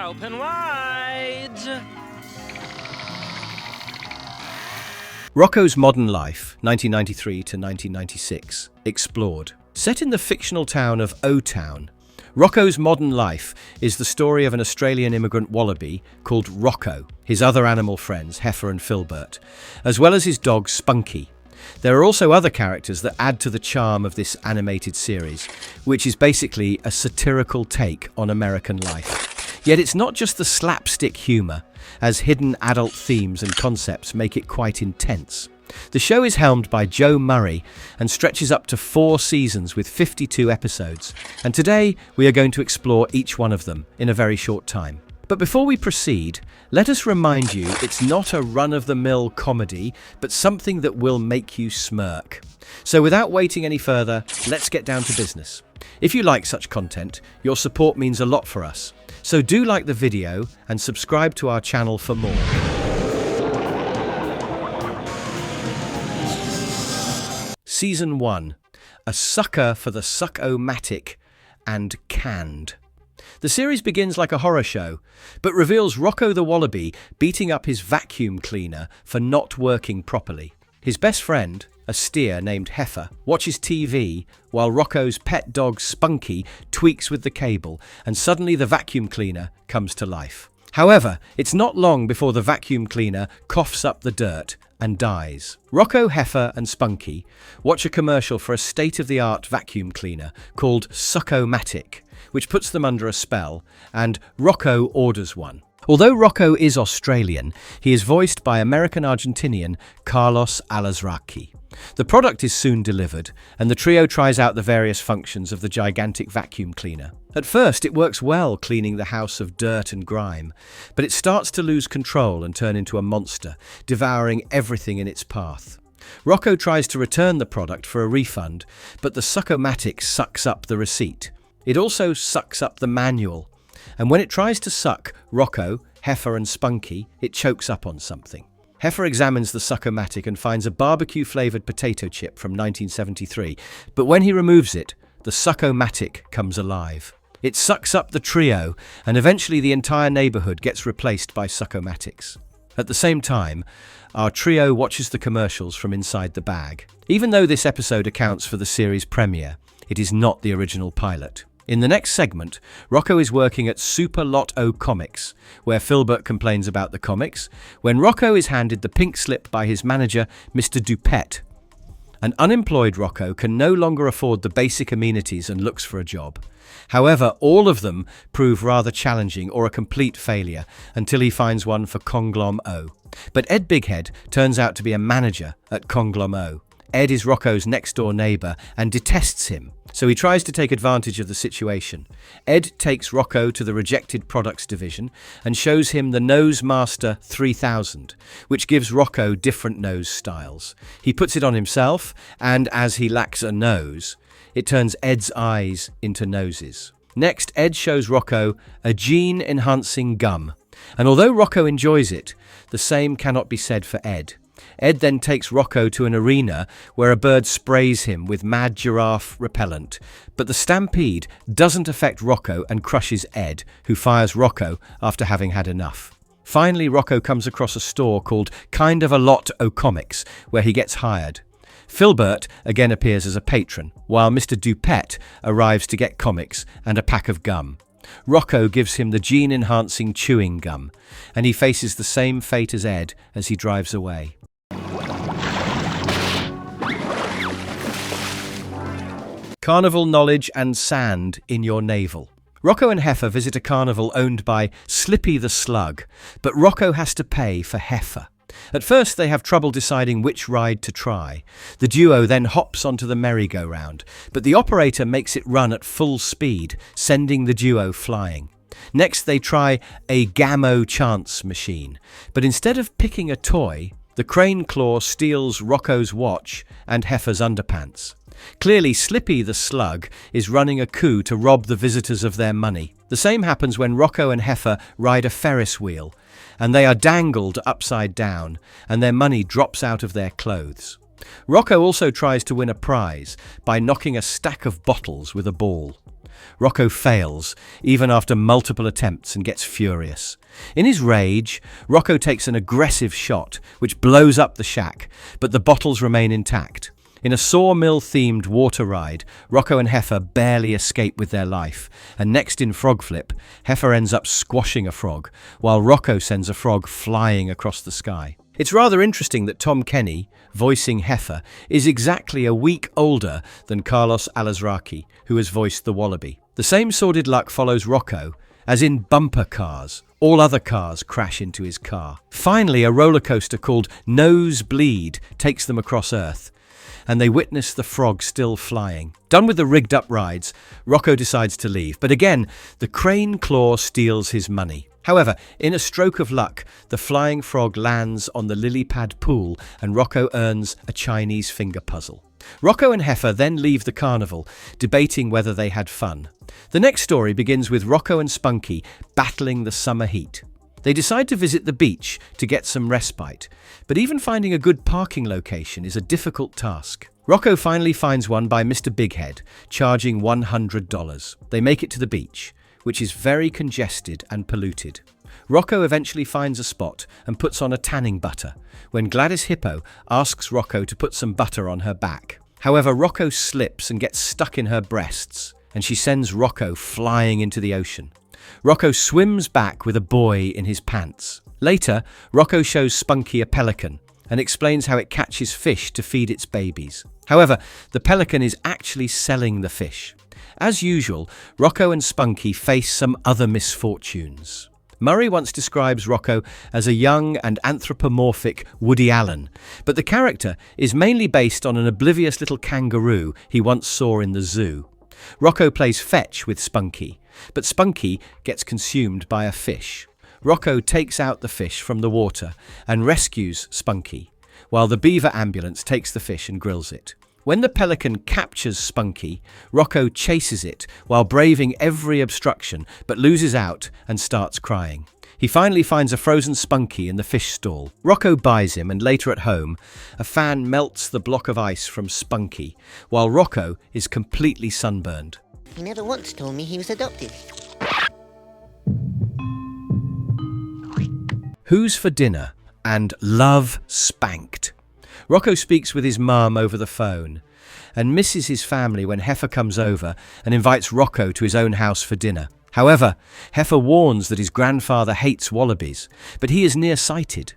Open wide! Rocko's Modern Life, 1993 to 1996, explored. Set in the fictional town of Otown, Rocko's Modern Life is the story of an Australian immigrant wallaby called Rocko, his other animal friends, Heifer and Filbert, as well as his dog Spunky. There are also other characters that add to the charm of this animated series, which is basically a satirical take on American life. Yet it's not just the slapstick humour, as hidden adult themes and concepts make it quite intense. The show is helmed by Joe Murray and stretches up to 4 seasons with 52 episodes, and today we are going to explore each one of them in a very short time. But before we proceed, let us remind you it's not a run-of-the-mill comedy, but something that will make you smirk. So without waiting any further, let's get down to business. If you like such content, your support means a lot for us. So do like the video and subscribe to our channel for more. Season 1. A sucker for the suck-o-matic and canned. The series begins like a horror show, but reveals Rocko the Wallaby beating up his vacuum cleaner for not working properly. His best friend, a steer named Heifer, watches TV while Rocko's pet dog Spunky tweaks with the cable, and suddenly the vacuum cleaner comes to life. However, it's not long before the vacuum cleaner coughs up the dirt and dies. Rocko, Heifer and Spunky watch a commercial for a state-of-the-art vacuum cleaner called Suck-O-Matic, which puts them under a spell, and Rocko orders one. Although Rocko is Australian, he is voiced by American-Argentinian Carlos Alazraqui. The product is soon delivered, and the trio tries out the various functions of the gigantic vacuum cleaner. At first, it works well cleaning the house of dirt and grime, but it starts to lose control and turn into a monster, devouring everything in its path. Rocko tries to return the product for a refund, but the Suck-O-Matic sucks up the receipt. It also sucks up the manual, and when it tries to suck Rocko, Heifer and Spunky, it chokes up on something. Heifer examines the Suck-O-Matic and finds a barbecue-flavoured potato chip from 1973, but when he removes it, the Suck-O-Matic comes alive. It sucks up the trio, and eventually the entire neighbourhood gets replaced by Suck-O-Matics. At the same time, our trio watches the commercials from inside the bag. Even though this episode accounts for the series premiere, it is not the original pilot. In the next segment, Rocko is working at Super Lot O Comics, where Filbert complains about the comics, when Rocko is handed the pink slip by his manager, Mr. Dupet. An unemployed Rocko can no longer afford the basic amenities and looks for a job. However, all of them prove rather challenging or a complete failure until he finds one for Conglom O. But Ed Bighead turns out to be a manager at Conglom O. Ed is Rocko's next-door neighbour and detests him, so he tries to take advantage of the situation. Ed takes Rocko to the rejected products division and shows him the Nose Master 3000, which gives Rocko different nose styles. He puts it on himself, and as he lacks a nose, it turns Ed's eyes into noses. Next, Ed shows Rocko a gene-enhancing gum, and although Rocko enjoys it, the same cannot be said for Ed. Ed then takes Rocko to an arena where a bird sprays him with mad giraffe repellent, but the stampede doesn't affect Rocko and crushes Ed, who fires Rocko after having had enough. Finally, Rocko comes across a store called Kind of a Lot O Comics, where he gets hired. Filbert again appears as a patron, while Mr. Dupet arrives to get comics and a pack of gum. Rocko gives him the gene-enhancing chewing gum, and he faces the same fate as Ed as he drives away. Carnival knowledge and sand in your navel. Rocko and Heifer visit a carnival owned by Slippy the Slug, but Rocko has to pay for Heifer. At first they have trouble deciding which ride to try. The duo then hops onto the merry-go-round, but the operator makes it run at full speed, sending the duo flying. Next they try a Gammo chance machine, but instead of picking a toy, the crane claw steals Rocko's watch and Heifer's underpants. Clearly, Slippy the Slug is running a coup to rob the visitors of their money. The same happens when Rocko and Heifer ride a Ferris wheel, and they are dangled upside down, and their money drops out of their clothes. Rocko also tries to win a prize by knocking a stack of bottles with a ball. Rocko fails, even after multiple attempts, and gets furious. In his rage, Rocko takes an aggressive shot, which blows up the shack, but the bottles remain intact. In a sawmill-themed water ride, Rocko and Heifer barely escape with their life, and next in Frog Flip, Heifer ends up squashing a frog, while Rocko sends a frog flying across the sky. It's rather interesting that Tom Kenny, voicing Heifer, is exactly a week older than Carlos Alazraqui, who has voiced the Wallaby. The same sordid luck follows Rocko, as in Bumper Cars. All other cars crash into his car. Finally, a roller coaster called Nosebleed takes them across Earth, and they witness the frog still flying. Done with the rigged-up rides, Rocko decides to leave, but again, the crane claw steals his money. However, in a stroke of luck, the flying frog lands on the lily pad pool, and Rocko earns a Chinese finger puzzle. Rocko and Heifer then leave the carnival, debating whether they had fun. The next story begins with Rocko and Spunky battling the summer heat. They decide to visit the beach to get some respite, but even finding a good parking location is a difficult task. Rocko finally finds one by Mr. Bighead, charging $100. They make it to the beach, which is very congested and polluted. Rocko eventually finds a spot and puts on a tanning butter, when Gladys Hippo asks Rocko to put some butter on her back. However, Rocko slips and gets stuck in her breasts, and she sends Rocko flying into the ocean. Rocko swims back with a buoy in his pants. Later, Rocko shows Spunky a pelican and explains how it catches fish to feed its babies. However, the pelican is actually selling the fish. As usual, Rocko and Spunky face some other misfortunes. Murray once describes Rocko as a young and anthropomorphic Woody Allen, but the character is mainly based on an oblivious little kangaroo he once saw in the zoo. Rocko plays fetch with Spunky, but Spunky gets consumed by a fish. Rocko takes out the fish from the water and rescues Spunky, while the beaver ambulance takes the fish and grills it. When the pelican captures Spunky, Rocko chases it while braving every obstruction, but loses out and starts crying. He finally finds a frozen Spunky in the fish stall. Rocko buys him, and later at home, a fan melts the block of ice from Spunky, while Rocko is completely sunburned. He never once told me he was adopted. Who's for Dinner and Love Spanked. Rocko speaks with his mum over the phone and misses his family when Heifer comes over and invites Rocko to his own house for dinner. However, Heifer warns that his grandfather hates wallabies, but he is nearsighted.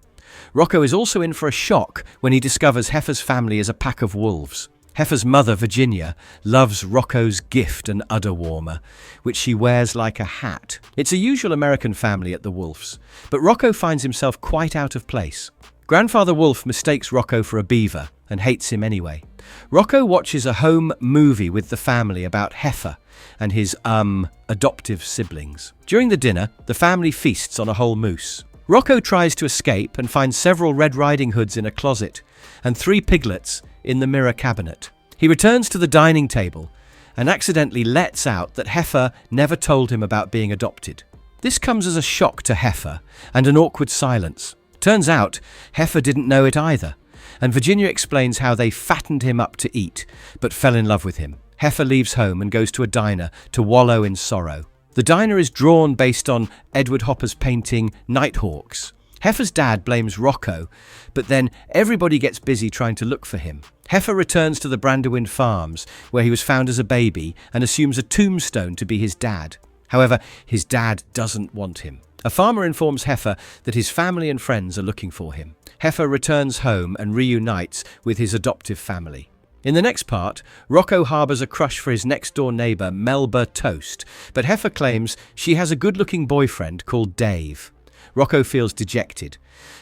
Rocko is also in for a shock when he discovers Heifer's family is a pack of wolves. Heifer's mother, Virginia, loves Rocko's gift, an udder warmer, which she wears like a hat. It's a usual American family at the Wolfs, but Rocko finds himself quite out of place. Grandfather Wolf mistakes Rocko for a beaver and hates him anyway. Rocko watches a home movie with the family about Heifer and his, adoptive siblings. During the dinner, the family feasts on a whole moose. Rocko tries to escape and finds several Red Riding Hoods in a closet and 3 piglets in the mirror cabinet. He returns to the dining table and accidentally lets out that Heifer never told him about being adopted. This comes as a shock to Heifer and an awkward silence. Turns out, Heifer didn't know it either, and Virginia explains how they fattened him up to eat, but fell in love with him. Heifer leaves home and goes to a diner to wallow in sorrow. The diner is drawn based on Edward Hopper's painting Nighthawks. Heifer's dad blames Rocko, but then everybody gets busy trying to look for him. Heifer returns to the Brandywine Farms, where he was found as a baby, and assumes a tombstone to be his dad. However, his dad doesn't want him. A farmer informs Heifer that his family and friends are looking for him. Heifer returns home and reunites with his adoptive family. In the next part, Rocko harbours a crush for his next-door neighbour, Melba Toast, but Heifer claims she has a good-looking boyfriend called Dave. Rocko feels dejected,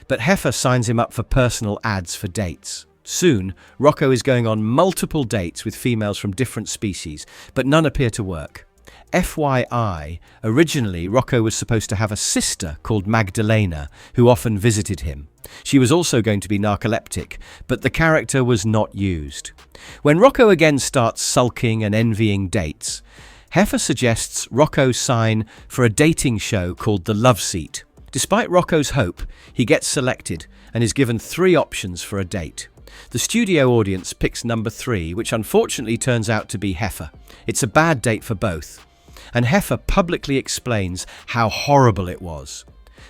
but Heifer signs him up for personal ads for dates. Soon, Rocko is going on multiple dates with females from different species, but none appear to work. FYI, originally Rocko was supposed to have a sister called Magdalena, who often visited him. She was also going to be narcoleptic, but the character was not used. When Rocko again starts sulking and envying dates, Heifer suggests Rocko sign for a dating show called The Love Seat. Despite Rocko's hope, he gets selected and is given 3 options for a date. The studio audience picks number 3, which unfortunately turns out to be Heifer. It's a bad date for both, and Heifer publicly explains how horrible it was.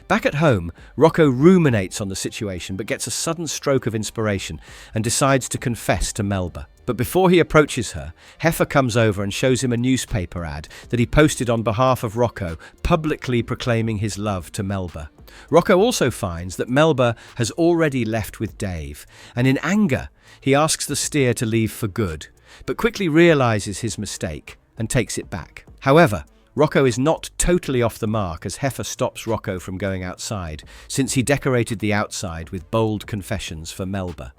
Back at home, Rocko ruminates on the situation but gets a sudden stroke of inspiration and decides to confess to Melba. But before he approaches her, Heifer comes over and shows him a newspaper ad that he posted on behalf of Rocko, publicly proclaiming his love to Melba. Rocko also finds that Melba has already left with Dave, and in anger, he asks the steer to leave for good, but quickly realizes his mistake and takes it back. However, Rocko is not totally off the mark as Heifer stops Rocko from going outside, since he decorated the outside with bold confessions for Melba.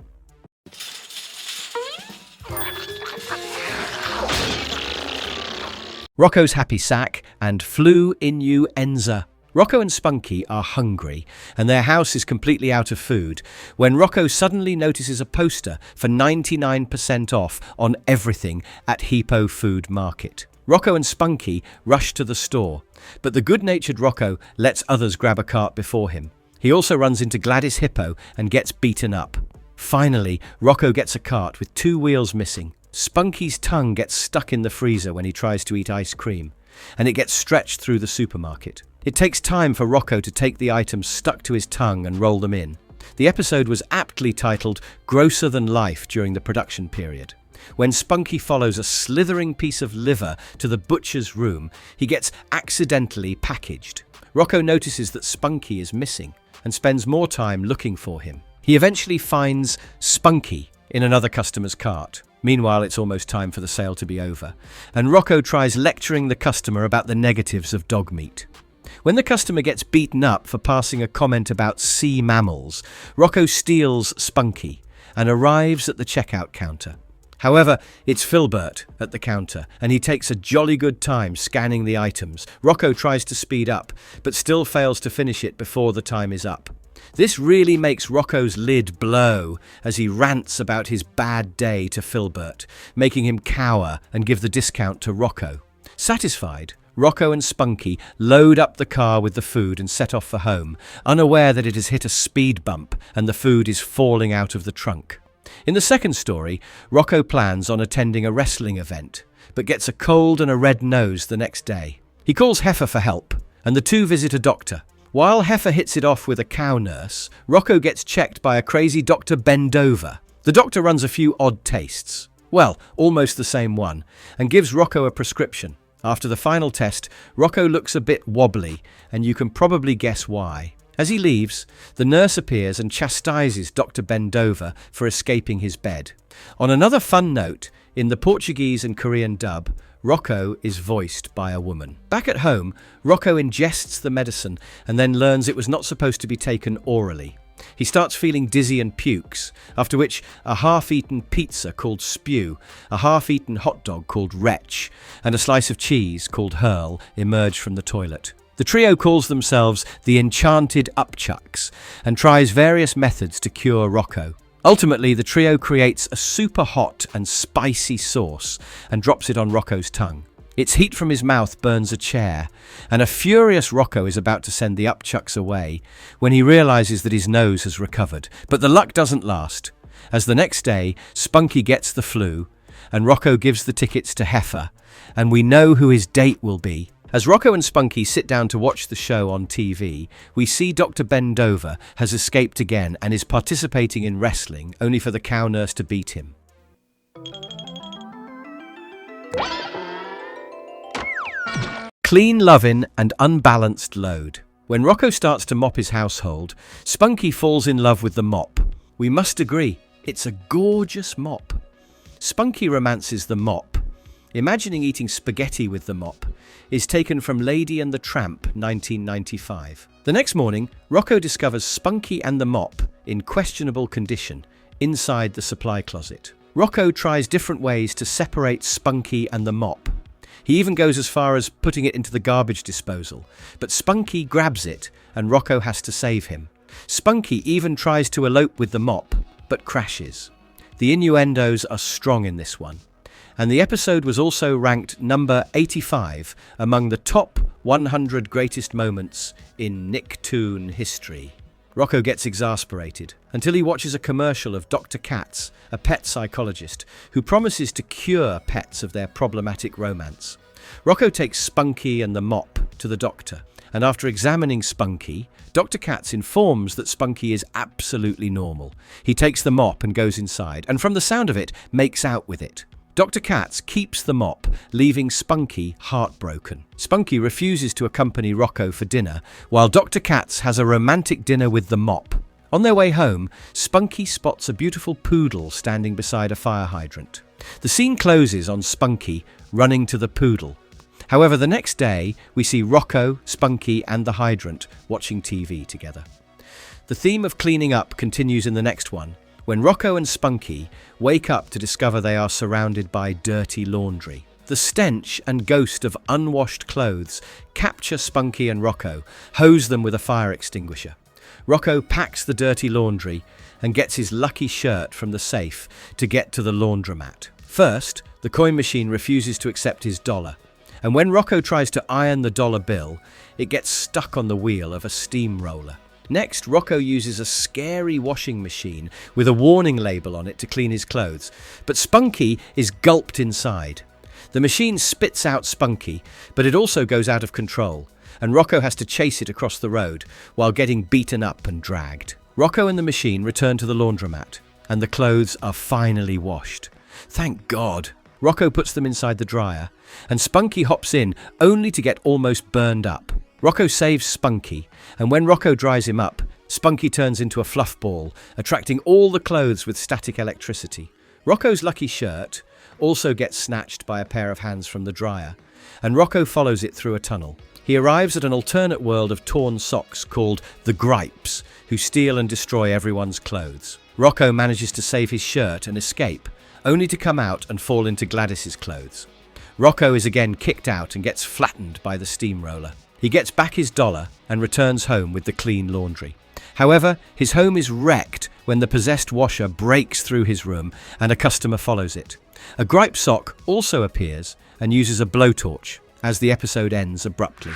Rocko's happy sack and flu innuenza. Rocko and Spunky are hungry, and their house is completely out of food, when Rocko suddenly notices a poster for 99% off on everything at Hippo Food Market. Rocko and Spunky rush to the store, but the good-natured Rocko lets others grab a cart before him. He also runs into Gladys Hippo and gets beaten up. Finally, Rocko gets a cart with 2 wheels missing. Spunky's tongue gets stuck in the freezer when he tries to eat ice cream, and it gets stretched through the supermarket. It takes time for Rocko to take the items stuck to his tongue and roll them in. The episode was aptly titled Grosser Than Life during the production period. When Spunky follows a slithering piece of liver to the butcher's room, he gets accidentally packaged. Rocko notices that Spunky is missing and spends more time looking for him. He eventually finds Spunky in another customer's cart. Meanwhile, it's almost time for the sale to be over, and Rocko tries lecturing the customer about the negatives of dog meat. When the customer gets beaten up for passing a comment about sea mammals, Rocko steals Spunky and arrives at the checkout counter. However, it's Filbert at the counter, and he takes a jolly good time scanning the items. Rocko tries to speed up, but still fails to finish it before the time is up. This really makes Rocko's lid blow as he rants about his bad day to Filbert, making him cower and give the discount to Rocko. Satisfied, Rocko and Spunky load up the car with the food and set off for home, unaware that it has hit a speed bump and the food is falling out of the trunk. In the second story, Rocko plans on attending a wrestling event, but gets a cold and a red nose the next day. He calls Heifer for help, and the two visit a doctor. While Heifer hits it off with a cow nurse, Rocko gets checked by a crazy Dr. Bendover. The doctor runs a few odd tests, well, almost the same one, and gives Rocko a prescription. After the final test, Rocko looks a bit wobbly, and you can probably guess why. As he leaves, the nurse appears and chastises Dr. Bendover for escaping his bed. On another fun note, in the Portuguese and Korean dub, Rocko is voiced by a woman. Back at home, Rocko ingests the medicine and then learns it was not supposed to be taken orally. He starts feeling dizzy and pukes, after which a half-eaten pizza called Spew, a half-eaten hot dog called Wretch, and a slice of cheese called Hurl emerge from the toilet. The trio calls themselves the Enchanted Upchucks and tries various methods to cure Rocko. Ultimately, the trio creates a super hot and spicy sauce and drops it on Rocko's tongue. Its heat from his mouth burns a chair, and a furious Rocko is about to send the Upchucks away when he realizes that his nose has recovered. But the luck doesn't last, as the next day, Spunky gets the flu, and Rocko gives the tickets to Heifer, and we know who his date will be. As Rocko and Spunky sit down to watch the show on TV, we see Dr. Bendover has escaped again and is participating in wrestling, only for the cow nurse to beat him. Clean lovin' and unbalanced load. When Rocko starts to mop his household, Spunky falls in love with the mop. We must agree, it's a gorgeous mop. Spunky romances the mop. Imagining eating spaghetti with the mop is taken from Lady and the Tramp, 1995. The next morning, Rocko discovers Spunky and the mop in questionable condition inside the supply closet. Rocko tries different ways to separate Spunky and the mop. He even goes as far as putting it into the garbage disposal, but Spunky grabs it and Rocko has to save him. Spunky even tries to elope with the mop, but crashes. The innuendos are strong in this one. And the episode was also ranked number 85 among the top 100 greatest moments in Nicktoon history. Rocko gets exasperated until he watches a commercial of Dr. Katz, a pet psychologist, who promises to cure pets of their problematic romance. Rocko takes Spunky and the mop to the doctor, and after examining Spunky, Dr. Katz informs that Spunky is absolutely normal. He takes the mop and goes inside, and from the sound of it, makes out with it. Dr. Katz keeps the mop, leaving Spunky heartbroken. Spunky refuses to accompany Rocko for dinner, while Dr. Katz has a romantic dinner with the mop. On their way home, Spunky spots a beautiful poodle standing beside a fire hydrant. The scene closes on Spunky running to the poodle. However, the next day, we see Rocko, Spunky, and the hydrant watching TV together. The theme of cleaning up continues in the next one, when Rocko and Spunky wake up to discover they are surrounded by dirty laundry. The stench and ghost of unwashed clothes capture Spunky and Rocko, hose them with a fire extinguisher. Rocko packs the dirty laundry and gets his lucky shirt from the safe to get to the laundromat. First, the coin machine refuses to accept his dollar, and when Rocko tries to iron the dollar bill, it gets stuck on the wheel of a steamroller. Next, Rocko uses a scary washing machine with a warning label on it to clean his clothes, but Spunky is gulped inside. The machine spits out Spunky, but it also goes out of control, and Rocko has to chase it across the road while getting beaten up and dragged. Rocko and the machine return to the laundromat, and the clothes are finally washed. Thank God! Rocko puts them inside the dryer, and Spunky hops in only to get almost burned up. Rocko saves Spunky, and when Rocko dries him up, Spunky turns into a fluff ball, attracting all the clothes with static electricity. Rocko's lucky shirt also gets snatched by a pair of hands from the dryer, and Rocko follows it through a tunnel. He arrives at an alternate world of torn socks called the Gripes, who steal and destroy everyone's clothes. Rocko manages to save his shirt and escape, only to come out and fall into Gladys's clothes. Rocko is again kicked out and gets flattened by the steamroller. He gets back his dollar and returns home with the clean laundry. However, his home is wrecked when the possessed washer breaks through his room and a customer follows it. A gripe sock also appears and uses a blowtorch as the episode ends abruptly.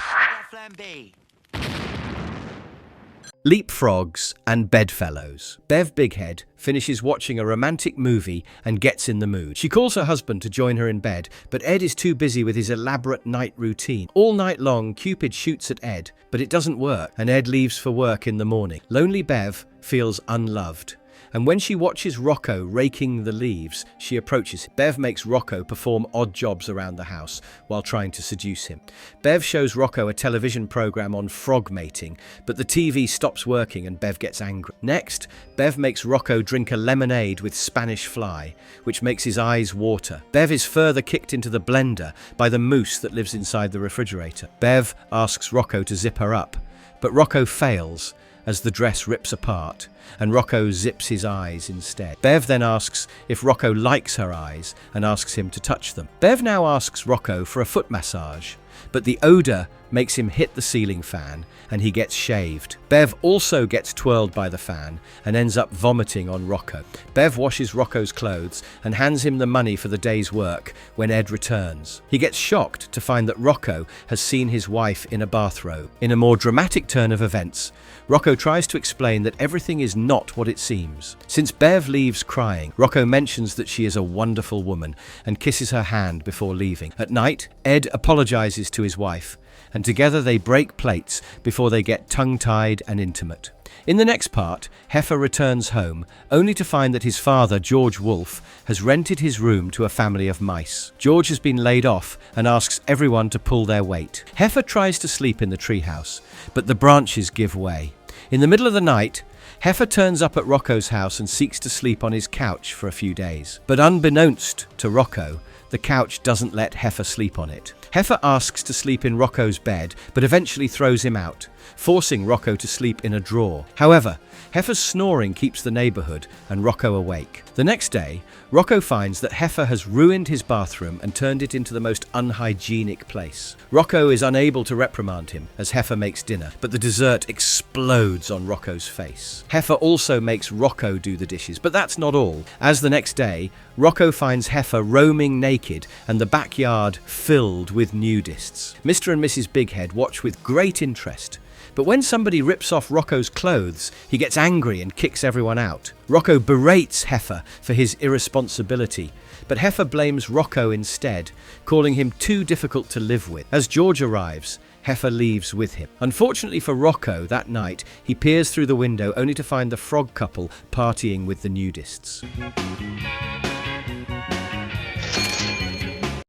Leapfrogs and bedfellows. Bev Bighead finishes watching a romantic movie and gets in the mood. She calls her husband to join her in bed, but Ed is too busy with his elaborate night routine. All night long, Cupid shoots at Ed, but it doesn't work, and Ed leaves for work in the morning. Lonely Bev feels unloved, and when she watches Rocko raking the leaves, she approaches him. Bev makes Rocko perform odd jobs around the house while trying to seduce him. Bev shows Rocko a television program on frog mating, but the TV stops working and Bev gets angry. Next, Bev makes Rocko drink a lemonade with Spanish fly, which makes his eyes water. Bev is further kicked into the blender by the moose that lives inside the refrigerator. Bev asks Rocko to zip her up, but Rocko fails as the dress rips apart, and Rocko zips his eyes instead. Bev then asks if Rocko likes her eyes and asks him to touch them. Bev now asks Rocko for a foot massage, but the odor makes him hit the ceiling fan and he gets shaved. Bev also gets twirled by the fan and ends up vomiting on Rocko. Bev washes Rocko's clothes and hands him the money for the day's work when Ed returns. He gets shocked to find that Rocko has seen his wife in a bathrobe. In a more dramatic turn of events, Rocko tries to explain that everything is not what it seems. Since Bev leaves crying, Rocko mentions that she is a wonderful woman and kisses her hand before leaving. At night, Ed apologizes to his wife, and together they break plates before they get tongue-tied and intimate. In the next part, Heifer returns home, only to find that his father, George Wolfe, has rented his room to a family of mice. George has been laid off and asks everyone to pull their weight. Heifer tries to sleep in the treehouse, but the branches give way. In the middle of the night, Heifer turns up at Rocko's house and seeks to sleep on his couch for a few days. But unbeknownst to Rocko, the couch doesn't let Heifer sleep on it. Heifer asks to sleep in Rocko's bed, but eventually throws him out, forcing Rocko to sleep in a drawer. However, Heifer's snoring keeps the neighborhood and Rocko awake. The next day, Rocko finds that Heifer has ruined his bathroom and turned it into the most unhygienic place. Rocko is unable to reprimand him as Heifer makes dinner, but the dessert explodes on Rocko's face. Heifer also makes Rocko do the dishes, but that's not all. As the next day, Rocko finds Heifer roaming naked and the backyard filled with nudists. Mr. and Mrs. Bighead watch with great interest, But when somebody rips off Rocko's clothes, he gets angry and kicks everyone out. Rocko berates Heifer for his irresponsibility, but Heifer blames Rocko instead, calling him too difficult to live with. As George arrives, Heifer leaves with him. Unfortunately for Rocko, that night, he peers through the window only to find the frog couple partying with the nudists.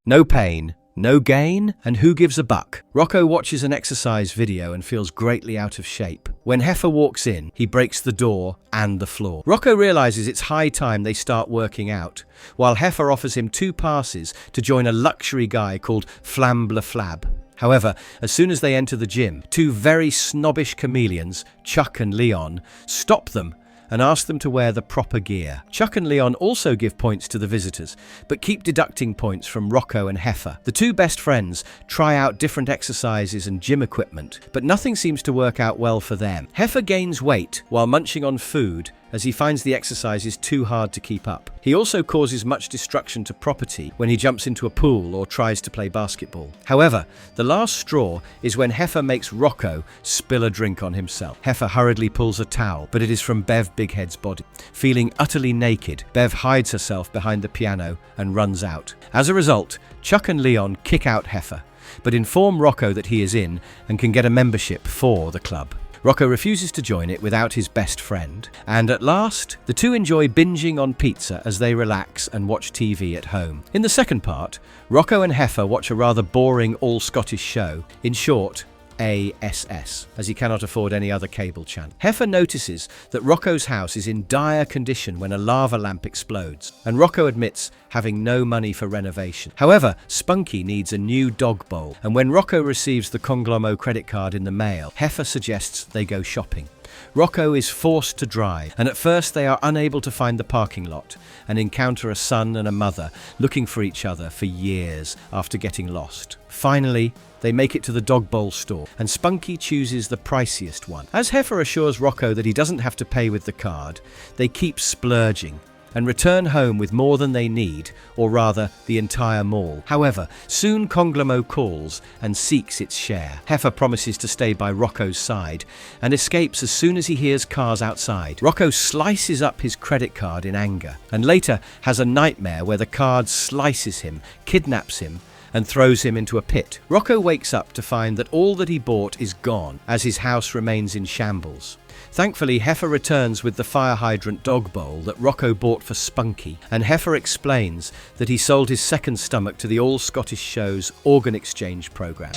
No pain, no gain, and who gives a buck? Rocko watches an exercise video and feels greatly out of shape. When Heifer walks in, he breaks the door and the floor. Rocko realizes it's high time they start working out, while Heifer offers him 2 passes to join a luxury guy called Flamble Flab. However, as soon as they enter the gym, 2 very snobbish chameleons, Chuck and Leon, stop them and ask them to wear the proper gear. Chuck and Leon also give points to the visitors, but keep deducting points from Rocko and Heifer. The 2 best friends try out different exercises and gym equipment, but nothing seems to work out well for them. Heifer gains weight while munching on food as he finds the exercises too hard to keep up. He also causes much destruction to property when he jumps into a pool or tries to play basketball. However, the last straw is when Heifer makes Rocko spill a drink on himself. Heifer hurriedly pulls a towel, but it is from Bev Bighead's body. Feeling utterly naked, Bev hides herself behind the piano and runs out. As a result, Chuck and Leon kick out Heifer, but inform Rocko that he is in and can get a membership for the club. Rocko refuses to join it without his best friend, and at last, the 2 enjoy binging on pizza as they relax and watch TV at home. In the second part, Rocko and Heifer watch a rather boring all-Scottish show, in short, ASS, as he cannot afford any other cable channel. Heifer notices that Rocko's house is in dire condition when a lava lamp explodes, and Rocko admits having no money for renovation. However, Spunky needs a new dog bowl, and when Rocko receives the Conglomo credit card in the mail, Heifer suggests they go shopping. Rocko is forced to drive, and at first they are unable to find the parking lot and encounter a son and a mother looking for each other for years after getting lost. Finally, they make it to the dog bowl store, and Spunky chooses the priciest one. As Heifer assures Rocko that he doesn't have to pay with the card, they keep splurging and return home with more than they need, or rather, the entire mall. However, soon Conglomo calls and seeks its share. Heifer promises to stay by Rocko's side and escapes as soon as he hears cars outside. Rocko slices up his credit card in anger, and later has a nightmare where the card slices him, kidnaps him, and throws him into a pit. Rocko wakes up to find that all that he bought is gone, as his house remains in shambles. Thankfully, Heifer returns with the fire hydrant dog bowl that Rocko bought for Spunky, and Heifer explains that he sold his second stomach to the all-Scottish show's organ exchange program.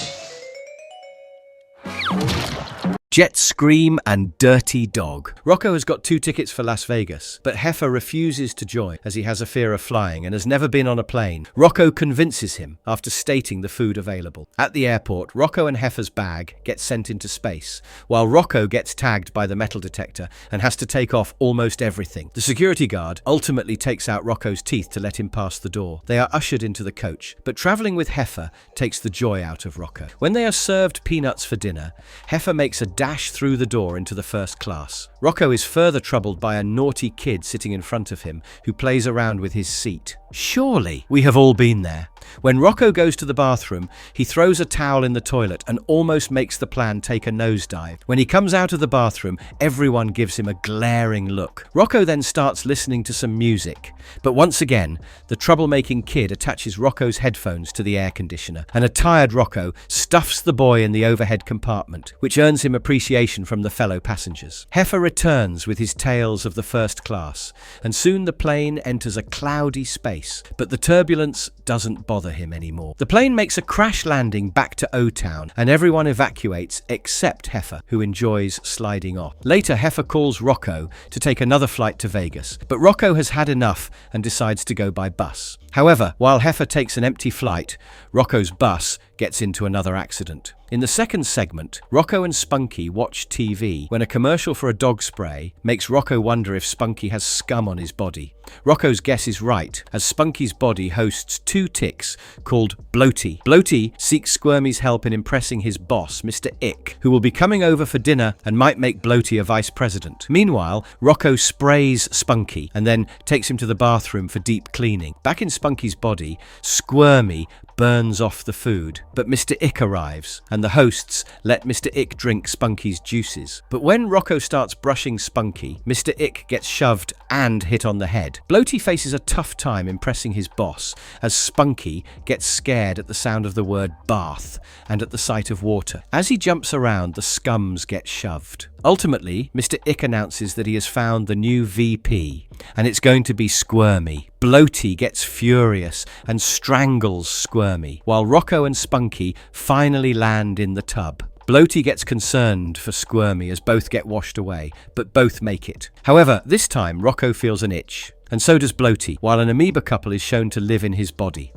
Jet Scream and Dirty Dog. Rocko has got 2 tickets for Las Vegas, but Heifer refuses to join as he has a fear of flying and has never been on a plane. Rocko convinces him after stating the food available. At the airport, Rocko and Heifer's bag get sent into space, while Rocko gets tagged by the metal detector and has to take off almost everything. The security guard ultimately takes out Rocko's teeth to let him pass the door. They are ushered into the coach, but traveling with Heifer takes the joy out of Rocko. When they are served peanuts for dinner, Heifer makes a dash through the door into the first class. Rocko is further troubled by a naughty kid sitting in front of him who plays around with his seat. Surely we have all been there. When Rocko goes to the bathroom, he throws a towel in the toilet and almost makes the plan take a nosedive. When he comes out of the bathroom, everyone gives him a glaring look. Rocko then starts listening to some music, but once again, the troublemaking kid attaches Rocko's headphones to the air conditioner, and a tired Rocko stuffs the boy in the overhead compartment, which earns him appreciation from the fellow passengers. Heifer returns with his tales of the first class, and soon the plane enters a cloudy space, but the turbulence doesn't bother him anymore. The plane makes a crash landing back to Otown, and everyone evacuates except Heifer, who enjoys sliding off. Later, Heifer calls Rocko to take another flight to Vegas, but Rocko has had enough and decides to go by bus. However, while Heifer takes an empty flight, Rocko's bus gets into another accident. In the second segment, Rocko and Spunky watch TV when a commercial for a dog spray makes Rocko wonder if Spunky has scum on his body. Rocko's guess is right, as Spunky's body hosts 2 ticks called Bloaty. Bloaty seeks Squirmy's help in impressing his boss, Mr. Ick, who will be coming over for dinner and might make Bloaty a vice president. Meanwhile, Rocko sprays Spunky and then takes him to the bathroom for deep cleaning. Back in Spunky's body, Squirmy burns off the food, but Mr. Ick arrives, and the hosts let Mr. Ick drink Spunky's juices. But when Rocko starts brushing Spunky, Mr. Ick gets shoved and hit on the head. Bloaty faces a tough time impressing his boss, as Spunky gets scared at the sound of the word bath and at the sight of water. As he jumps around, the scums get shoved. Ultimately, Mr. Ick announces that he has found the new VP, and it's going to be Squirmy. Bloaty gets furious and strangles Squirmy, while Rocko and Spunky finally land in the tub. Bloaty gets concerned for Squirmy as both get washed away, but both make it. However, this time Rocko feels an itch, and so does Bloaty, while an amoeba couple is shown to live in his body.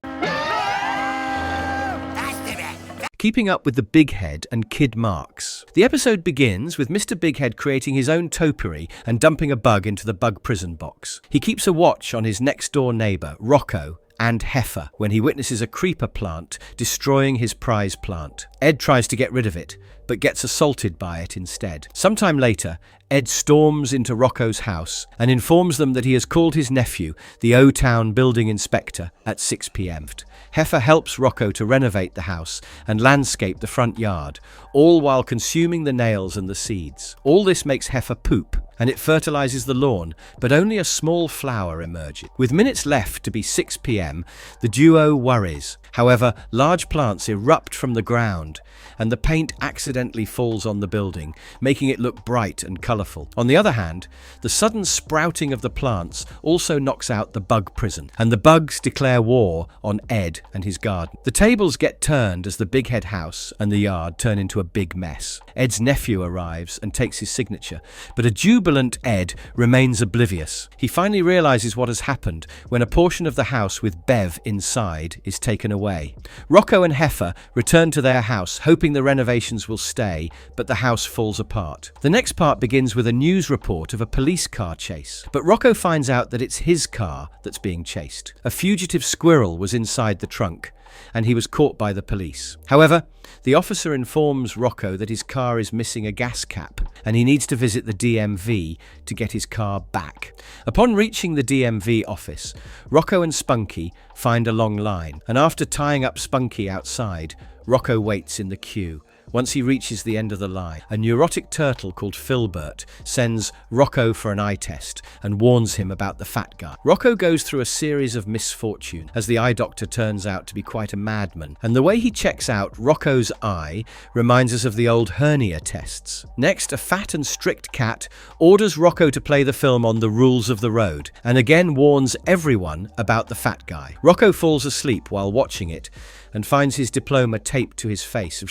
Keeping up with the Big Head and Kid Marks. The episode begins with Mr. Big Head creating his own topiary and dumping a bug into the bug prison box. He keeps a watch on his next-door neighbour, Rocko, and Heifer when he witnesses a creeper plant destroying his prize plant. Ed tries to get rid of it, but gets assaulted by it instead. Sometime later, Ed storms into Rocko's house and informs them that he has called his nephew, the Otown building inspector, at 6 p.m. Heifer helps Rocko to renovate the house and landscape the front yard, all while consuming the nails and the seeds. All this makes Heifer poop, and it fertilizes the lawn, but only a small flower emerges. With minutes left to be 6 p.m, the duo worries. However, large plants erupt from the ground, and the paint accidentally falls on the building, making it look bright and colourful. On the other hand, the sudden sprouting of the plants also knocks out the bug prison, and the bugs declare war on Ed and his garden. The tables get turned as the Big Head house and the yard turn into a big mess. Ed's nephew arrives and takes his signature, but a jubilant Ed remains oblivious. He finally realises what has happened when a portion of the house with Bev inside is taken away. Rocko and Heifer return to their house, hoping the renovations will stay, but the house falls apart. The next part begins with a news report of a police car chase, but Rocko finds out that it's his car that's being chased. A fugitive squirrel was inside the trunk, and he was caught by the police. However, the officer informs Rocko that his car is missing a gas cap, and he needs to visit the DMV to get his car back. Upon reaching the DMV office, Rocko and Spunky find a long line, and after tying up Spunky outside, Rocko waits in the queue. Once he reaches the end of the line, a neurotic turtle called Filbert sends Rocko for an eye test and warns him about the fat guy. Rocko goes through a series of misfortune as the eye doctor turns out to be quite a madman, and the way he checks out Rocko's eye reminds us of the old hernia tests. Next, a fat and strict cat orders Rocko to play the film on the rules of the road and again warns everyone about the fat guy. Rocko falls asleep while watching it and finds his diploma taped to his face.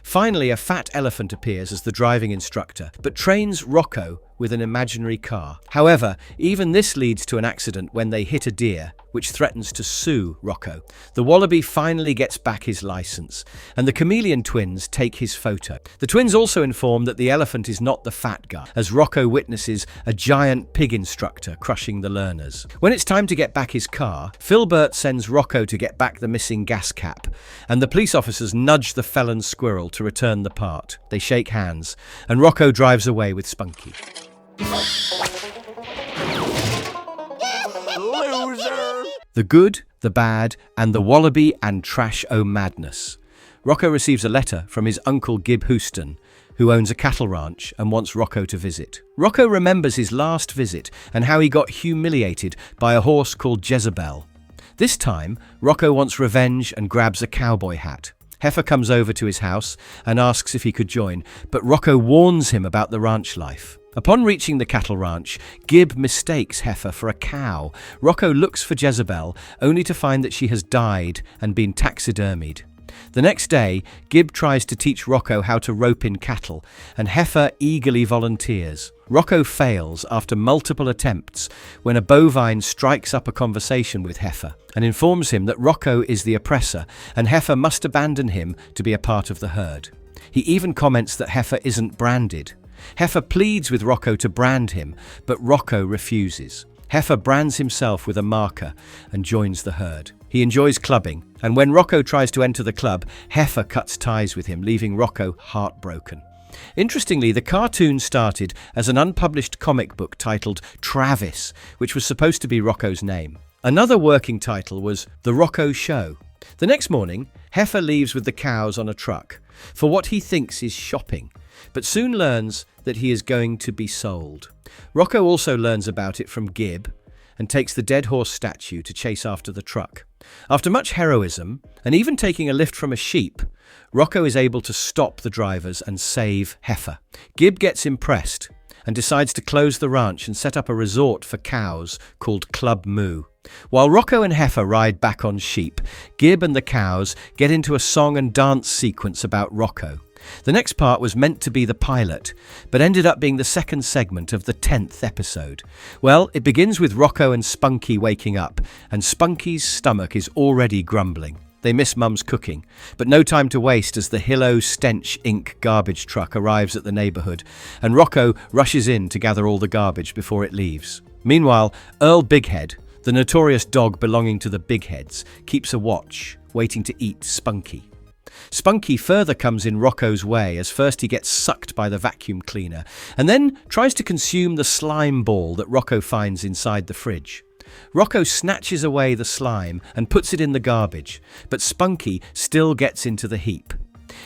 Finally, a fat elephant appears as the driving instructor, but trains Rocko with an imaginary car. However, even this leads to an accident when they hit a deer, which threatens to sue Rocko. The wallaby finally gets back his license, and the chameleon twins take his photo. The twins also inform that the elephant is not the fat guy, as Rocko witnesses a giant pig instructor crushing the learners. When it's time to get back his car, Filbert sends Rocko to get back the missing gas cap, and the police officers nudge the felon squirrel to return the part. They shake hands, and Rocko drives away with Spunky. Loser! The Good, the Bad, and the Wallaby and Trash-O Madness. Rocko receives a letter from his uncle Gib Houston, who owns a cattle ranch and wants Rocko to visit. Rocko remembers his last visit and how he got humiliated by a horse called Jezebel. This time, Rocko wants revenge and grabs a cowboy hat. Heifer comes over to his house and asks if he could join, but Rocko warns him about the ranch life. Upon reaching the cattle ranch, Gib mistakes Heifer for a cow. Rocko looks for Jezebel, only to find that she has died and been taxidermied. The next day, Gib tries to teach Rocko how to rope in cattle, and Heifer eagerly volunteers. Rocko fails after multiple attempts when a bovine strikes up a conversation with Heifer and informs him that Rocko is the oppressor and Heifer must abandon him to be a part of the herd. He even comments that Heifer isn't branded. Heifer pleads with Rocko to brand him, but Rocko refuses. Heifer brands himself with a marker and joins the herd. He enjoys clubbing, and when Rocko tries to enter the club, Heifer cuts ties with him, leaving Rocko heartbroken. Interestingly, the cartoon started as an unpublished comic book titled Travis, which was supposed to be Rocko's name. Another working title was The Rocko Show. The next morning, Heifer leaves with the cows on a truck for what he thinks is shopping, but soon learns that he is going to be sold. Rocko also learns about it from Gib and takes the dead horse statue to chase after the truck. After much heroism, and even taking a lift from a sheep, Rocko is able to stop the drivers and save Heifer. Gib gets impressed and decides to close the ranch and set up a resort for cows called Club Moo. While Rocko and Heifer ride back on sheep, Gib and the cows get into a song and dance sequence about Rocko. The next part was meant to be the pilot, but ended up being the second segment of the 10th episode. Well, it begins with Rocko and Spunky waking up, and Spunky's stomach is already grumbling. They miss Mum's cooking, but no time to waste as the Hillo Stench Inc. garbage truck arrives at the neighbourhood, and Rocko rushes in to gather all the garbage before it leaves. Meanwhile, Earl Bighead, the notorious dog belonging to the Bigheads, keeps a watch, waiting to eat Spunky. Spunky further comes in Rocko's way as first he gets sucked by the vacuum cleaner and then tries to consume the slime ball that Rocko finds inside the fridge. Rocko snatches away the slime and puts it in the garbage, but Spunky still gets into the heap.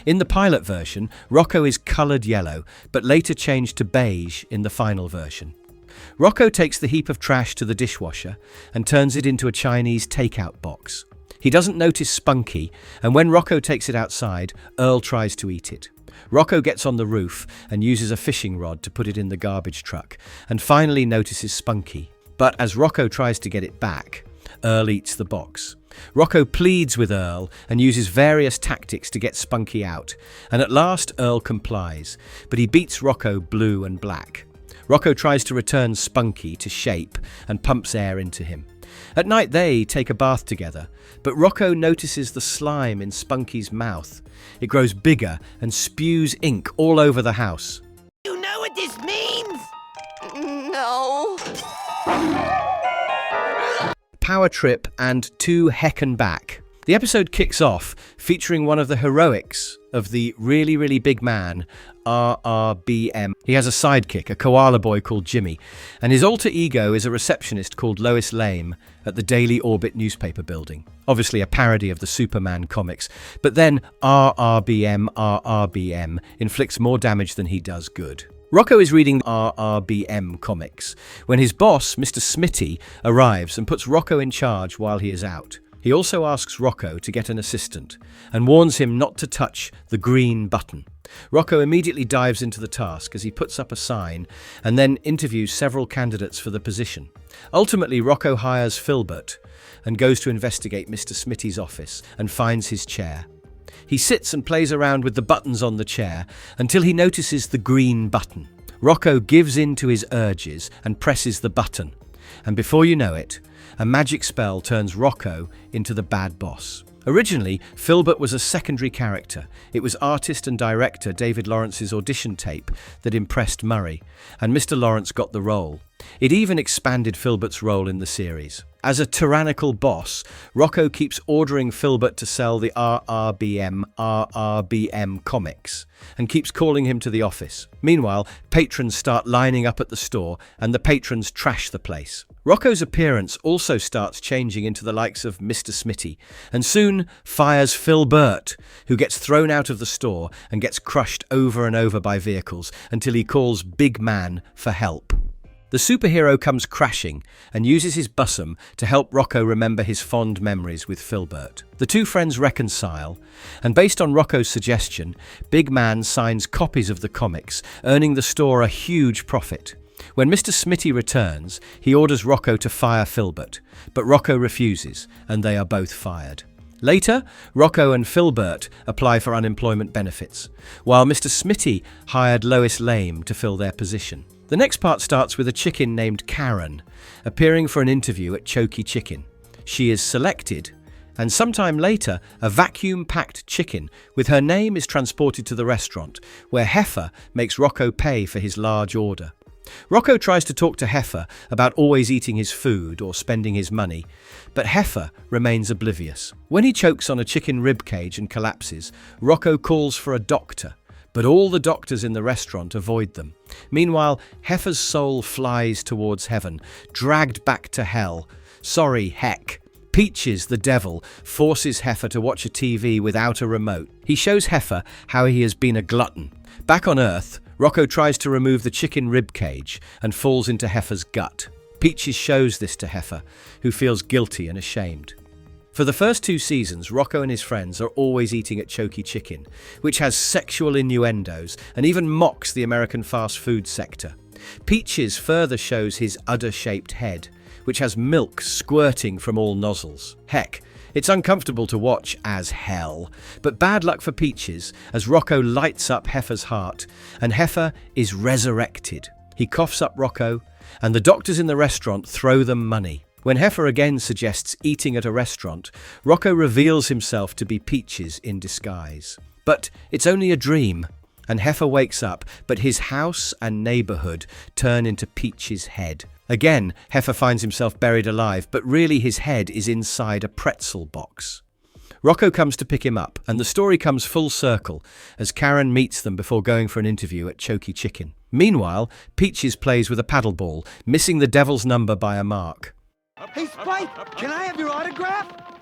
In the pilot version, Rocko is coloured yellow, but later changed to beige in the final version. Rocko takes the heap of trash to the dishwasher and turns it into a Chinese takeout box. He doesn't notice Spunky, and when Rocko takes it outside, Earl tries to eat it. Rocko gets on the roof and uses a fishing rod to put it in the garbage truck, and finally notices Spunky. But as Rocko tries to get it back, Earl eats the box. Rocko pleads with Earl and uses various tactics to get Spunky out, and at last Earl complies, but he beats Rocko blue and black. Rocko tries to return Spunky to shape and pumps air into him. At night they take a bath together, but Rocko notices the slime in Spunky's mouth. It grows bigger and spews ink all over the house. You know what this means? No. Power trip and two heckin' back. The episode kicks off featuring one of the heroics of the really big man, RRBM. He has a sidekick, a koala boy called Jimmy, and his alter ego is a receptionist called Lois Lame at the Daily Orbit newspaper building. Obviously a parody of the Superman comics, but then RRBM inflicts more damage than he does good. Rocko is reading RRBM comics when his boss, Mr. Smitty, arrives and puts Rocko in charge while he is out. He also asks Rocko to get an assistant and warns him not to touch the green button. Rocko immediately dives into the task as he puts up a sign and then interviews several candidates for the position. Ultimately, Rocko hires Filbert and goes to investigate Mr. Smitty's office and finds his chair. He sits and plays around with the buttons on the chair until he notices the green button. Rocko gives in to his urges and presses the button. And before you know it, a magic spell turns Rocko into the bad boss. Originally, Filbert was a secondary character. It was artist and director David Lawrence's audition tape that impressed Murray, and Mr. Lawrence got the role. It even expanded Filbert's role in the series. As a tyrannical boss, Rocko keeps ordering Filbert to sell the RRBM comics and keeps calling him to the office. Meanwhile, patrons start lining up at the store and the patrons trash the place. Rocko's appearance also starts changing into the likes of Mr. Smitty and soon fires Filbert, who gets thrown out of the store and gets crushed over and over by vehicles until he calls Big Man for help. The superhero comes crashing and uses his bussum to help Rocko remember his fond memories with Filbert. The two friends reconcile, and based on Rocko's suggestion, Big Man signs copies of the comics, earning the store a huge profit. When Mr. Smitty returns, he orders Rocko to fire Filbert, but Rocko refuses, and they are both fired. Later, Rocko and Filbert apply for unemployment benefits, while Mr. Smitty hired Lois Lame to fill their position. The next part starts with a chicken named Karen appearing for an interview at Choky Chicken. She is selected, and sometime later, a vacuum-packed chicken with her name is transported to the restaurant, where Heifer makes Rocko pay for his large order. Rocko tries to talk to Heifer about always eating his food or spending his money, but Heifer remains oblivious. When he chokes on a chicken rib cage and collapses, Rocko calls for a doctor, but all the doctors in the restaurant avoid them. Meanwhile, Heifer's soul flies towards heaven, dragged back to hell. Sorry, heck, Peaches, the devil, forces Heifer to watch a TV without a remote. He shows Heifer how he has been a glutton. Back on Earth, Rocko tries to remove the chicken rib cage and falls into Heifer's gut. Peaches shows this to Heifer, who feels guilty and ashamed. For the first 2 seasons, Rocko and his friends are always eating at Choky Chicken, which has sexual innuendos and even mocks the American fast food sector. Peaches further shows his udder-shaped head, which has milk squirting from all nozzles. Heck, it's uncomfortable to watch as hell, but bad luck for Peaches as Rocko lights up Heifer's heart and Heifer is resurrected. He coughs up Rocko and the doctors in the restaurant throw them money. When Heifer again suggests eating at a restaurant, Rocko reveals himself to be Peaches in disguise. But it's only a dream, and Heifer wakes up, but his house and neighborhood turn into Peaches' head. Again, Heifer finds himself buried alive, but really his head is inside a pretzel box. Rocko comes to pick him up, and the story comes full circle as Karen meets them before going for an interview at Choky Chicken. Meanwhile, Peaches plays with a paddleball, missing the devil's number by a mark. Hey, Spike, can I have your autograph?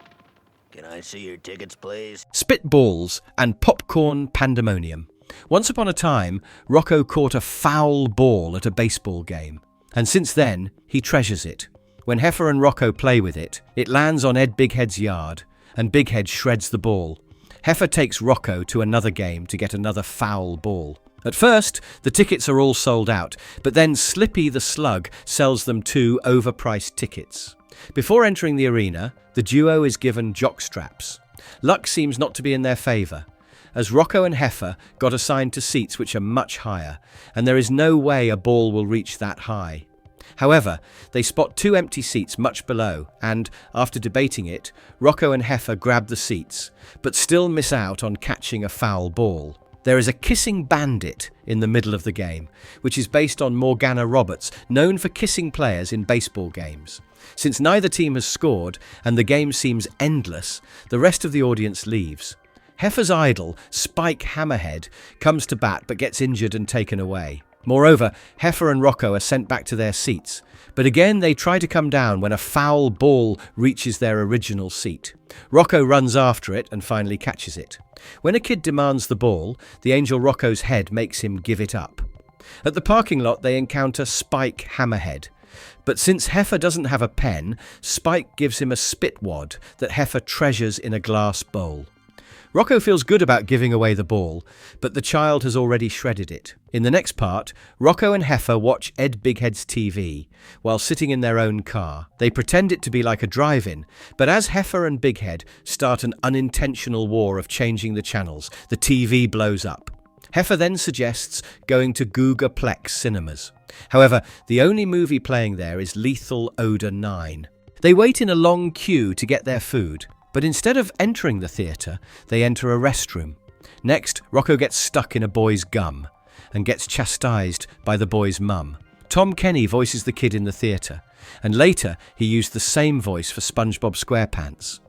Can I see your tickets, please? Spitballs and popcorn pandemonium. Once upon a time, Rocko caught a foul ball at a baseball game, and since then, he treasures it. When Heifer and Rocko play with it, it lands on Ed Bighead's yard, and Bighead shreds the ball. Heifer takes Rocko to another game to get another foul ball. At first, the tickets are all sold out, but then Slippy the Slug sells them 2 overpriced tickets. Before entering the arena, the duo is given jockstraps. Luck seems not to be in their favour, as Rocko and Heifer got assigned to seats which are much higher, and there is no way a ball will reach that high. However, they spot 2 empty seats much below, and, after debating it, Rocko and Heifer grab the seats, but still miss out on catching a foul ball. There is a kissing bandit in the middle of the game, which is based on Morgana Roberts, known for kissing players in baseball games. Since neither team has scored and the game seems endless, the rest of the audience leaves. Heifer's idol, Spike Hammerhead, comes to bat but gets injured and taken away. Moreover, Heifer and Rocko are sent back to their seats, but again they try to come down when a foul ball reaches their original seat. Rocko runs after it and finally catches it. When a kid demands the ball, the angel Rocko's head makes him give it up. At the parking lot they encounter Spike Hammerhead, but since Heifer doesn't have a pen, Spike gives him a spit wad that Heifer treasures in a glass bowl. Rocko feels good about giving away the ball, but the child has already shredded it. In the next part, Rocko and Heifer watch Ed Bighead's TV while sitting in their own car. They pretend it to be like a drive-in, but as Heifer and Bighead start an unintentional war of changing the channels, the TV blows up. Heifer then suggests going to Googaplex cinemas. However, the only movie playing there is Lethal Odor 9. They wait in a long queue to get their food, but instead of entering the theatre, they enter a restroom. Next, Rocko gets stuck in a boy's gum and gets chastised by the boy's mum. Tom Kenny voices the kid in the theatre, and later he used the same voice for SpongeBob SquarePants.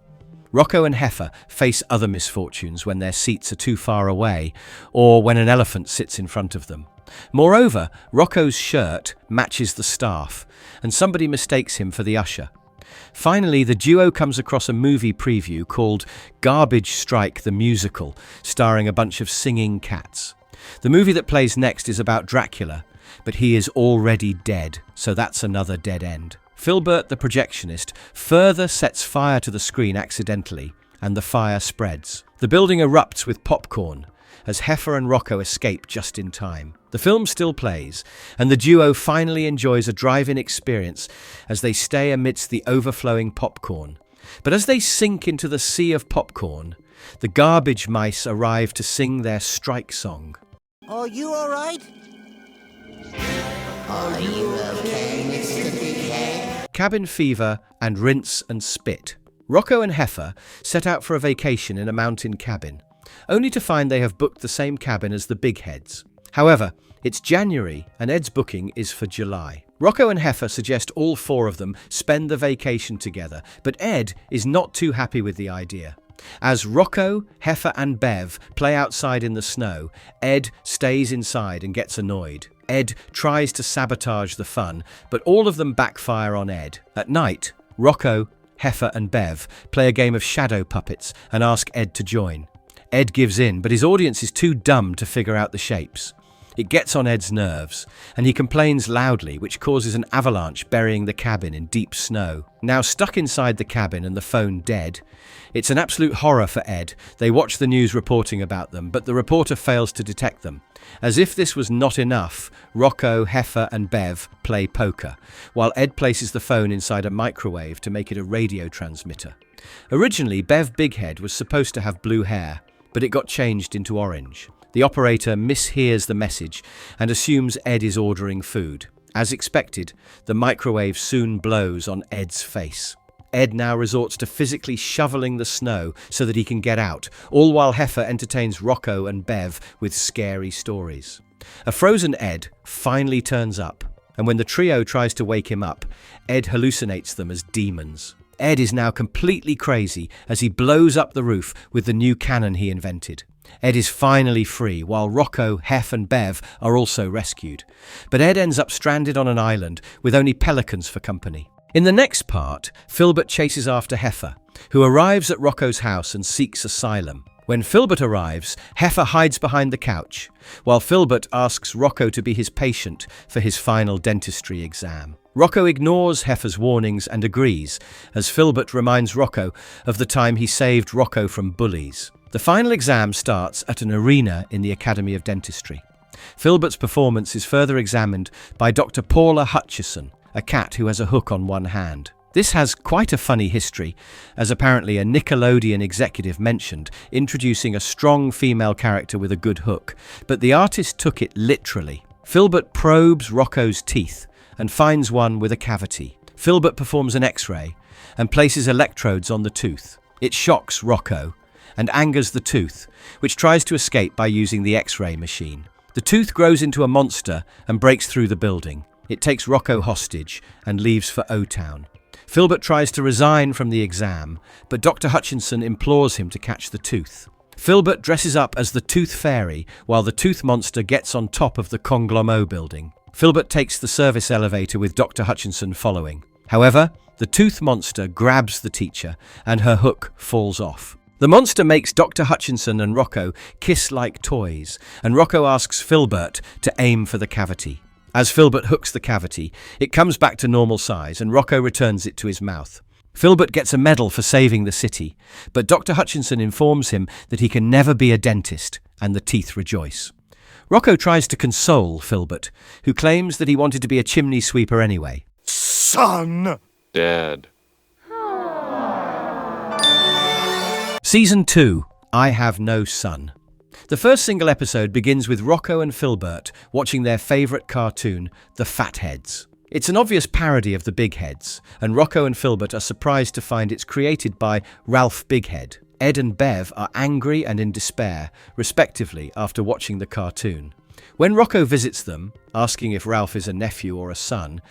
Rocko and Heifer face other misfortunes when their seats are too far away, or when an elephant sits in front of them. Moreover, Rocko's shirt matches the staff, and somebody mistakes him for the usher. Finally, the duo comes across a movie preview called Garbage Strike the Musical, starring a bunch of singing cats. The movie that plays next is about Dracula, but he is already dead, so that's another dead end. Filbert the projectionist further sets fire to the screen accidentally, and the fire spreads. The building erupts with popcorn, as Heifer and Rocko escape just in time. The film still plays, and the duo finally enjoys a drive-in experience as they stay amidst the overflowing popcorn. But as they sink into the sea of popcorn, the garbage mice arrive to sing their strike song. Are you all right? Are you okay, Mr. Bighead? Cabin fever and rinse and spit. Rocko and Heifer set out for a vacation in a mountain cabin, only to find they have booked the same cabin as the Bigheads. However, it's January and Ed's booking is for July. Rocko and Heifer suggest all 4 of them spend the vacation together, but Ed is not too happy with the idea. As Rocko, Heifer and Bev play outside in the snow, Ed stays inside and gets annoyed. Ed tries to sabotage the fun, but all of them backfire on Ed. At night, Rocko Heifer, and Bev play a game of shadow puppets and ask Ed to join. Ed gives in, but his audience is too dumb to figure out the shapes. It gets on Ed's nerves, and he complains loudly, which causes an avalanche burying the cabin in deep snow. Now stuck inside the cabin and the phone dead, it's an absolute horror for Ed. They watch the news reporting about them, but the reporter fails to detect them. As if this was not enough, Rocko, Heifer, and Bev play poker, while Ed places the phone inside a microwave to make it a radio transmitter. Originally, Bev Bighead was supposed to have blue hair, but it got changed into orange. The operator mishears the message and assumes Ed is ordering food. As expected, the microwave soon blows on Ed's face. Ed now resorts to physically shoveling the snow so that he can get out, all while Heifer entertains Rocko and Bev with scary stories. A frozen Ed finally turns up, and when the trio tries to wake him up, Ed hallucinates them as demons. Ed is now completely crazy as he blows up the roof with the new cannon he invented. Ed is finally free, while Rocko, Hef, and Bev are also rescued. But Ed ends up stranded on an island with only pelicans for company. In the next part, Filbert chases after Heifer, who arrives at Rocko's house and seeks asylum. When Filbert arrives, Heifer hides behind the couch, while Filbert asks Rocko to be his patient for his final dentistry exam. Rocko ignores Heifer's warnings and agrees, as Filbert reminds Rocko of the time he saved Rocko from bullies. The final exam starts at an arena in the Academy of Dentistry. Filbert's performance is further examined by Dr. Paula Hutchison, a cat who has a hook on one hand. This has quite a funny history, as apparently a Nickelodeon executive mentioned introducing a strong female character with a good hook, but the artist took it literally. Filbert probes Rocko's teeth and finds one with a cavity. Filbert performs an X-ray and places electrodes on the tooth. It shocks Rocko and angers the tooth, which tries to escape by using the X-ray machine. The tooth grows into a monster and breaks through the building. It takes Rocko hostage and leaves for Otown. Filbert tries to resign from the exam, but Dr. Hutchinson implores him to catch the tooth. Filbert dresses up as the Tooth Fairy while the tooth monster gets on top of the Conglomo building. Filbert takes the service elevator with Dr. Hutchinson following. However, the tooth monster grabs the teacher and her hook falls off. The monster makes Dr. Hutchinson and Rocko kiss like toys, and Rocko asks Filbert to aim for the cavity. As Filbert hooks the cavity, it comes back to normal size and Rocko returns it to his mouth. Filbert gets a medal for saving the city, but Dr. Hutchinson informs him that he can never be a dentist, and the teeth rejoice. Rocko tries to console Filbert, who claims that he wanted to be a chimney sweeper anyway. Son! Dad. Season 2, I Have No Son. The first single episode begins with Rocko and Filbert watching their favourite cartoon, The Fatheads. It's an obvious parody of the Big Heads, and Rocko and Filbert are surprised to find it's created by Ralph Bighead. Ed and Bev are angry and in despair, respectively, after watching the cartoon. When Rocko visits them, asking if Ralph is a nephew or a son,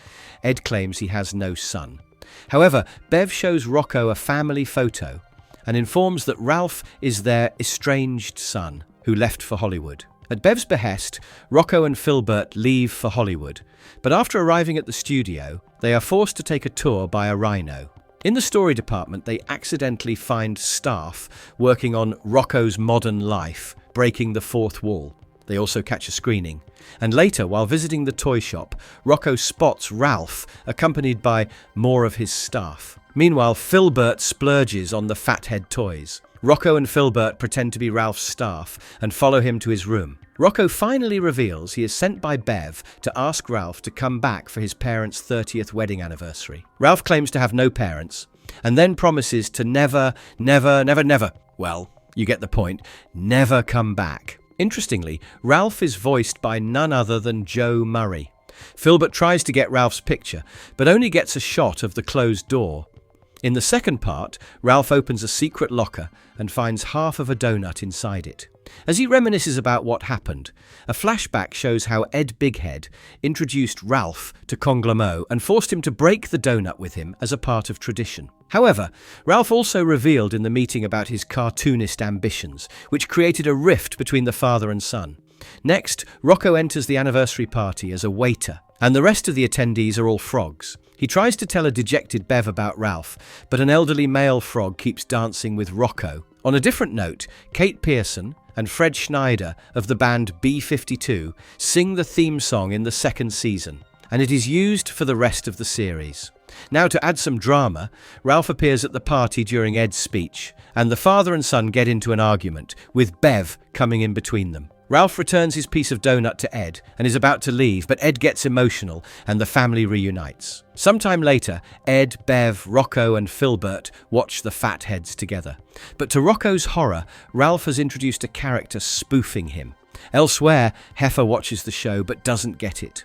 Ed claims he has no son. However, Bev shows Rocko a family photo and informs that Ralph is their estranged son, who left for Hollywood. At Bev's behest, Rocko and Filbert leave for Hollywood, but after arriving at the studio, they are forced to take a tour by a rhino. In the story department, they accidentally find staff working on Rocko's modern life, breaking the fourth wall. They also catch a screening. And later, while visiting the toy shop, Rocko spots Ralph, accompanied by more of his staff. Meanwhile, Filbert splurges on the Fathead toys. Rocko and Filbert pretend to be Ralph's staff and follow him to his room. Rocko finally reveals he is sent by Bev to ask Ralph to come back for his parents' 30th wedding anniversary. Ralph claims to have no parents, and then promises to never, well, you get the point, never come back. Interestingly, Ralph is voiced by none other than Joe Murray. Filbert tries to get Ralph's picture, but only gets a shot of the closed door. In the second part, Ralph opens a secret locker and finds half of a donut inside it. As he reminisces about what happened, a flashback shows how Ed Bighead introduced Ralph to Conglomo and forced him to break the donut with him as a part of tradition. However, Ralph also revealed in the meeting about his cartoonist ambitions, which created a rift between the father and son. Next, Rocko enters the anniversary party as a waiter. and the rest of the attendees are all frogs. He tries to tell a dejected Bev about Ralph, but an elderly male frog keeps dancing with Rocko. On a different note, Kate Pearson and Fred Schneider of the band B-52 sing the theme song in the second season, and it is used for the rest of the series. Now, to add some drama, Ralph appears at the party during Ed's speech, and the father and son get into an argument, with Bev coming in between them. Ralph returns his piece of donut to Ed and is about to leave, but Ed gets emotional and the family reunites. Sometime later, Ed, Bev, Rocko and Filbert watch the Fatheads together. But to Rocko's horror, Ralph has introduced a character spoofing him. Elsewhere, Heifer watches the show but doesn't get it.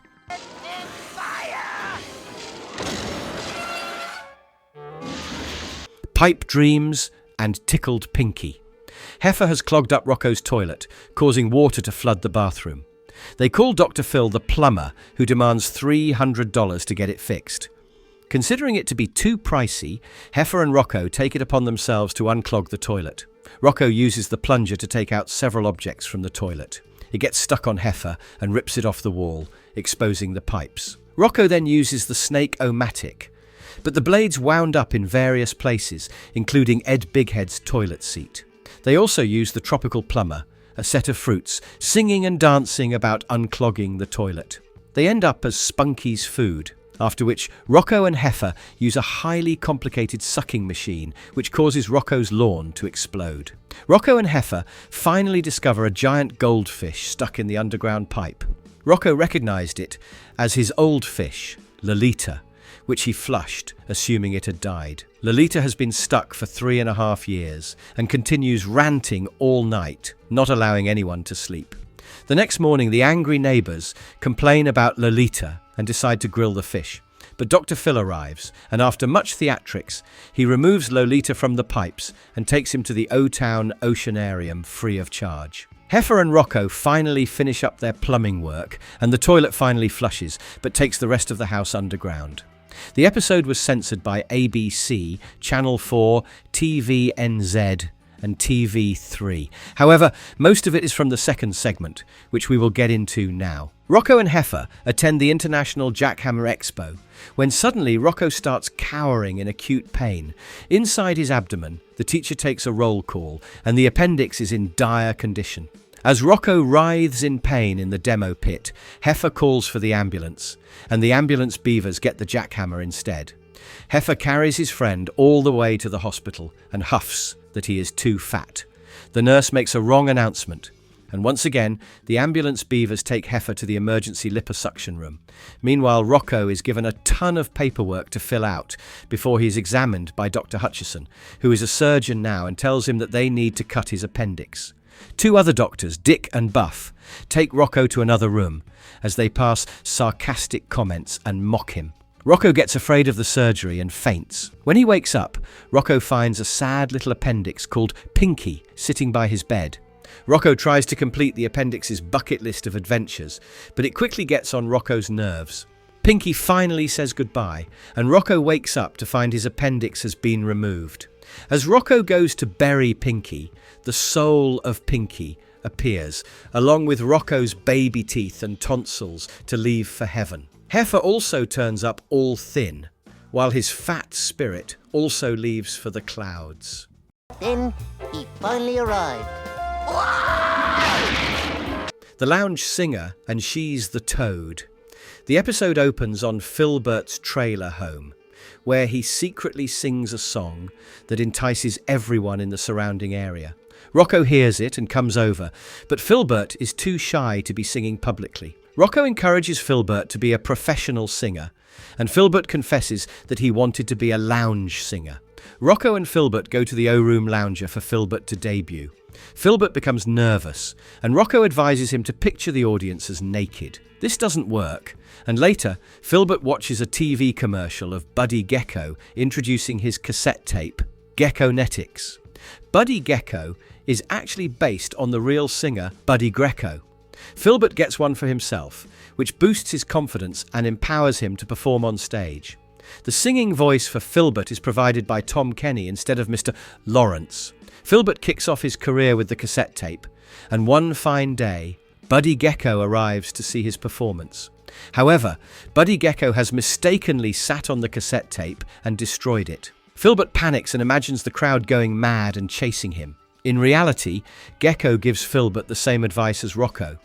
Pipe dreams and tickled Pinky. Heifer has clogged up Rocko's toilet, causing water to flood the bathroom. They call Dr. Phil the plumber, who demands $300 to get it fixed. Considering it to be too pricey, Heifer and Rocko take it upon themselves to unclog the toilet. Rocko uses the plunger to take out several objects from the toilet. It gets stuck on Heifer and rips it off the wall, exposing the pipes. Rocko then uses the snake-o-matic, but the blades wound up in various places, including Ed Bighead's toilet seat. They also use the tropical plumber, a set of fruits, singing and dancing about unclogging the toilet. They end up as Spunky's food, after which Rocko and Heifer use a highly complicated sucking machine which causes Rocko's lawn to explode. Rocko and Heifer finally discover a giant goldfish stuck in the underground pipe. Rocko recognized it as his old fish, Lolita, which he flushed, assuming it had died. Lolita has been stuck for 3.5 years and continues ranting all night, not allowing anyone to sleep. The next morning, the angry neighbors complain about Lolita and decide to grill the fish. But Dr. Phil arrives, and after much theatrics, he removes Lolita from the pipes and takes him to the Otown Oceanarium free of charge. Heifer and Rocko finally finish up their plumbing work, and the toilet finally flushes, but takes the rest of the house underground. The episode was censored by ABC, Channel 4, TVNZ, and TV3. However, most of it is from the second segment, which we will get into now. Rocko and Heifer attend the International Jackhammer Expo, when suddenly Rocko starts cowering in acute pain. Inside his abdomen, the teacher takes a roll call, and the appendix is in dire condition. As Rocko writhes in pain in the demo pit, Heifer calls for the ambulance, and the ambulance beavers get the jackhammer instead. Heifer carries his friend all the way to the hospital and huffs that he is too fat. The nurse makes a wrong announcement, and once again, the ambulance beavers take Heifer to the emergency liposuction room. Meanwhile, Rocko is given a ton of paperwork to fill out before he is examined by Dr. Hutchison, who is a surgeon now and tells him that they need to cut his appendix. Two other doctors, Dick and Buff, take Rocko to another room as they pass sarcastic comments and mock him. Rocko gets afraid of the surgery and faints. When he wakes up, Rocko finds a sad little appendix called Pinky sitting by his bed. Rocko tries to complete the appendix's bucket list of adventures, but it quickly gets on Rocko's nerves. Pinky finally says goodbye, and Rocko wakes up to find his appendix has been removed. As Rocko goes to bury Pinky, the soul of Pinky appears, along with Rocko's baby teeth and tonsils to leave for heaven. Heifer also turns up all thin, while his fat spirit also leaves for the clouds. Then he finally arrived. The lounge singer and she's the toad. The episode opens on Filbert's trailer home, where he secretly sings a song that entices everyone in the surrounding area. Rocko hears it and comes over, but Filbert is too shy to be singing publicly. Rocko encourages Filbert to be a professional singer, and Filbert confesses that he wanted to be a lounge singer. Rocko and Filbert go to the O-Room Lounger for Filbert to debut. Filbert becomes nervous, and Rocko advises him to picture the audience as naked. This doesn't work, and later, Filbert watches a TV commercial of Buddy Gecko introducing his cassette tape, Geckonetics. Buddy Gecko is actually based on the real singer Buddy Greco. Filbert gets one for himself, which boosts his confidence and empowers him to perform on stage. The singing voice for Filbert is provided by Tom Kenny instead of Mr. Lawrence. Filbert kicks off his career with the cassette tape, and one fine day, Buddy Gecko arrives to see his performance. However, Buddy Gecko has mistakenly sat on the cassette tape and destroyed it. Filbert panics and imagines the crowd going mad and chasing him. In reality, Gecko gives Filbert the same advice as Rocko.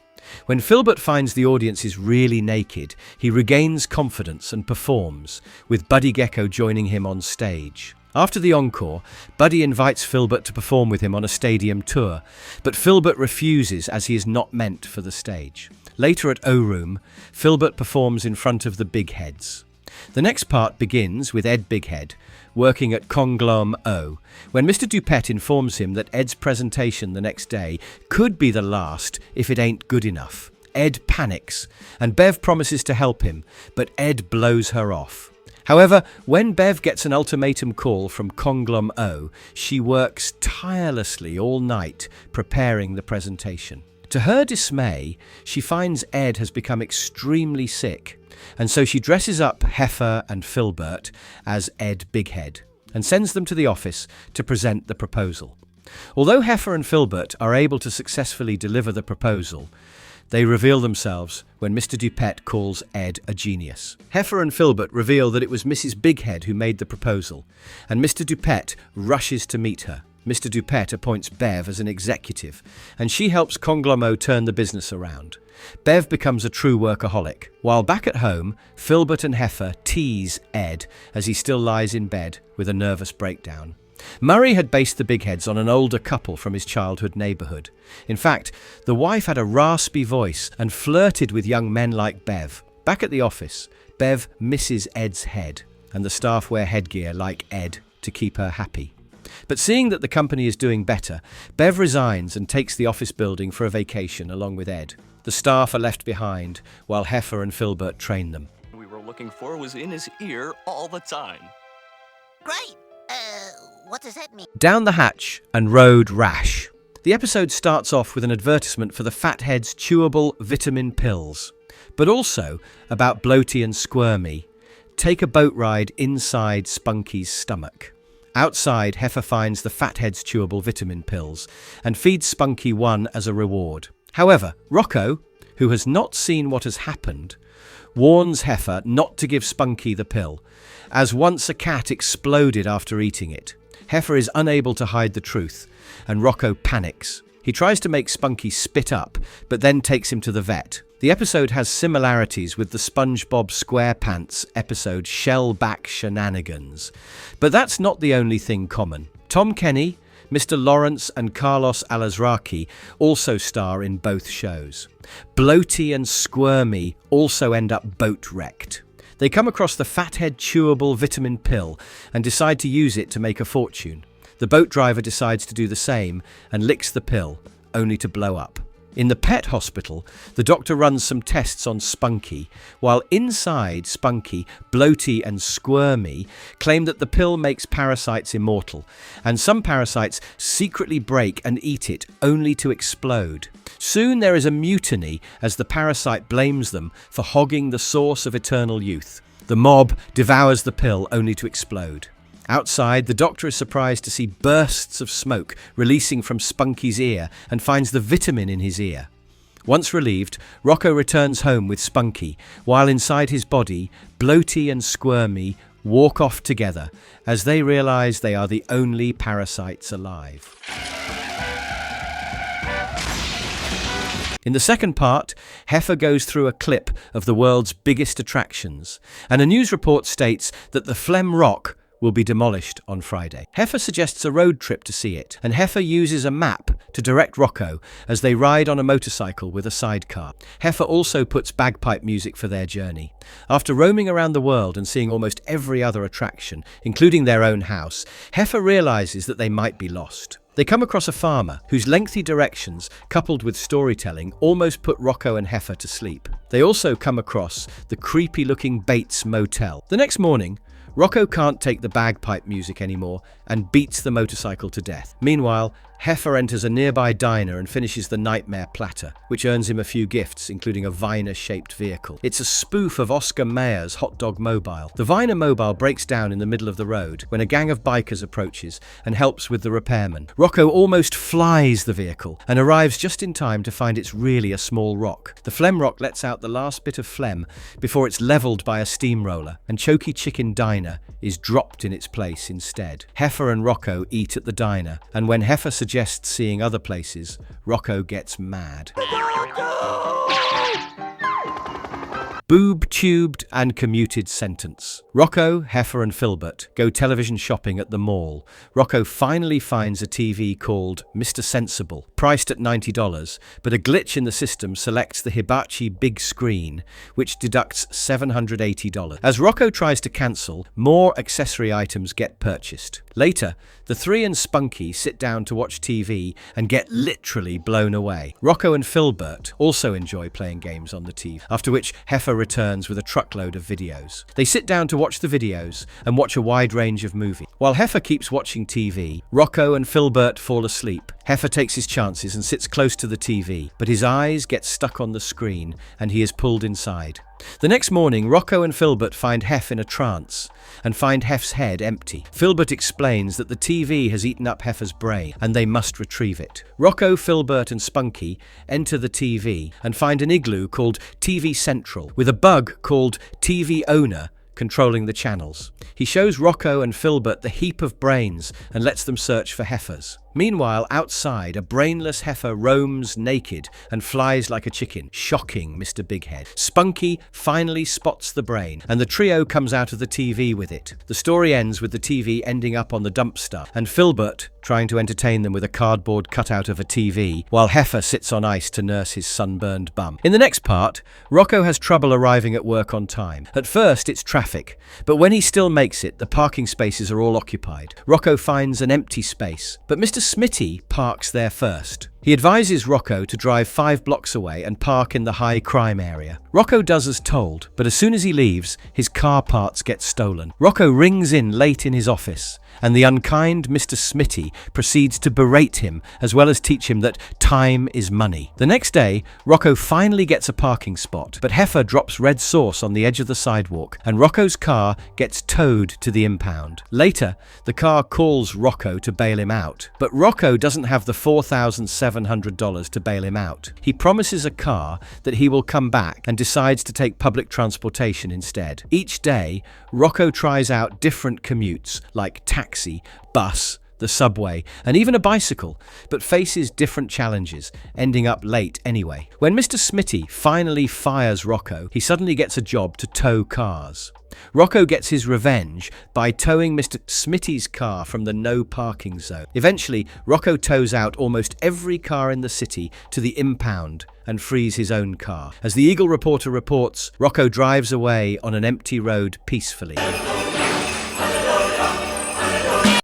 When Filbert finds the audience is really naked, he regains confidence and performs, with Buddy Gecko joining him on stage. After the encore, Buddy invites Filbert to perform with him on a stadium tour, but Filbert refuses as he is not meant for the stage. Later at O-Room, Filbert performs in front of the Big Heads. The next part begins with Ed Bighead working at Conglom O, when Mr. Dupet informs him that Ed's presentation the next day could be the last if it ain't good enough. Ed panics, and Bev promises to help him, but Ed blows her off. However, when Bev gets an ultimatum call from Conglom O, she works tirelessly all night preparing the presentation. To her dismay, she finds Ed has become extremely sick, and so she dresses up Heifer and Filbert as Ed Bighead and sends them to the office to present the proposal. Although Heifer and Filbert are able to successfully deliver the proposal, they reveal themselves when Mr. Dupet calls Ed a genius. Heifer and Filbert reveal that it was Mrs. Bighead who made the proposal, and Mr. Dupet rushes to meet her. Mr. Dupet appoints Bev as an executive, and she helps Conglomo turn the business around. Bev becomes a true workaholic. While back at home, Filbert and Heifer tease Ed as he still lies in bed with a nervous breakdown. Murray had based the Bigheads on an older couple from his childhood neighbourhood. In fact, the wife had a raspy voice and flirted with young men like Bev. Back at the office, Bev misses Ed's head, and the staff wear headgear like Ed to keep her happy. But seeing that the company is doing better, Bev resigns and takes the office building for a vacation along with Ed. The staff are left behind while Heifer and Filbert train them. We were looking for was in his ear all the time. Great! What does that mean? Down the hatch and road rash. The episode starts off with an advertisement for the Fathead's chewable vitamin pills, but also about Bloaty and Squirmy. Take a boat ride inside Spunky's stomach. Outside, Heifer finds the Fathead's chewable vitamin pills and feeds Spunky one as a reward. However, Rocko, who has not seen what has happened, warns Heifer not to give Spunky the pill, as once a cat exploded after eating it. Heifer is unable to hide the truth, and Rocko panics. He tries to make Spunky spit up, but then takes him to the vet. The episode has similarities with the SpongeBob SquarePants episode Shellback Shenanigans. But that's not the only thing common. Tom Kenny, Mr. Lawrence and Carlos Alazraqui also star in both shows. Bloaty and Squirmy also end up boat wrecked. They come across the Fathead chewable vitamin pill and decide to use it to make a fortune. The boat driver decides to do the same and licks the pill, only to blow up. In the pet hospital, the doctor runs some tests on Spunky, while inside Spunky, Bloaty and Squirmy claim that the pill makes parasites immortal, and some parasites secretly break and eat it only to explode. Soon there is a mutiny as the parasite blames them for hogging the source of eternal youth. The mob devours the pill only to explode. Outside, the doctor is surprised to see bursts of smoke releasing from Spunky's ear and finds the vitamin in his ear. Once relieved, Rocko returns home with Spunky, while inside his body, Bloaty and Squirmy walk off together as they realize they are the only parasites alive. In the second part, Heifer goes through a clip of the world's biggest attractions, and a news report states that the Phlegm Rock will be demolished on Friday. Heifer suggests a road trip to see it, and Heifer uses a map to direct Rocko as they ride on a motorcycle with a sidecar. Heifer also puts bagpipe music for their journey. After roaming around the world and seeing almost every other attraction, including their own house, Heifer realizes that they might be lost. They come across a farmer whose lengthy directions, coupled with storytelling, almost put Rocko and Heifer to sleep. They also come across the creepy-looking Bates Motel. The next morning, Rocko can't take the bagpipe music anymore and beats the motorcycle to death. Meanwhile, Heifer enters a nearby diner and finishes the nightmare platter, which earns him a few gifts, including a Viner-shaped vehicle. It's a spoof of Oscar Mayer's Hot Dog Mobile. The Viner Mobile breaks down in the middle of the road when a gang of bikers approaches and helps with the repairman. Rocko almost flies the vehicle and arrives just in time to find it's really a small rock. The phlegm rock lets out the last bit of phlegm before it's leveled by a steamroller, and Choky Chicken Diner is dropped in its place instead. Heifer and Rocko eat at the diner, and when Heifer suggests seeing other places, Rocko gets mad. Boob-tubed and commuted sentence. Rocko, Heifer and Filbert go television shopping at the mall. Rocko finally finds a TV called Mr. Sensible, priced at $90, but a glitch in the system selects the Hibachi big screen, which deducts $780. As Rocko tries to cancel, more accessory items get purchased. Later, the three and Spunky sit down to watch TV and get literally blown away. Rocko and Filbert also enjoy playing games on the TV, after which Heifer returns with a truckload of videos. They sit down to watch the videos and watch a wide range of movies. While Heifer keeps watching TV, Rocko and Filbert fall asleep. Heifer takes his chances and sits close to the TV, but his eyes get stuck on the screen and he is pulled inside. The next morning, Rocko and Filbert find Hef in a trance and find Hef's head empty. Filbert explains that the TV has eaten up Heifer's brain and they must retrieve it. Rocko, Filbert and Spunky enter the TV and find an igloo called TV Central with a bug called TV Owner controlling the channels. He shows Rocko and Filbert the heap of brains and lets them search for heifers. Meanwhile, outside, a brainless heifer roams naked and flies like a chicken, shocking Mr. Bighead. Spunky finally spots the brain, and the trio comes out of the TV with it. The story ends with the TV ending up on the dumpster, and Filbert trying to entertain them with a cardboard cutout of a TV, while Heifer sits on ice to nurse his sunburned bum. In the next part, Rocko has trouble arriving at work on time. At first, it's traffic, but when he still makes it, the parking spaces are all occupied. Rocko finds an empty space, but Mr. Smitty parks there first. He advises Rocko to drive 5 blocks away and park in the high crime area. Rocko does as told, but as soon as he leaves, his car parts get stolen. Rocko rings in late in his office, and the unkind Mr. Smitty proceeds to berate him as well as teach him that time is money. The next day, Rocko finally gets a parking spot, but Heifer drops red sauce on the edge of the sidewalk, and Rocko's car gets towed to the impound. Later, the car calls Rocko to bail him out, but Rocko doesn't have the $4,700 to bail him out. He promises a car that he will come back and decides to take public transportation instead. Each day, Rocko tries out different commutes like taxi, bus, the subway, and even a bicycle, but faces different challenges, ending up late anyway. When Mr. Smitty finally fires Rocko, he suddenly gets a job to tow cars. Rocko gets his revenge by towing Mr. Smitty's car from the no parking zone. Eventually, Rocko tows out almost every car in the city to the impound and frees his own car. As the Eagle reporter reports, Rocko drives away on an empty road peacefully.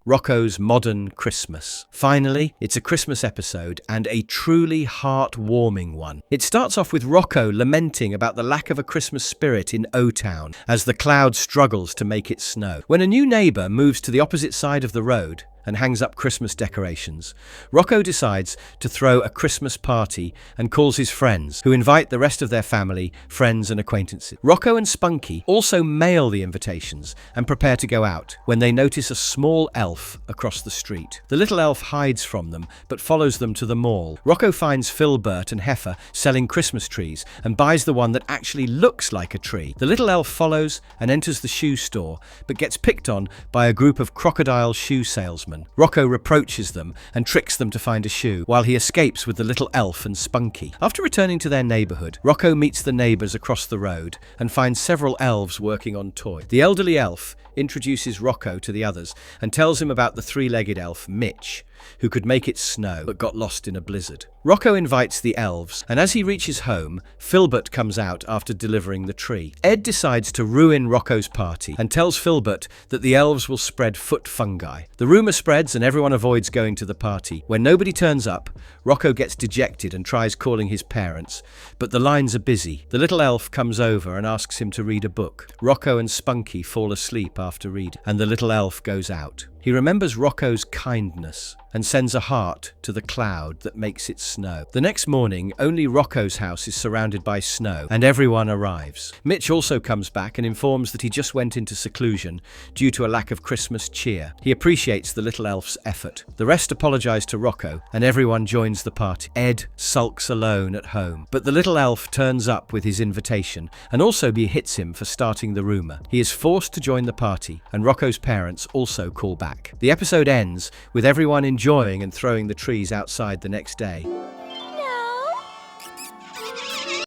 Rocko's modern Christmas. Finally, it's a Christmas episode, and a truly heartwarming one. It starts off with Rocko lamenting about the lack of a Christmas spirit in Otown as the cloud struggles to make it snow. When a new neighbour moves to the opposite side of the road and hangs up Christmas decorations, Rocko decides to throw a Christmas party and calls his friends, who invite the rest of their family, friends and acquaintances. Rocko and Spunky also mail the invitations and prepare to go out when they notice a small elf across the street. The little elf hides from them but follows them to the mall. Rocko finds Filbert and Heifer selling Christmas trees and buys the one that actually looks like a tree. The little elf follows and enters the shoe store but gets picked on by a group of crocodile shoe salesmen. Rocko reproaches them and tricks them to find a shoe, while he escapes with the little elf and Spunky. After returning to their neighbourhood, Rocko meets the neighbours across the road and finds several elves working on toys. The elderly elf introduces Rocko to the others and tells him about the 3-legged elf, Mitch, who could make it snow but got lost in a blizzard. Rocko invites the elves, and as he reaches home, Filbert comes out after delivering the tree. Ed decides to ruin Rocko's party and tells Filbert that the elves will spread foot fungi. The rumour spreads and everyone avoids going to the party. When nobody turns up, Rocko gets dejected and tries calling his parents, but the lines are busy. The little elf comes over and asks him to read a book. Rocko and Spunky fall asleep after reading, and the little elf goes out. He remembers Rocko's kindness and sends a heart to the cloud that makes it snow. The next morning, only Rocko's house is surrounded by snow, and everyone arrives. Mitch also comes back and informs that he just went into seclusion due to a lack of Christmas cheer. He appreciates the little elf's effort. The rest apologize to Rocko, and everyone joins the party. Ed sulks alone at home, but the little elf turns up with his invitation and also hits him for starting the rumor. He is forced to join the party, and Rocko's parents also call back. The episode ends with everyone enjoying and throwing the trees outside the next day.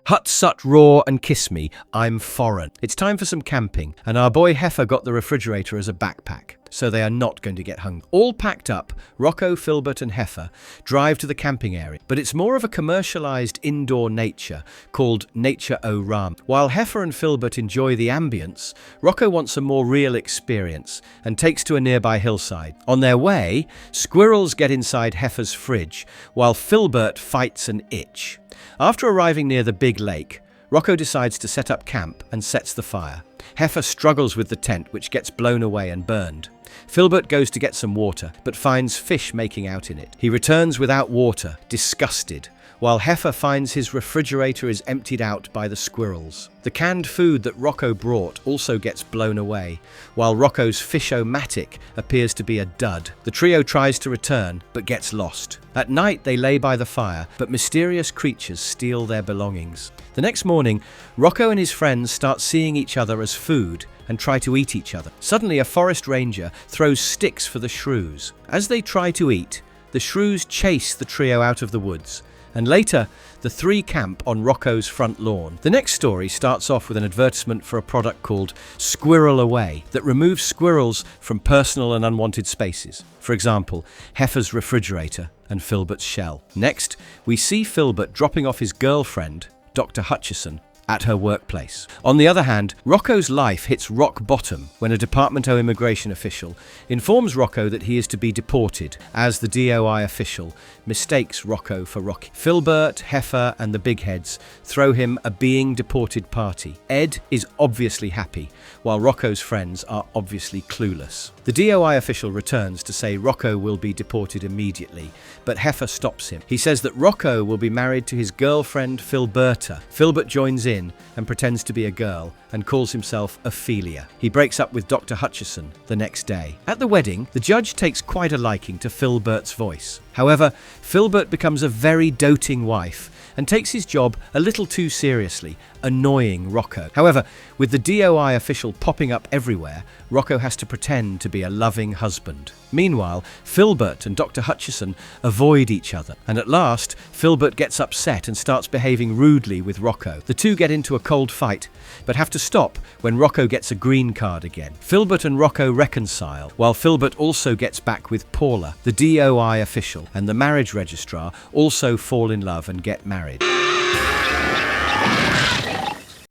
Hut, sut, roar and kiss me, I'm foreign. It's time for some camping, and our boy Heifer got the refrigerator as a backpack, so they are not going to get hungry. All packed up, Rocko, Filbert and Heifer drive to the camping area, but it's more of a commercialized indoor nature called Nature-O-Rama. While Heifer and Filbert enjoy the ambience, Rocko wants a more real experience and takes to a nearby hillside. On their way, squirrels get inside Heifer's fridge, while Filbert fights an itch. After arriving near the big lake, Rocko decides to set up camp and sets the fire. Heifer struggles with the tent, which gets blown away and burned. Filbert goes to get some water, but finds fish making out in it. He returns without water, disgusted, while Heifer finds his refrigerator is emptied out by the squirrels. The canned food that Rocko brought also gets blown away, while Rocko's fish-o-matic appears to be a dud. The trio tries to return, but gets lost. At night, they lay by the fire, but mysterious creatures steal their belongings. The next morning, Rocko and his friends start seeing each other as food and try to eat each other. Suddenly, a forest ranger throws sticks for the shrews. As they try to eat, the shrews chase the trio out of the woods, and later, the three camp on Rocko's front lawn. The next story starts off with an advertisement for a product called Squirrel Away that removes squirrels from personal and unwanted spaces. For example, Heifer's refrigerator and Filbert's shell. Next, we see Filbert dropping off his girlfriend, Dr. Hutchison, at her workplace. On the other hand, Rocko's life hits rock bottom when a Department O immigration official informs Rocko that he is to be deported, as the DOI official mistakes Rocko for Rocky. Filbert, Heifer and the big heads throw him a being deported party. Ed is obviously happy, while Rocko's friends are obviously clueless. The DOI official returns to say Rocko will be deported immediately, but Heifer stops him. He says that Rocko will be married to his girlfriend Filberta. Filbert joins in and pretends to be a girl and calls himself Ophelia. He breaks up with Dr. Hutchison the next day. At the wedding, the judge takes quite a liking to Filbert's voice. However, Filbert becomes a very doting wife and takes his job a little too seriously, annoying Rocko. However, with the DOI official popping up everywhere, Rocko has to pretend to be a loving husband. Meanwhile, Filbert and Dr. Hutchison avoid each other, and at last, Filbert gets upset and starts behaving rudely with Rocko. The two get into a cold fight, but have to stop when Rocko gets a green card again. Filbert and Rocko reconcile, while Filbert also gets back with Paula, the DOI official, and the marriage registrar also fall in love and get married.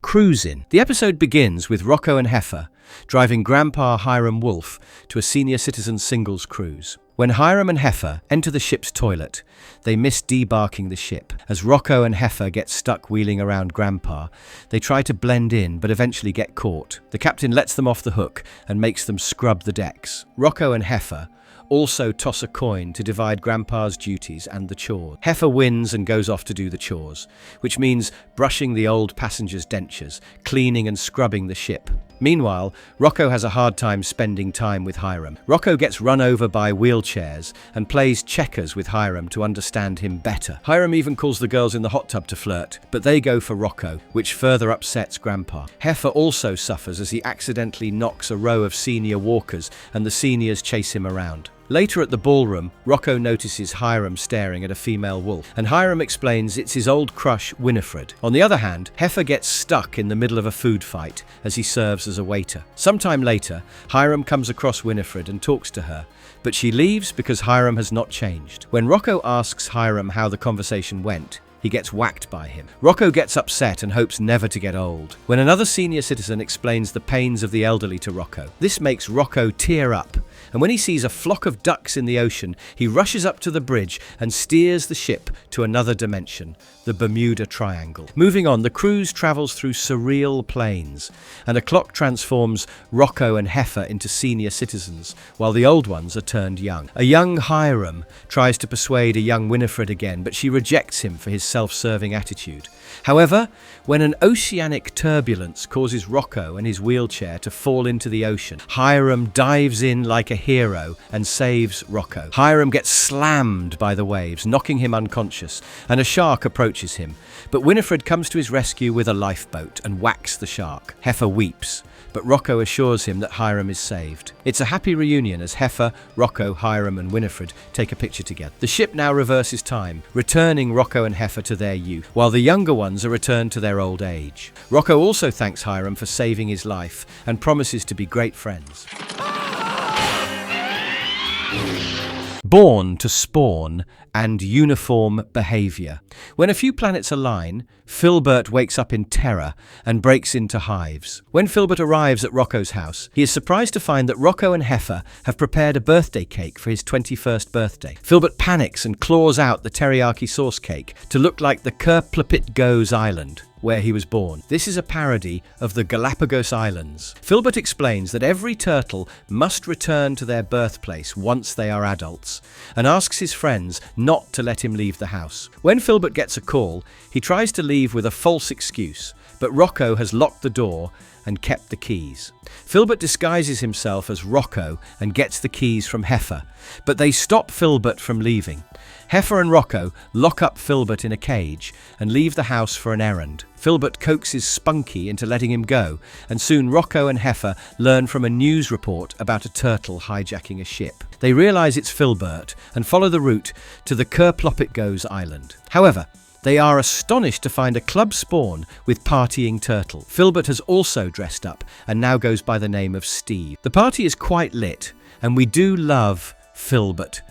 Cruising. The episode begins with Rocko and Heifer driving Grandpa Hiram Wolf to a senior citizen singles cruise. When Hiram and Heifer enter the ship's toilet, they miss debarking the ship. As Rocko and Heifer get stuck wheeling around Grandpa, they try to blend in but eventually get caught. The captain lets them off the hook and makes them scrub the decks. Rocko and Heifer also toss a coin to divide Grandpa's duties and the chores. Heifer wins and goes off to do the chores, which means brushing the old passengers' dentures, cleaning and scrubbing the ship. Meanwhile, Rocko has a hard time spending time with Hiram. Rocko gets run over by wheelchairs and plays checkers with Hiram to understand him better. Hiram even calls the girls in the hot tub to flirt, but they go for Rocko, which further upsets Grandpa. Heifer also suffers as he accidentally knocks a row of senior walkers and the seniors chase him around. Later at the ballroom, Rocko notices Hiram staring at a female wolf, and Hiram explains it's his old crush, Winifred. On the other hand, Heifer gets stuck in the middle of a food fight as he serves as a waiter. Sometime later, Hiram comes across Winifred and talks to her, but she leaves because Hiram has not changed. When Rocko asks Hiram how the conversation went, he gets whacked by him. Rocko gets upset and hopes never to get old. When another senior citizen explains the pains of the elderly to Rocko, this makes Rocko tear up and when he sees a flock of ducks in the ocean, he rushes up to the bridge and steers the ship to another dimension, the Bermuda Triangle. Moving on, the cruise travels through surreal plains, and a clock transforms Rocko and Heifer into senior citizens, while the old ones are turned young. A young Hiram tries to persuade a young Winifred again, but she rejects him for his self-serving attitude. However, when an oceanic turbulence causes Rocko and his wheelchair to fall into the ocean, Hiram dives in like a hero and saves Rocko. Hiram gets slammed by the waves, knocking him unconscious, and a shark approaches him. But Winifred comes to his rescue with a lifeboat and whacks the shark. Heifer weeps, but Rocko assures him that Hiram is saved. It's a happy reunion as Heifer, Rocko, Hiram and Winifred take a picture together. The ship now reverses time, returning Rocko and Heifer to their youth, while the younger ones are returned to their old age. Rocko also thanks Hiram for saving his life and promises to be great friends. Born to spawn and uniform behaviour. When a few planets align, Filbert wakes up in terror and breaks into hives. When Filbert arrives at Rocko's house, he is surprised to find that Rocko and Heifer have prepared a birthday cake for his 21st birthday. Filbert panics and claws out the teriyaki sauce cake to look like the Kerplopit Island, where he was born. This is a parody of the Galapagos Islands. Filbert explains that every turtle must return to their birthplace once they are adults, and asks his friends not to let him leave the house. When Filbert gets a call, he tries to leave with a false excuse, but Rocko has locked the door and kept the keys. Filbert disguises himself as Rocko and gets the keys from Heifer, but they stop Filbert from leaving. Heifer and Rocko lock up Filbert in a cage and leave the house for an errand. Filbert coaxes Spunky into letting him go, and soon Rocko and Heifer learn from a news report about a turtle hijacking a ship. They realise it's Filbert and follow the route to the Kerplopit Island. However, they are astonished to find a club spawn with partying turtle. Filbert has also dressed up and now goes by the name of Steve. The party is quite lit, and we do love Filbert,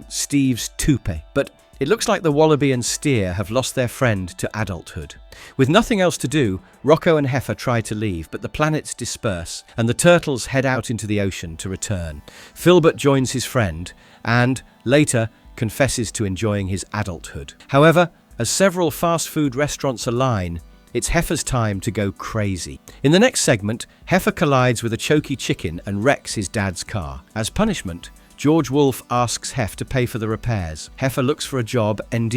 Steve's toupee, but it looks like the wallaby and steer have lost their friend to adulthood. With nothing else to do, Rocko and Heifer try to leave, but the planets disperse and the turtles head out into the ocean to return. Filbert joins his friend and, later, confesses to enjoying his adulthood. However, as several fast food restaurants align, it's Heifer's time to go crazy. In the next segment, Heifer collides with a choky chicken and wrecks his dad's car. As punishment, George Wolfe asks Hef to pay for the repairs. Heifer looks for a job and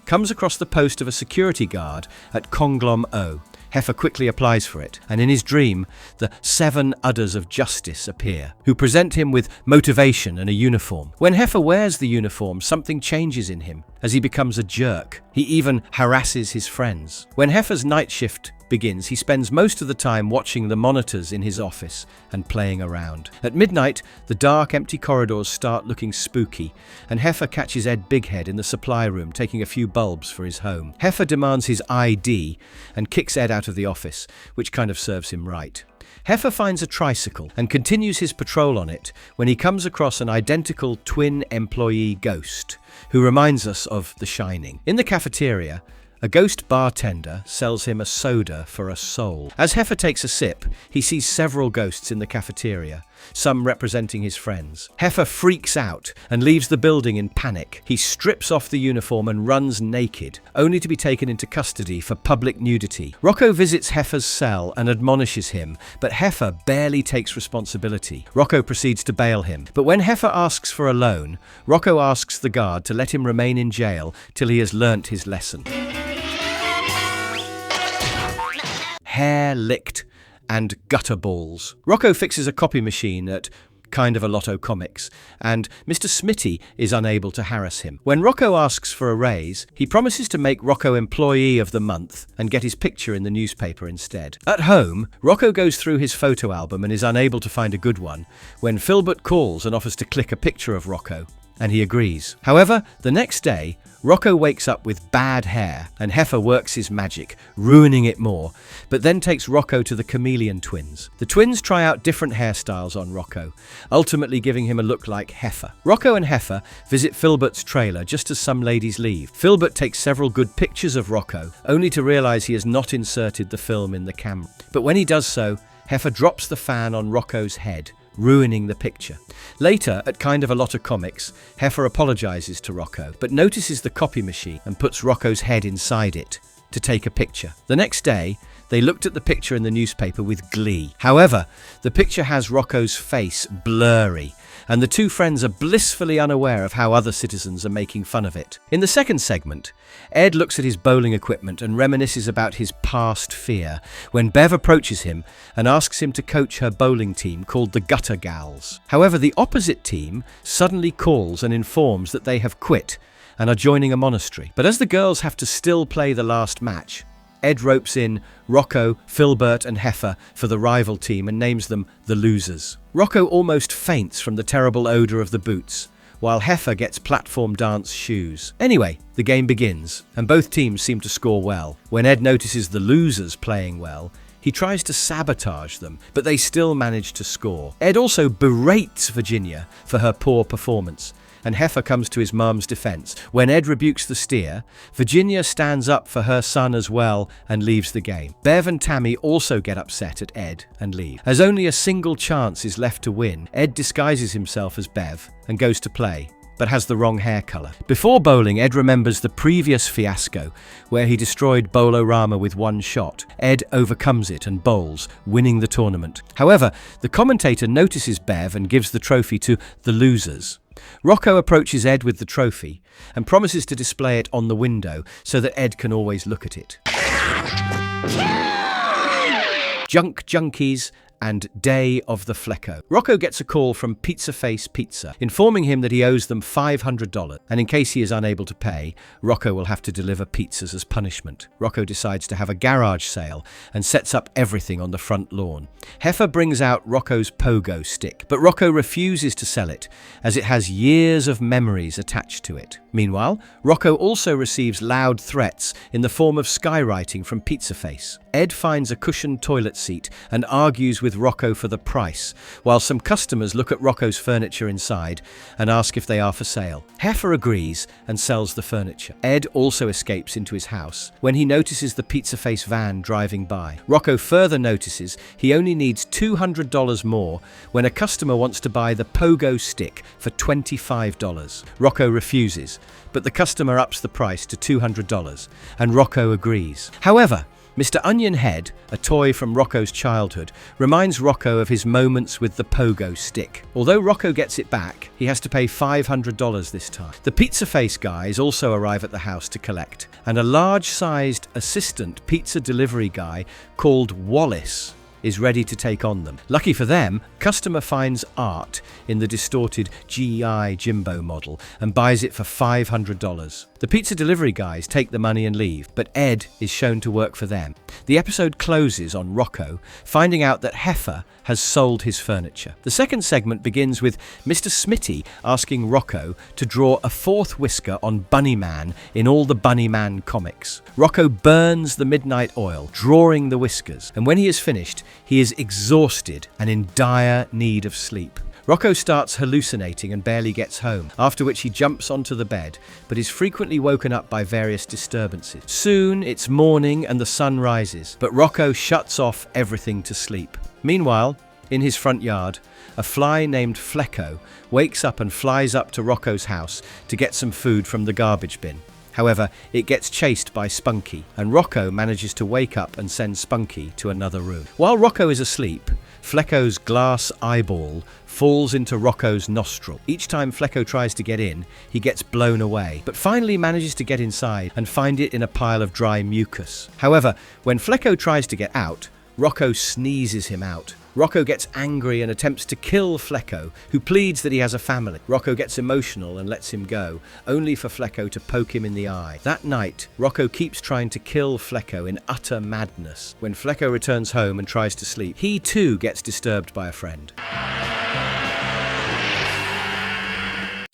comes across the post of a security guard at Conglom O. Heifer quickly applies for it, and in his dream, the 7 Udders of Justice appear, who present him with motivation and a uniform. When Heifer wears the uniform, something changes in him, as he becomes a jerk. He even harasses his friends. When Heifer's night shift begins, he spends most of the time watching the monitors in his office and playing around. At midnight, the dark, empty corridors start looking spooky, and Heifer catches Ed Bighead in the supply room taking a few bulbs for his home. Heifer demands his ID and kicks Ed out of the office, which kind of serves him right. Heifer finds a tricycle and continues his patrol on it when he comes across an identical twin employee ghost, who reminds us of The Shining. In the cafeteria, a ghost bartender sells him a soda for a soul. As Heifer takes a sip, he sees several ghosts in the cafeteria, some representing his friends. Heifer freaks out and leaves the building in panic. He strips off the uniform and runs naked, only to be taken into custody for public nudity. Rocko visits Heifer's cell and admonishes him, but Heifer barely takes responsibility. Rocko proceeds to bail him, but when Heifer asks for a loan, Rocko asks the guard to let him remain in jail till he has learnt his lesson. Hair licked and gutter balls. Rocko fixes a copy machine at Kind of a Lotto Comics, and Mr. Smitty is unable to harass him. When Rocko asks for a raise, he promises to make Rocko Employee of the Month and get his picture in the newspaper instead. At home, Rocko goes through his photo album and is unable to find a good one when Filbert calls and offers to click a picture of Rocko, and he agrees. However, the next day, Rocko wakes up with bad hair, and Heifer works his magic, ruining it more, but then takes Rocko to the Chameleon twins. The twins try out different hairstyles on Rocko, ultimately giving him a look like Heifer. Rocko and Heifer visit Filbert's trailer just as some ladies leave. Filbert takes several good pictures of Rocko, only to realise he has not inserted the film in the camera. But when he does so, Heifer drops the fan on Rocko's head, ruining the picture. Later, at kind of a lot of comics, Heifer apologizes to Rocko, but notices the copy machine and puts Rocko's head inside it to take a picture. The next day, they looked at the picture in the newspaper with glee. However, the picture has Rocko's face blurry, and the two friends are blissfully unaware of how other citizens are making fun of it. In the second segment, Ed looks at his bowling equipment and reminisces about his past fear when Bev approaches him and asks him to coach her bowling team called the Gutter Gals. However, the opposite team suddenly calls and informs that they have quit and are joining a monastery. But as the girls have to still play the last match, Ed ropes in Rocko, Filbert and Heifer for the rival team and names them the Losers. Rocko almost faints from the terrible odour of the boots, while Heifer gets platform dance shoes. Anyway, the game begins, and both teams seem to score well. When Ed notices the Losers playing well, he tries to sabotage them, but they still manage to score. Ed also berates Virginia for her poor performance, and Heifer comes to his mum's defense. When Ed rebukes the steer, Virginia stands up for her son as well and leaves the game. Bev and Tammy also get upset at Ed and leave. As only a single chance is left to win, Ed disguises himself as Bev and goes to play, but has the wrong hair colour. Before bowling, Ed remembers the previous fiasco, where he destroyed Bowlorama with one shot. Ed overcomes it and bowls, winning the tournament. However, the commentator notices Bev and gives the trophy to the Losers. Rocko approaches Ed with the trophy and promises to display it on the window so that Ed can always look at it. Junk Junkies and Day of the Flecko. Rocko gets a call from Pizza Face Pizza, informing him that he owes them $500, and in case he is unable to pay, Rocko will have to deliver pizzas as punishment. Rocko decides to have a garage sale and sets up everything on the front lawn. Heifer brings out Rocko's pogo stick, but Rocko refuses to sell it, as it has years of memories attached to it. Meanwhile, Rocko also receives loud threats in the form of skywriting from Pizza Face. Ed finds a cushioned toilet seat and argues with Rocko for the price, while some customers look at Rocko's furniture inside and ask if they are for sale. Heifer agrees and sells the furniture. Ed also escapes into his house when he notices the Pizza Face van driving by. Rocko further notices he only needs $200 more when a customer wants to buy the pogo stick for $25. Rocko refuses, but the customer ups the price to $200, and Rocko agrees. However, Mr. Onion Head, a toy from Rocko's childhood, reminds Rocko of his moments with the pogo stick. Although Rocko gets it back, he has to pay $500 this time. The Pizza Face guys also arrive at the house to collect, and a large-sized assistant pizza delivery guy called Wallace is ready to take on them. Lucky for them, customer finds art in the distorted GI Jimbo model and buys it for $500. The pizza delivery guys take the money and leave, but Ed is shown to work for them. The episode closes on Rocko finding out that Heifer has sold his furniture. The second segment begins with Mr. Smitty asking Rocko to draw a fourth whisker on Bunny Man in all the Bunny Man comics. Rocko burns the midnight oil, drawing the whiskers, and when he is finished, he is exhausted and in dire need of sleep. Rocko starts hallucinating and barely gets home, after which he jumps onto the bed, but is frequently woken up by various disturbances. Soon, it's morning and the sun rises, but Rocko shuts off everything to sleep. Meanwhile, in his front yard, a fly named Flecko wakes up and flies up to Rocko's house to get some food from the garbage bin. However, it gets chased by Spunky, and Rocko manages to wake up and send Spunky to another room. While Rocko is asleep, Flecko's glass eyeball falls into Rocko's nostril. Each time Flecko tries to get in, he gets blown away, but finally manages to get inside and find it in a pile of dry mucus. However, when Flecko tries to get out, Rocko sneezes him out. Rocko gets angry and attempts to kill Flecko, who pleads that he has a family. Rocko gets emotional and lets him go, only for Flecko to poke him in the eye. That night, Rocko keeps trying to kill Flecko in utter madness. When Flecko returns home and tries to sleep, he too gets disturbed by a friend.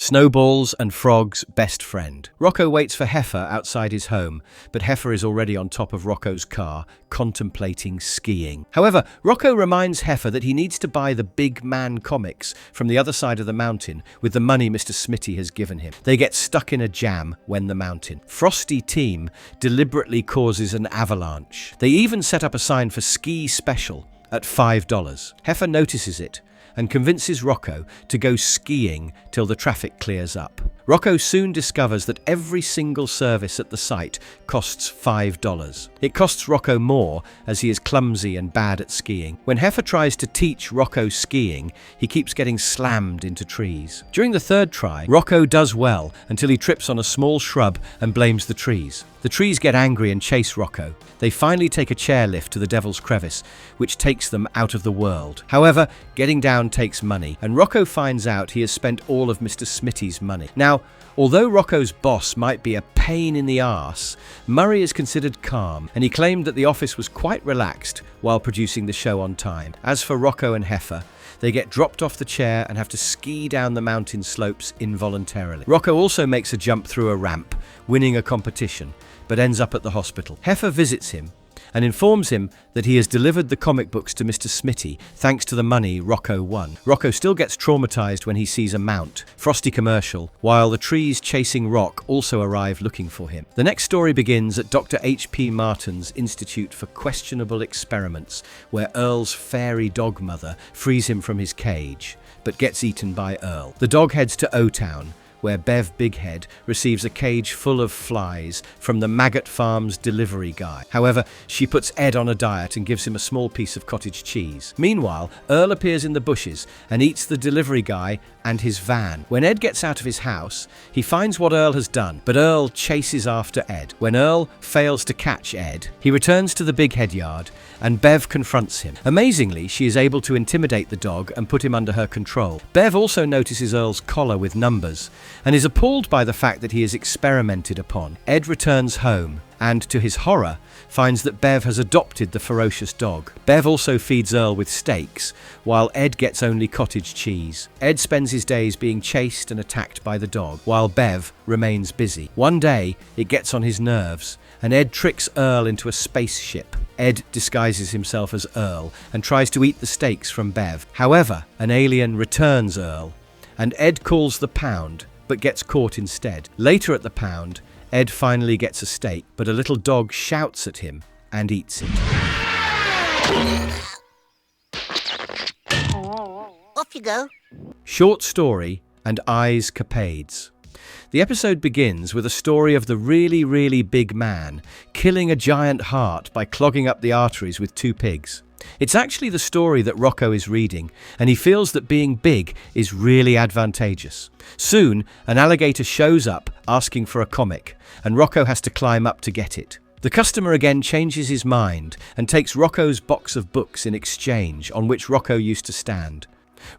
Snowball's and Frog's best friend. Rocko waits for Heifer outside his home, but Heifer is already on top of Rocko's car, contemplating skiing. However, Rocko reminds Heifer that he needs to buy the Big Man comics from the other side of the mountain with the money Mr. Smitty has given him. They get stuck in a jam when the mountain. Frosty Team deliberately causes an avalanche. They even set up a sign for Ski Special at $5. Heifer notices it and convinces Rocko to go skiing till the traffic clears up. Rocko soon discovers that every single service at the site costs $5. It costs Rocko more as he is clumsy and bad at skiing. When Heifer tries to teach Rocko skiing, he keeps getting slammed into trees. During the third try, Rocko does well until he trips on a small shrub and blames the trees. The trees get angry and chase Rocko. They finally take a chairlift to the Devil's Crevice, which takes them out of the world. However, getting down takes money, and Rocko finds out he has spent all of Mr. Smitty's money. Now, although Rocko's boss might be a pain in the arse, Murray is considered calm, and he claimed that the office was quite relaxed while producing the show on time. As for Rocko and Heifer, they get dropped off the chair and have to ski down the mountain slopes involuntarily. Rocko also makes a jump through a ramp, winning a competition, but ends up at the hospital. Heifer visits him and informs him that he has delivered the comic books to Mr. Smitty thanks to the money Rocko won. Rocko still gets traumatized when he sees a Mount Frosty commercial, while the trees chasing Rock also arrive looking for him. The next story begins at Dr. H.P. Martin's Institute for Questionable Experiments, where Earl's fairy dog mother frees him from his cage, but gets eaten by Earl. The dog heads to Otown, where Bev Bighead receives a cage full of flies from the Maggot Farms delivery guy. However, she puts Ed on a diet and gives him a small piece of cottage cheese. Meanwhile, Earl appears in the bushes and eats the delivery guy and his van. When Ed gets out of his house, he finds what Earl has done, but Earl chases after Ed. When Earl fails to catch Ed, he returns to the Bighead yard and Bev confronts him. Amazingly, she is able to intimidate the dog and put him under her control. Bev also notices Earl's collar with numbers and is appalled by the fact that he is experimented upon. Ed returns home and, to his horror, finds that Bev has adopted the ferocious dog. Bev also feeds Earl with steaks, while Ed gets only cottage cheese. Ed spends his days being chased and attacked by the dog, while Bev remains busy. One day, it gets on his nerves, and Ed tricks Earl into a spaceship. Ed disguises himself as Earl and tries to eat the steaks from Bev. However, an alien returns Earl, and Ed calls the pound, but gets caught instead. Later at the pound, Ed finally gets a steak, but a little dog shouts at him and eats it. Off you go. Short story and eyes capades. The episode begins with a story of the really big man killing a giant heart by clogging up the arteries with 2 pigs. It's actually the story that Rocko is reading, and he feels that being big is really advantageous. Soon, an alligator shows up asking for a comic, and Rocko has to climb up to get it. The customer again changes his mind and takes Rocko's box of books in exchange, on which Rocko used to stand.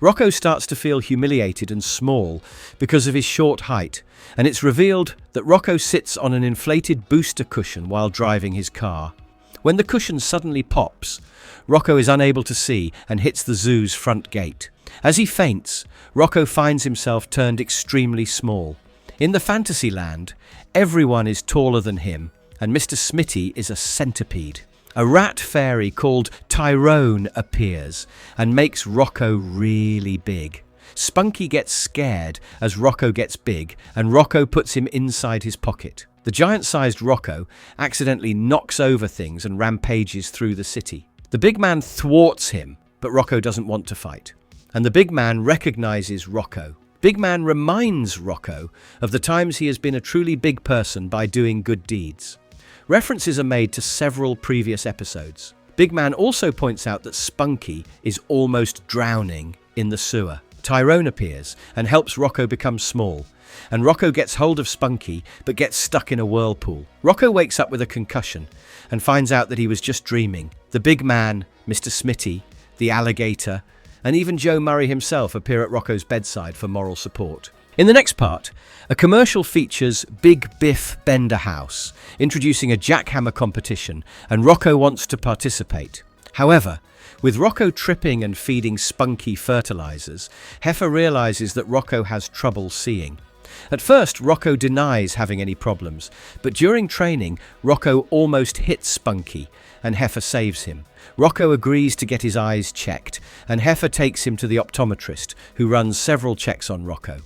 Rocko starts to feel humiliated and small because of his short height, and it's revealed that Rocko sits on an inflated booster cushion while driving his car. When the cushion suddenly pops, Rocko is unable to see and hits the zoo's front gate. As he faints, Rocko finds himself turned extremely small. In the fantasy land, everyone is taller than him, and Mr. Smitty is a centipede. A rat fairy called Tyrone appears and makes Rocko really big. Spunky gets scared as Rocko gets big, and Rocko puts him inside his pocket. The giant-sized Rocko accidentally knocks over things and rampages through the city. The big man thwarts him, but Rocko doesn't want to fight. And the big man recognizes Rocko. Big man reminds Rocko of the times he has been a truly big person by doing good deeds. References are made to several previous episodes. Big man also points out that Spunky is almost drowning in the sewer. Tyrone appears and helps Rocko become small, and Rocko gets hold of Spunky but gets stuck in a whirlpool. Rocko wakes up with a concussion and finds out that he was just dreaming. The big man, Mr. Smitty, the alligator, and even Joe Murray himself appear at Rocko's bedside for moral support. In the next part, a commercial features Big Biff Bender House, introducing a jackhammer competition, and Rocko wants to participate. However, with Rocko tripping and feeding Spunky fertilizers, Heifer realizes that Rocko has trouble seeing. At first, Rocko denies having any problems, but during training, Rocko almost hits Spunky, and Heifer saves him. Rocko agrees to get his eyes checked, and Heifer takes him to the optometrist, who runs several checks on Rocko.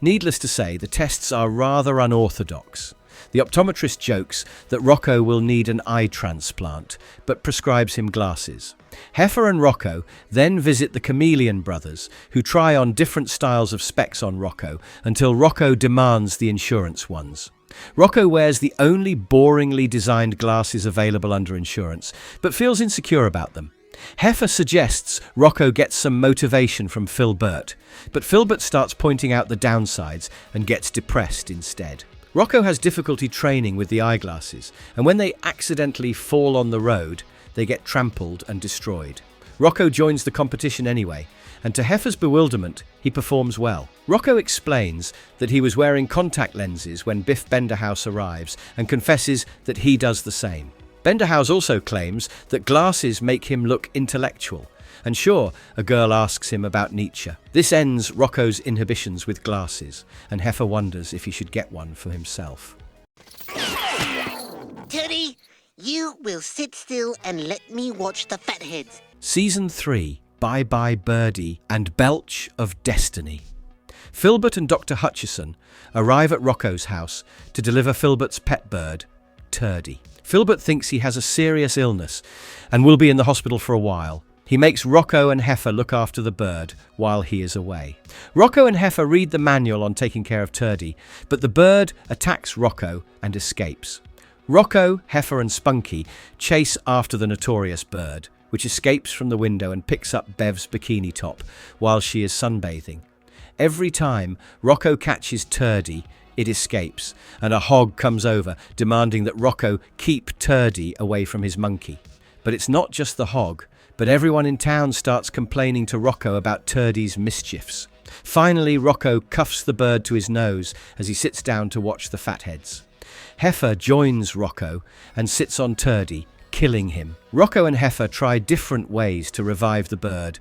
Needless to say, the tests are rather unorthodox. The optometrist jokes that Rocko will need an eye transplant, but prescribes him glasses. Heifer and Rocko then visit the Chameleon brothers, who try on different styles of specs on Rocko until Rocko demands the insurance ones. Rocko wears the only boringly designed glasses available under insurance, but feels insecure about them. Heifer suggests Rocko gets some motivation from Childbirth, but Childbirth starts pointing out the downsides and gets depressed instead. Rocko has difficulty training with the eyeglasses, and when they accidentally fall on the road, they get trampled and destroyed. Rocko joins the competition anyway, and to Heifer's bewilderment, he performs well. Rocko explains that he was wearing contact lenses when Biff Benderhouse arrives and confesses that he does the same. Benderhouse also claims that glasses make him look intellectual, and sure, a girl asks him about Nietzsche. This ends Rocko's inhibitions with glasses, and Heifer wonders if he should get one for himself. Teddy, you will sit still and let me watch the fatheads. Season 3, Bye Bye Birdie and Belch of Destiny. Childbirth and Dr. Hutchison arrive at Rocko's house to deliver Childbirth's pet bird, Turdy. Childbirth thinks he has a serious illness and will be in the hospital for a while. He makes Rocko and Heifer look after the bird while he is away. Rocko and Heifer read the manual on taking care of Turdy, but the bird attacks Rocko and escapes. Rocko, Heifer and Spunky chase after the notorious bird, which escapes from the window and picks up Bev's bikini top while she is sunbathing. Every time Rocko catches Turdy, it escapes, and a hog comes over, demanding that Rocko keep Turdy away from his monkey. But it's not just the hog, but everyone in town starts complaining to Rocko about Turdy's mischiefs. Finally, Rocko cuffs the bird to his nose as he sits down to watch the fatheads. Heifer joins Rocko and sits on Turdy, killing him. Rocko and Heifer try different ways to revive the bird,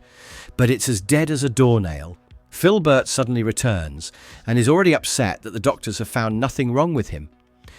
but it's as dead as a doornail. Childbirth suddenly returns and is already upset that the doctors have found nothing wrong with him.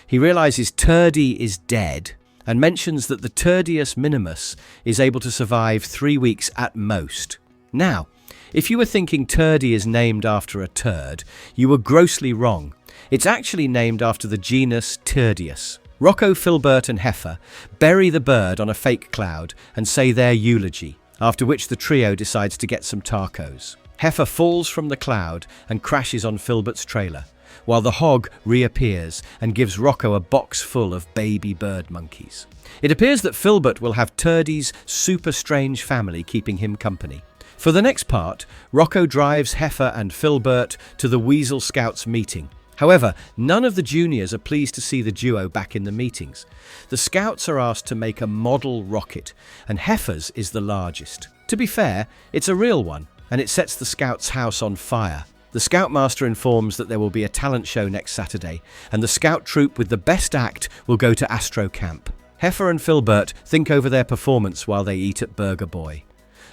He realizes Turdy is dead and mentions that the Turdius minimus is able to survive 3 weeks at most. Now, if you were thinking Turdy is named after a turd, you were grossly wrong. It's actually named after the genus Turdius. Rocko, Childbirth and Heifer bury the bird on a fake cloud and say their eulogy, after which the trio decides to get some tacos. Heifer falls from the cloud and crashes on Childbirth's trailer, while the hog reappears and gives Rocko a box full of baby bird monkeys. It appears that Childbirth will have Turdy's super strange family keeping him company. For the next part, Rocko drives Heifer and Childbirth to the Weasel Scouts meeting. However, none of the juniors are pleased to see the duo back in the meetings. The Scouts are asked to make a model rocket, and Heifer's is the largest. To be fair, it's a real one, and it sets the Scouts' house on fire. The Scoutmaster informs that there will be a talent show next Saturday, and the Scout troop with the best act will go to Astro Camp. Heifer and Childbirth think over their performance while they eat at Burger Boy.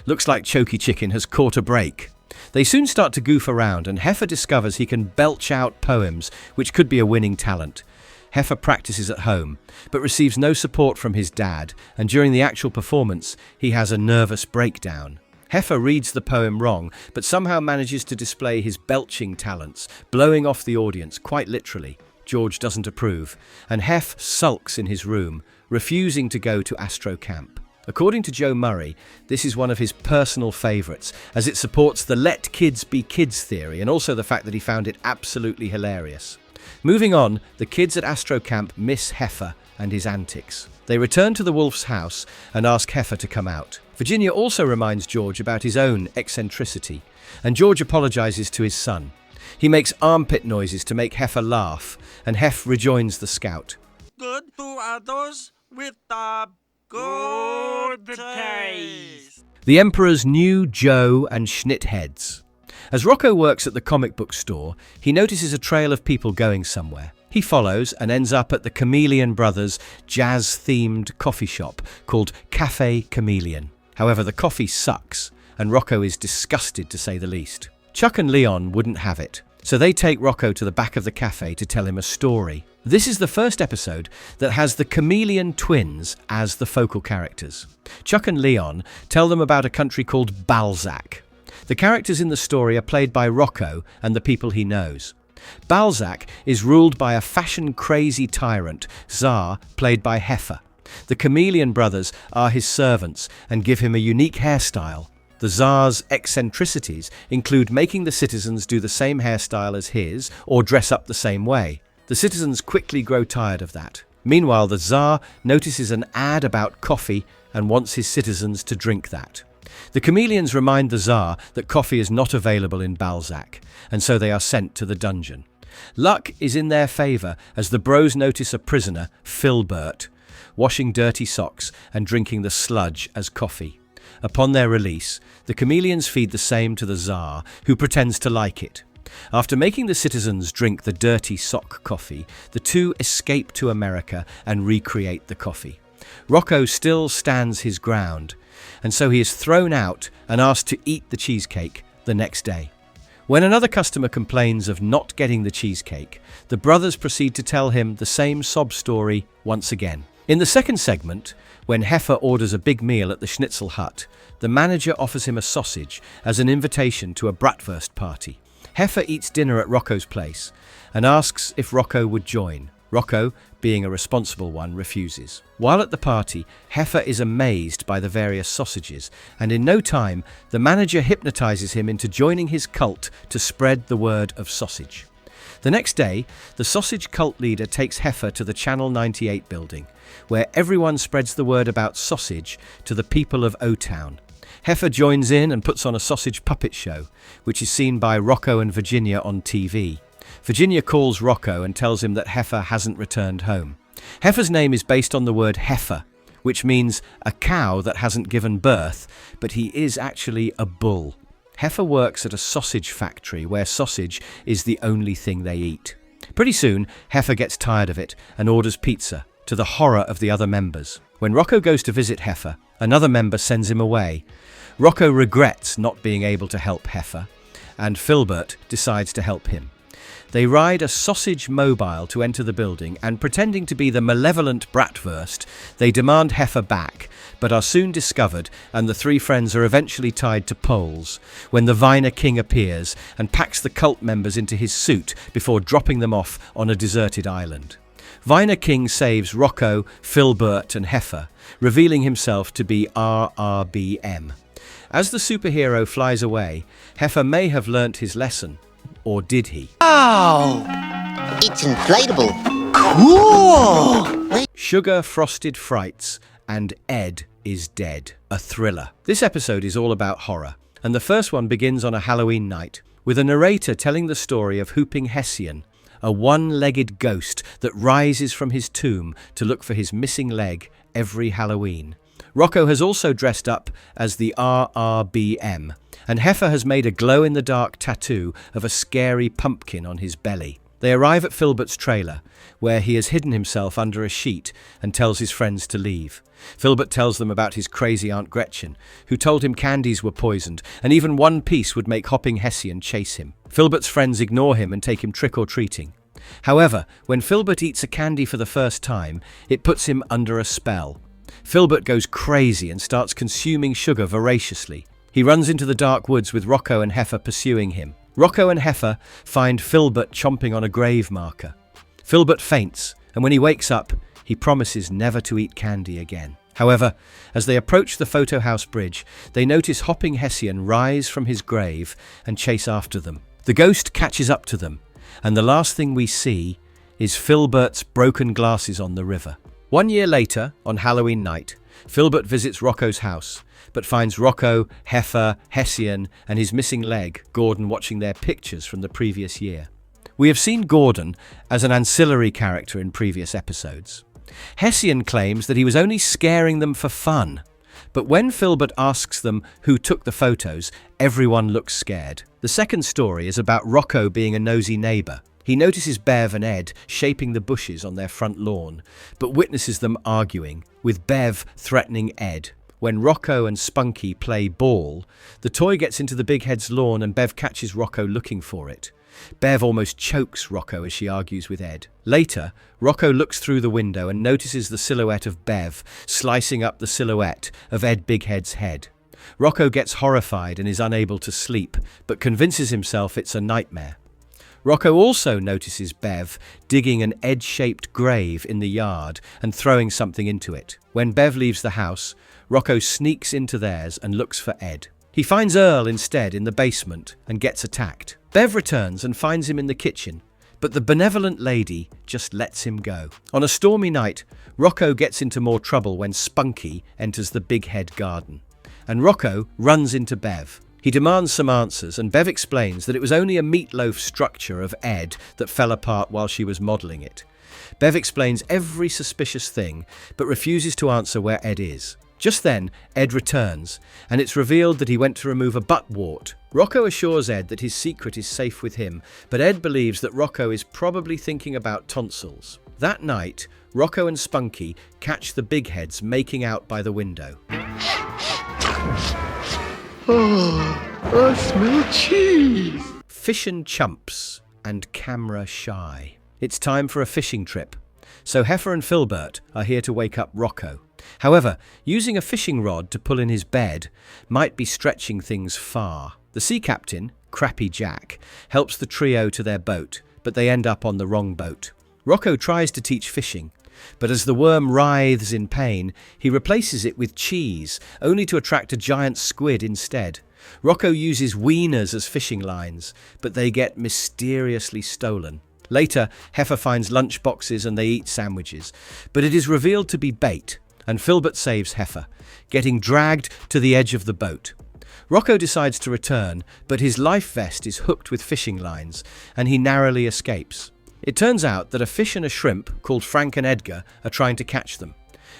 Looks like Choky Chicken has caught a break. They soon start to goof around, and Heifer discovers he can belch out poems, which could be a winning talent. Heifer practices at home, but receives no support from his dad, and during the actual performance, he has a nervous breakdown. Heifer reads the poem wrong, but somehow manages to display his belching talents, blowing off the audience, quite literally. George doesn't approve, and Hef sulks in his room, refusing to go to Astro Camp. According to Joe Murray, this is one of his personal favourites, as it supports the let kids be kids theory, and also the fact that he found it absolutely hilarious. Moving on, the kids at Astro Camp miss Heifer and his antics. They return to the wolf's house and ask Heifer to come out. Virginia also reminds George about his own eccentricity, and George apologises to his son. He makes armpit noises to make Heifer laugh, and Hef rejoins the Scout. Good to others with a good taste. The Emperor's new Joe and Schnitt heads. As Rocko works at the comic book store, he notices a trail of people going somewhere. He follows and ends up at the Chameleon Brothers' jazz-themed coffee shop called Cafe Chameleon. However, the coffee sucks, and Rocko is disgusted to say the least. Chuck and Leon wouldn't have it, so they take Rocko to the back of the cafe to tell him a story. This is the first episode that has the Chameleon twins as the focal characters. Chuck and Leon tell them about a country called Balzac. The characters in the story are played by Rocko and the people he knows. Balzac is ruled by a fashion-crazy tyrant, Tsar, played by Heifer. The chameleon brothers are his servants and give him a unique hairstyle. The Tsar's eccentricities include making the citizens do the same hairstyle as his or dress up the same way. The citizens quickly grow tired of that. Meanwhile, the Tsar notices an ad about coffee and wants his citizens to drink that. The chameleons remind the Tsar that coffee is not available in Balzac, and so they are sent to the dungeon. Luck is in their favour as the bros notice a prisoner, Childbirth, washing dirty socks and drinking the sludge as coffee. Upon their release, the chameleons feed the same to the Tsar, who pretends to like it. After making the citizens drink the dirty sock coffee, the two escape to America and recreate the coffee. Rocko still stands his ground, and so he is thrown out and asked to eat the cheesecake the next day. When another customer complains of not getting the cheesecake, the brothers proceed to tell him the same sob story once again. In the second segment, when Heifer orders a big meal at the Schnitzel Hut, the manager offers him a sausage as an invitation to a bratwurst party. Heifer eats dinner at Rocko's place and asks if Rocko would join. Rocko, being a responsible one, refuses. While at the party, Heifer is amazed by the various sausages, and in no time, the manager hypnotizes him into joining his cult to spread the word of sausage. The next day, the sausage cult leader takes Heifer to the Channel 98 building, where everyone spreads the word about sausage to the people of Otown. Heifer joins in and puts on a sausage puppet show, which is seen by Rocko and Virginia on TV. Virginia calls Rocko and tells him that Heifer hasn't returned home. Heifer's name is based on the word heifer, which means a cow that hasn't given birth, but he is actually a bull. Heifer works at a sausage factory where sausage is the only thing they eat. Pretty soon, Heifer gets tired of it and orders pizza, to the horror of the other members. When Rocko goes to visit Heifer, another member sends him away. Rocko regrets not being able to help Heifer, and Childbirth decides to help him. They ride a sausage mobile to enter the building, and pretending to be the malevolent bratwurst, they demand Heifer back, but are soon discovered, and the three friends are eventually tied to poles, when the Viner King appears and packs the cult members into his suit before dropping them off on a deserted island. Viner King saves Rocko, Childbirth and Heifer, revealing himself to be RRBM. As the superhero flies away, Heifer may have learnt his lesson. Or did he? It's inflatable. Cool! Sugar Frosted Frights and Ed is Dead, a thriller. This episode is all about horror, and the first one begins on a Halloween night, with a narrator telling the story of Whooping Hessian, a one-legged ghost that rises from his tomb to look for his missing leg every Halloween. Rocko has also dressed up as the RRBM, and Heifer has made a glow-in-the-dark tattoo of a scary pumpkin on his belly. They arrive at Childbirth's trailer, where he has hidden himself under a sheet and tells his friends to leave. Childbirth tells them about his crazy Aunt Gretchen, who told him candies were poisoned, and even one piece would make Hopping Hessian chase him. Childbirth's friends ignore him and take him trick-or-treating. However, when Childbirth eats a candy for the first time, it puts him under a spell. Childbirth goes crazy and starts consuming sugar voraciously. He runs into the dark woods with Rocko and Heifer pursuing him. Rocko and Heifer find Childbirth chomping on a grave marker. Childbirth faints, and when he wakes up, he promises never to eat candy again. However, as they approach the photo house bridge, they notice Hopping Hessian rise from his grave and chase after them. The ghost catches up to them, and the last thing we see is Childbirth's broken glasses on the river. 1 year later, on Halloween night, Childbirth visits Rocko's house, but finds Rocko, Heifer, Hessian, and his missing leg, Gordon, watching their pictures from the previous year. We have seen Gordon as an ancillary character in previous episodes. Hessian claims that he was only scaring them for fun, but when Childbirth asks them who took the photos, everyone looks scared. The second story is about Rocko being a nosy neighbour. He notices Bev and Ed shaping the bushes on their front lawn, but witnesses them arguing, with Bev threatening Ed. When Rocko and Spunky play ball, the toy gets into the big head's lawn and Bev catches Rocko looking for it. Bev almost chokes Rocko as she argues with Ed. Later, Rocko looks through the window and notices the silhouette of Bev slicing up the silhouette of Ed Bighead's head. Rocko gets horrified and is unable to sleep, but convinces himself it's a nightmare. Rocko also notices Bev digging an edge-shaped grave in the yard and throwing something into it. When Bev leaves the house, Rocko sneaks into theirs and looks for Ed. He finds Earl instead in the basement and gets attacked. Bev returns and finds him in the kitchen, but the benevolent lady just lets him go. On a stormy night, Rocko gets into more trouble when Spunky enters the Big Head garden, and Rocko runs into Bev. He demands some answers, and Bev explains that it was only a meatloaf structure of Ed that fell apart while she was modelling it. Bev explains every suspicious thing, but refuses to answer where Ed is. Just then, Ed returns, and it's revealed that he went to remove a butt wart. Rocko assures Ed that his secret is safe with him, but Ed believes that Rocko is probably thinking about tonsils. That night, Rocko and Spunky catch the big heads making out by the window. Oh, I smell cheese. Fish and chumps and camera shy. It's time for a fishing trip. So Heifer and Filbert are here to wake up Rocko. However, using a fishing rod to pull in his bed might be stretching things far. The sea captain, Crappy Jack, helps the trio to their boat, but they end up on the wrong boat. Rocko tries to teach fishing, but as the worm writhes in pain, he replaces it with cheese, only to attract a giant squid instead. Rocko uses wieners as fishing lines, but they get mysteriously stolen. Later, Heifer finds lunchboxes and they eat sandwiches, but it is revealed to be bait, and Filbert saves Heifer, getting dragged to the edge of the boat. Rocko decides to return, but his life vest is hooked with fishing lines, and he narrowly escapes. It turns out that a fish and a shrimp called Frank and Edgar are trying to catch them.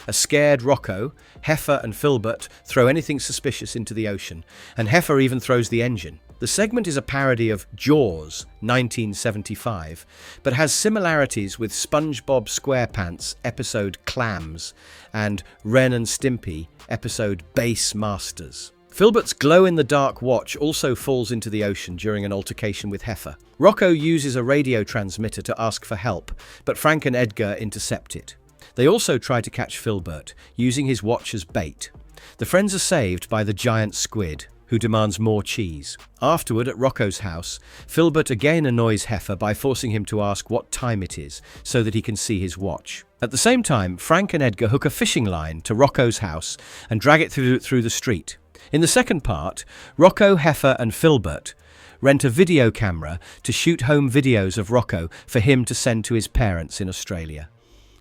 A scared Rocko, Heifer and Filbert throw anything suspicious into the ocean, and Heifer even throws the engine. The segment is a parody of Jaws, 1975, but has similarities with SpongeBob SquarePants episode Clams and Ren and Stimpy episode Base Masters. Filbert's glow-in-the-dark watch also falls into the ocean during an altercation with Heifer. Rocko uses a radio transmitter to ask for help, but Frank and Edgar intercept it. They also try to catch Filbert, using his watch as bait. The friends are saved by the giant squid, who demands more cheese. Afterward, at Rocko's house, Filbert again annoys Heifer by forcing him to ask what time it is, so that he can see his watch. At the same time, Frank and Edgar hook a fishing line to Rocko's house and drag it through the street. In the second part, Rocko, Heifer and Filbert rent a video camera to shoot home videos of Rocko for him to send to his parents in Australia.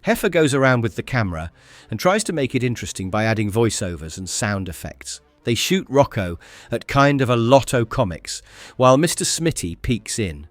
Heifer goes around with the camera and tries to make it interesting by adding voiceovers and sound effects. They shoot Rocko at kind of a Lotto Comics, while Mr. Smitty peeks in.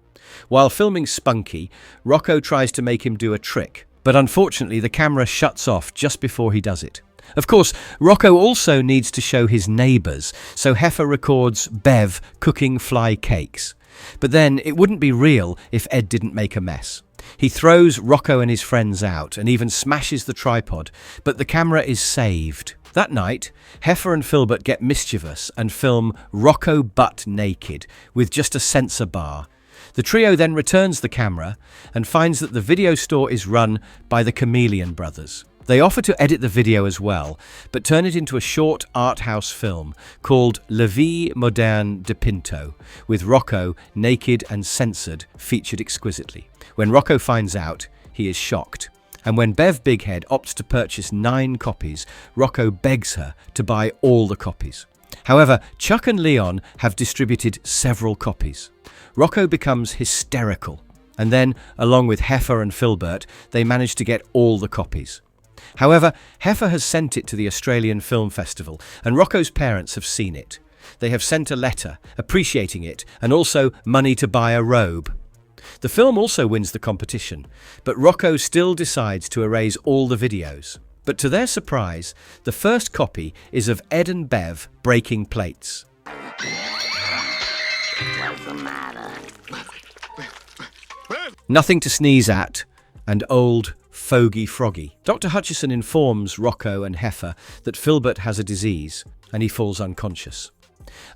While filming Spunky, Rocko tries to make him do a trick, but unfortunately the camera shuts off just before he does it. Of course, Rocko also needs to show his neighbours, so Heifer records Bev cooking fly cakes. But then it wouldn't be real if Ed didn't make a mess. He throws Rocko and his friends out and even smashes the tripod, but the camera is saved. That night, Heifer and Filbert get mischievous and film Rocko butt naked with just a censor bar. The trio then returns the camera and finds that the video store is run by the Chameleon brothers. They offer to edit the video as well, but turn it into a short art house film called La Vie Moderne de Pinto, with Rocko, naked and censored, featured exquisitely. When Rocko finds out, he is shocked. And when Bev Bighead opts to purchase 9 copies, Rocko begs her to buy all the copies. However, Chuck and Leon have distributed several copies. Rocko becomes hysterical, and then, along with Heifer and Filbert, they manage to get all the copies. However, Heifer has sent it to the Australian Film Festival, and Rocko's parents have seen it. They have sent a letter, appreciating it, and also money to buy a robe. The film also wins the competition, but Rocko still decides to erase all the videos. But to their surprise, the first copy is of Ed and Bev breaking plates. What's the matter? Nothing to sneeze at, and old Fogey Froggy. Dr. Hutchison informs Rocko and Heifer that Filbert has a disease, and he falls unconscious.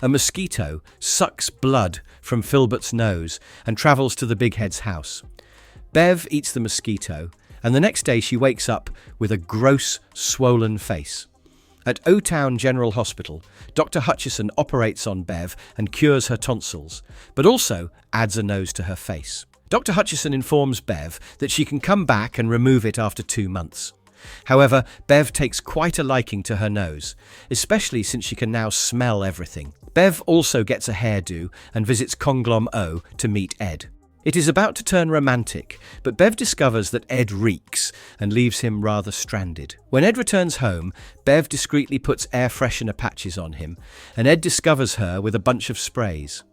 A mosquito sucks blood from Filbert's nose and travels to the Bighead's house. Bev eats the mosquito, and the next day she wakes up with a gross, swollen face. At Otown General Hospital, Dr. Hutchison operates on Bev and cures her tonsils, but also adds a nose to her face. Dr. Hutchison informs Bev that she can come back and remove it after 2 months. However, Bev takes quite a liking to her nose, especially since she can now smell everything. Bev also gets a hairdo and visits Conglom O to meet Ed. It is about to turn romantic, but Bev discovers that Ed reeks and leaves him rather stranded. When Ed returns home, Bev discreetly puts air freshener patches on him, and Ed discovers her with a bunch of sprays.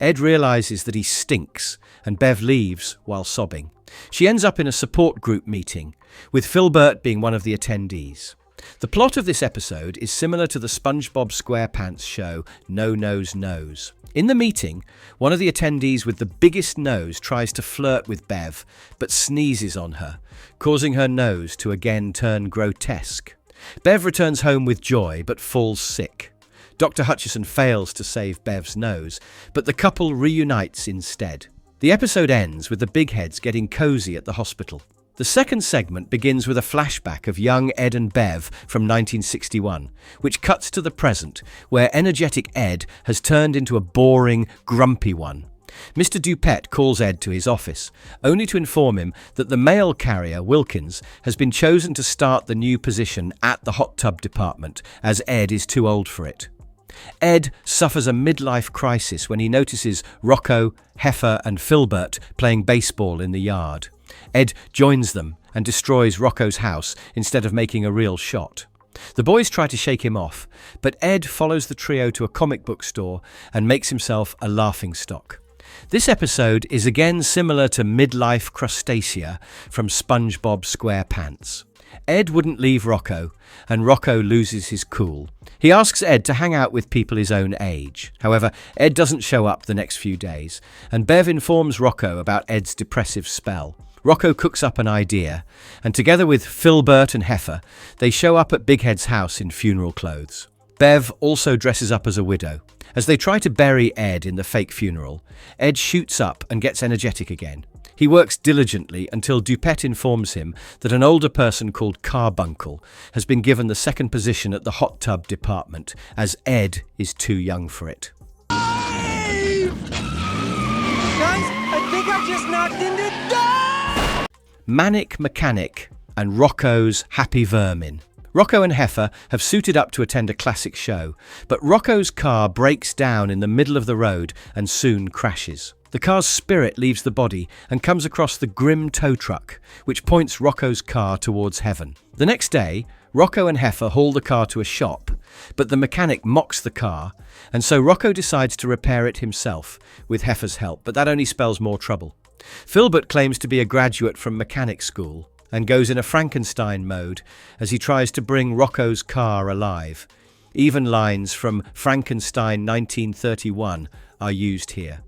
Ed realizes that he stinks, and Bev leaves while sobbing. She ends up in a support group meeting, with Childbirth being one of the attendees. The plot of this episode is similar to the SpongeBob SquarePants show No Nose Knows. In the meeting, one of the attendees with the biggest nose tries to flirt with Bev, but sneezes on her, causing her nose to again turn grotesque. Bev returns home with joy, but falls sick. Dr. Hutchison fails to save Bev's nose, but the couple reunites instead. The episode ends with the big heads getting cozy at the hospital. The second segment begins with a flashback of young Ed and Bev from 1961, which cuts to the present, where energetic Ed has turned into a boring, grumpy one. Mr. Dupet calls Ed to his office, only to inform him that the mail carrier, Wilkins, has been chosen to start the new position at the hot tub department, as Ed is too old for it. Ed suffers a midlife crisis when he notices Rocko, Heifer and Childbirth playing baseball in the yard. Ed joins them and destroys Rocko's house instead of making a real shot. The boys try to shake him off, but Ed follows the trio to a comic book store and makes himself a laughingstock. This episode is again similar to Midlife Crustacea from SpongeBob SquarePants. Ed wouldn't leave Rocko, and Rocko loses his cool. He asks Ed to hang out with people his own age. However, Ed doesn't show up the next few days, and Bev informs Rocko about Ed's depressive spell. Rocko cooks up an idea, and together with Childbirth and Heifer, they show up at Big Head's house in funeral clothes. Bev also dresses up as a widow. As they try to bury Ed in the fake funeral, Ed shoots up and gets energetic again. He works diligently until Dupet informs him that an older person called Carbuncle has been given the second position at the hot tub department, as Ed is too young for it. Guys, I think I just knocked into Manic Mechanic and Rocko's Happy Vermin. Rocko and Heifer have suited up to attend a classic show, but Rocko's car breaks down in the middle of the road and soon crashes. The car's spirit leaves the body and comes across the grim tow truck, which points Rocko's car towards heaven. The next day, Rocko and Heifer haul the car to a shop, but the mechanic mocks the car, and so Rocko decides to repair it himself, with Heifer's help, but that only spells more trouble. Childbirth claims to be a graduate from mechanic school, and goes in a Frankenstein mode as he tries to bring Rocko's car alive. Even lines from Frankenstein 1931 are used here.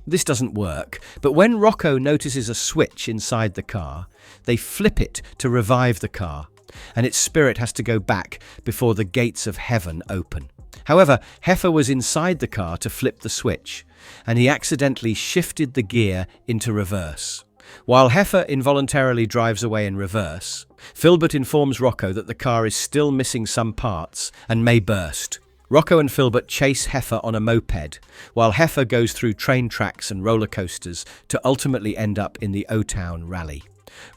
This doesn't work, but when Rocko notices a switch inside the car, they flip it to revive the car, and its spirit has to go back before the gates of heaven open. However, Heifer was inside the car to flip the switch, and he accidentally shifted the gear into reverse. While Heifer involuntarily drives away in reverse, Childbirth informs Rocko that the car is still missing some parts and may burst. Rocko and Childbirth chase Heifer on a moped, while Heifer goes through train tracks and roller coasters to ultimately end up in the Otown rally.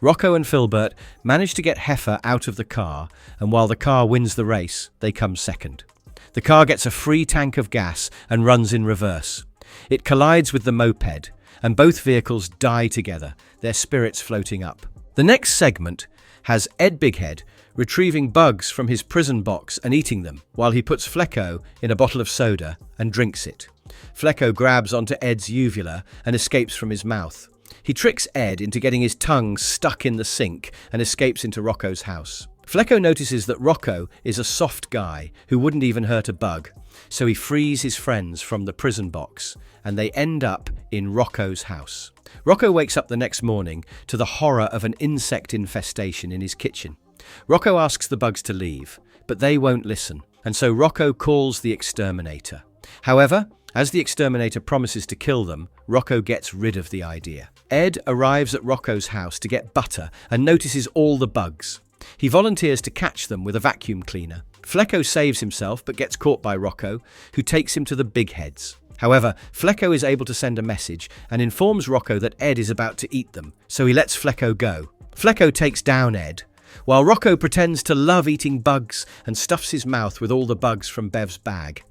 Rocko and Childbirth manage to get Heifer out of the car, and while the car wins the race, they come second. The car gets a free tank of gas and runs in reverse. It collides with the moped, and both vehicles die together, their spirits floating up. The next segment has Ed Bighead retrieving bugs from his prison box and eating them, while he puts Flecko in a bottle of soda and drinks it. Flecko grabs onto Ed's uvula and escapes from his mouth. He tricks Ed into getting his tongue stuck in the sink and escapes into Rocko's house. Flecko notices that Rocko is a soft guy who wouldn't even hurt a bug, so he frees his friends from the prison box, and they end up in Rocko's house. Rocko wakes up the next morning to the horror of an insect infestation in his kitchen. Rocko asks the bugs to leave, but they won't listen, and so Rocko calls the exterminator. However, as the exterminator promises to kill them, Rocko gets rid of the idea. Ed arrives at Rocko's house to get butter and notices all the bugs. He volunteers to catch them with a vacuum cleaner. Flecko saves himself but gets caught by Rocko, who takes him to the big heads. However, Flecko is able to send a message and informs Rocko that Ed is about to eat them, so he lets Flecko go. Flecko takes down Ed, while Rocko pretends to love eating bugs and stuffs his mouth with all the bugs from Bev's bag.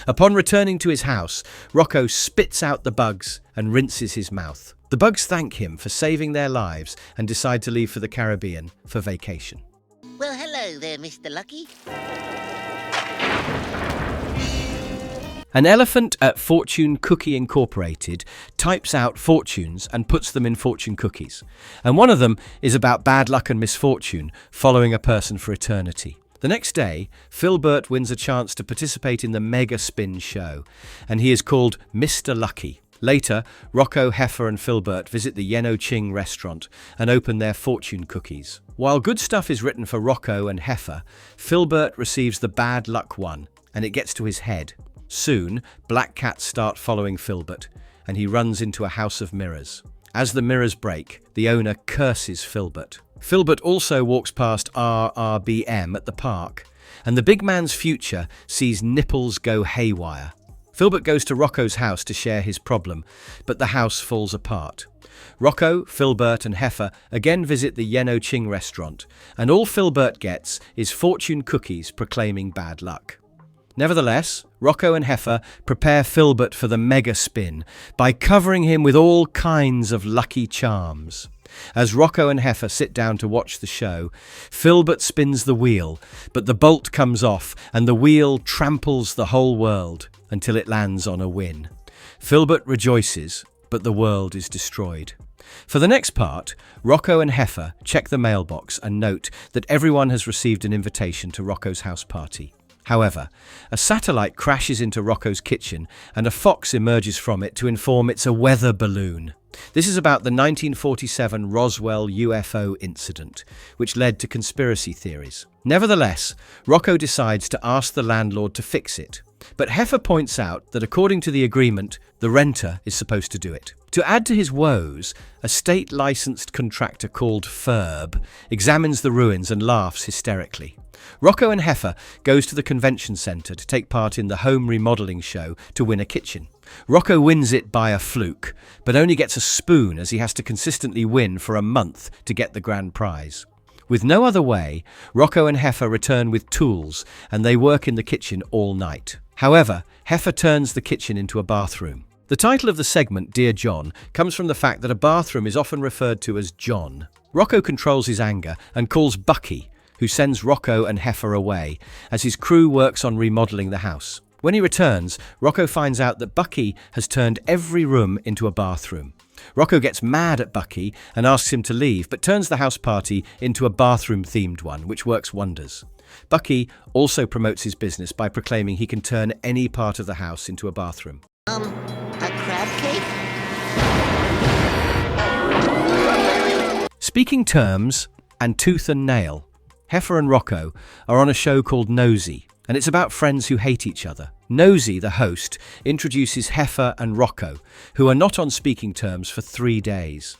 Upon returning to his house, Rocko spits out the bugs and rinses his mouth. The bugs thank him for saving their lives and decide to leave for the Caribbean for vacation. Well, hello there, Mr. Lucky. An elephant at Fortune Cookie Incorporated types out fortunes and puts them in fortune cookies. And one of them is about bad luck and misfortune following a person for eternity. The next day, Childbirth wins a chance to participate in the Mega Spin show, and he is called Mr. Lucky. Later, Rocko, Heifer and Childbirth visit the Yeno-Ching restaurant and open their fortune cookies. While good stuff is written for Rocko and Heifer, Childbirth receives the bad luck one, and it gets to his head. Soon, black cats start following Childbirth, and he runs into a house of mirrors. As the mirrors break, the owner curses Childbirth. Childbirth also walks past RRBM at the park, and the big man's future sees nipples go haywire. Childbirth goes to Rocko's house to share his problem, but the house falls apart. Rocko, Childbirth and Heifer again visit the Yeno-Ching restaurant, and all Childbirth gets is fortune cookies proclaiming bad luck. Nevertheless, Rocko and Heifer prepare Childbirth for the mega spin by covering him with all kinds of lucky charms. As Rocko and Heifer sit down to watch the show, Childbirth spins the wheel, but the bolt comes off and the wheel tramples the whole world until it lands on a win. Childbirth rejoices, but the world is destroyed. For the next part, Rocko and Heifer check the mailbox and note that everyone has received an invitation to Rocko's house party. However, a satellite crashes into Rocko's kitchen and a fox emerges from it to inform it's a weather balloon. This is about the 1947 Roswell UFO incident, which led to conspiracy theories. Nevertheless, Rocko decides to ask the landlord to fix it. But Heifer points out that according to the agreement, the renter is supposed to do it. To add to his woes, a state-licensed contractor called Ferb examines the ruins and laughs hysterically. Rocko and Heifer goes to the convention centre to take part in the home remodeling show to win a kitchen. Rocko wins it by a fluke, but only gets a spoon as he has to consistently win for a month to get the grand prize. With no other way, Rocko and Heifer return with tools and they work in the kitchen all night. However, Heifer turns the kitchen into a bathroom. The title of the segment, Dear John, comes from the fact that a bathroom is often referred to as John. Rocko controls his anger and calls Bucky, who sends Rocko and Heifer away, as his crew works on remodeling the house. When he returns, Rocko finds out that Bucky has turned every room into a bathroom. Rocko gets mad at Bucky and asks him to leave, but turns the house party into a bathroom-themed one, which works wonders. Bucky also promotes his business by proclaiming he can turn any part of the house into a bathroom. A crab cake? Speaking terms and tooth and nail, Heifer and Rocko are on a show called Nosy, and it's about friends who hate each other. Nosy, the host, introduces Heifer and Rocko, who are not on speaking terms for 3 days.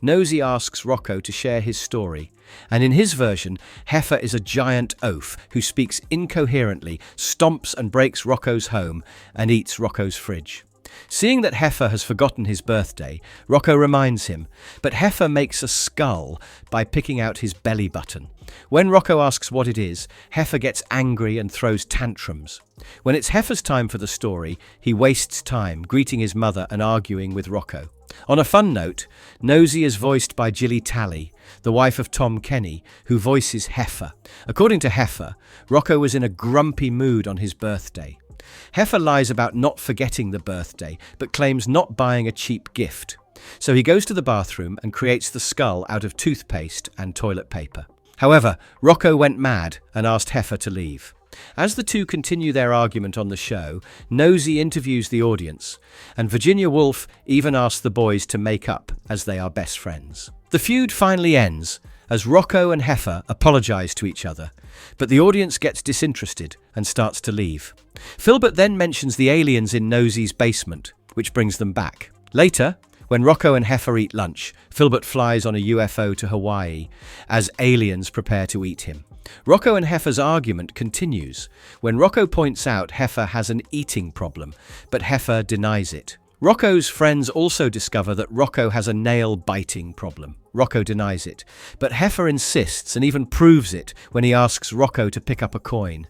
Nosy asks Rocko to share his story, and in his version, Heifer is a giant oaf who speaks incoherently, stomps and breaks Rocko's home, and eats Rocko's fridge. Seeing that Heifer has forgotten his birthday, Rocko reminds him, but Heifer makes a skull by picking out his belly button. When Rocko asks what it is, Heifer gets angry and throws tantrums. When it's Heifer's time for the story, he wastes time greeting his mother and arguing with Rocko. On a fun note, Nosy is voiced by Gilly Talley, the wife of Tom Kenny, who voices Heifer. According to Heifer, Rocko was in a grumpy mood on his birthday. Heifer lies about not forgetting the birthday, but claims not buying a cheap gift. So he goes to the bathroom and creates the skull out of toothpaste and toilet paper. However, Rocko went mad and asked Heifer to leave. As the two continue their argument on the show, Nosy interviews the audience, and Virginia Woolf even asks the boys to make up as they are best friends. The feud finally ends as Rocko and Heifer apologize to each other, but the audience gets disinterested and starts to leave. Childbirth then mentions the aliens in Nosy's basement, which brings them back. Later, When Rocko and Heifer eat lunch, Filbert flies on a UFO to Hawaii as aliens prepare to eat him. Rocko and Heifer's argument continues when Rocko points out Heifer has an eating problem, but Heifer denies it. Rocko's friends also discover that Rocko has a nail-biting problem. Rocko denies it, but Heifer insists and even proves it when he asks Rocko to pick up a coin.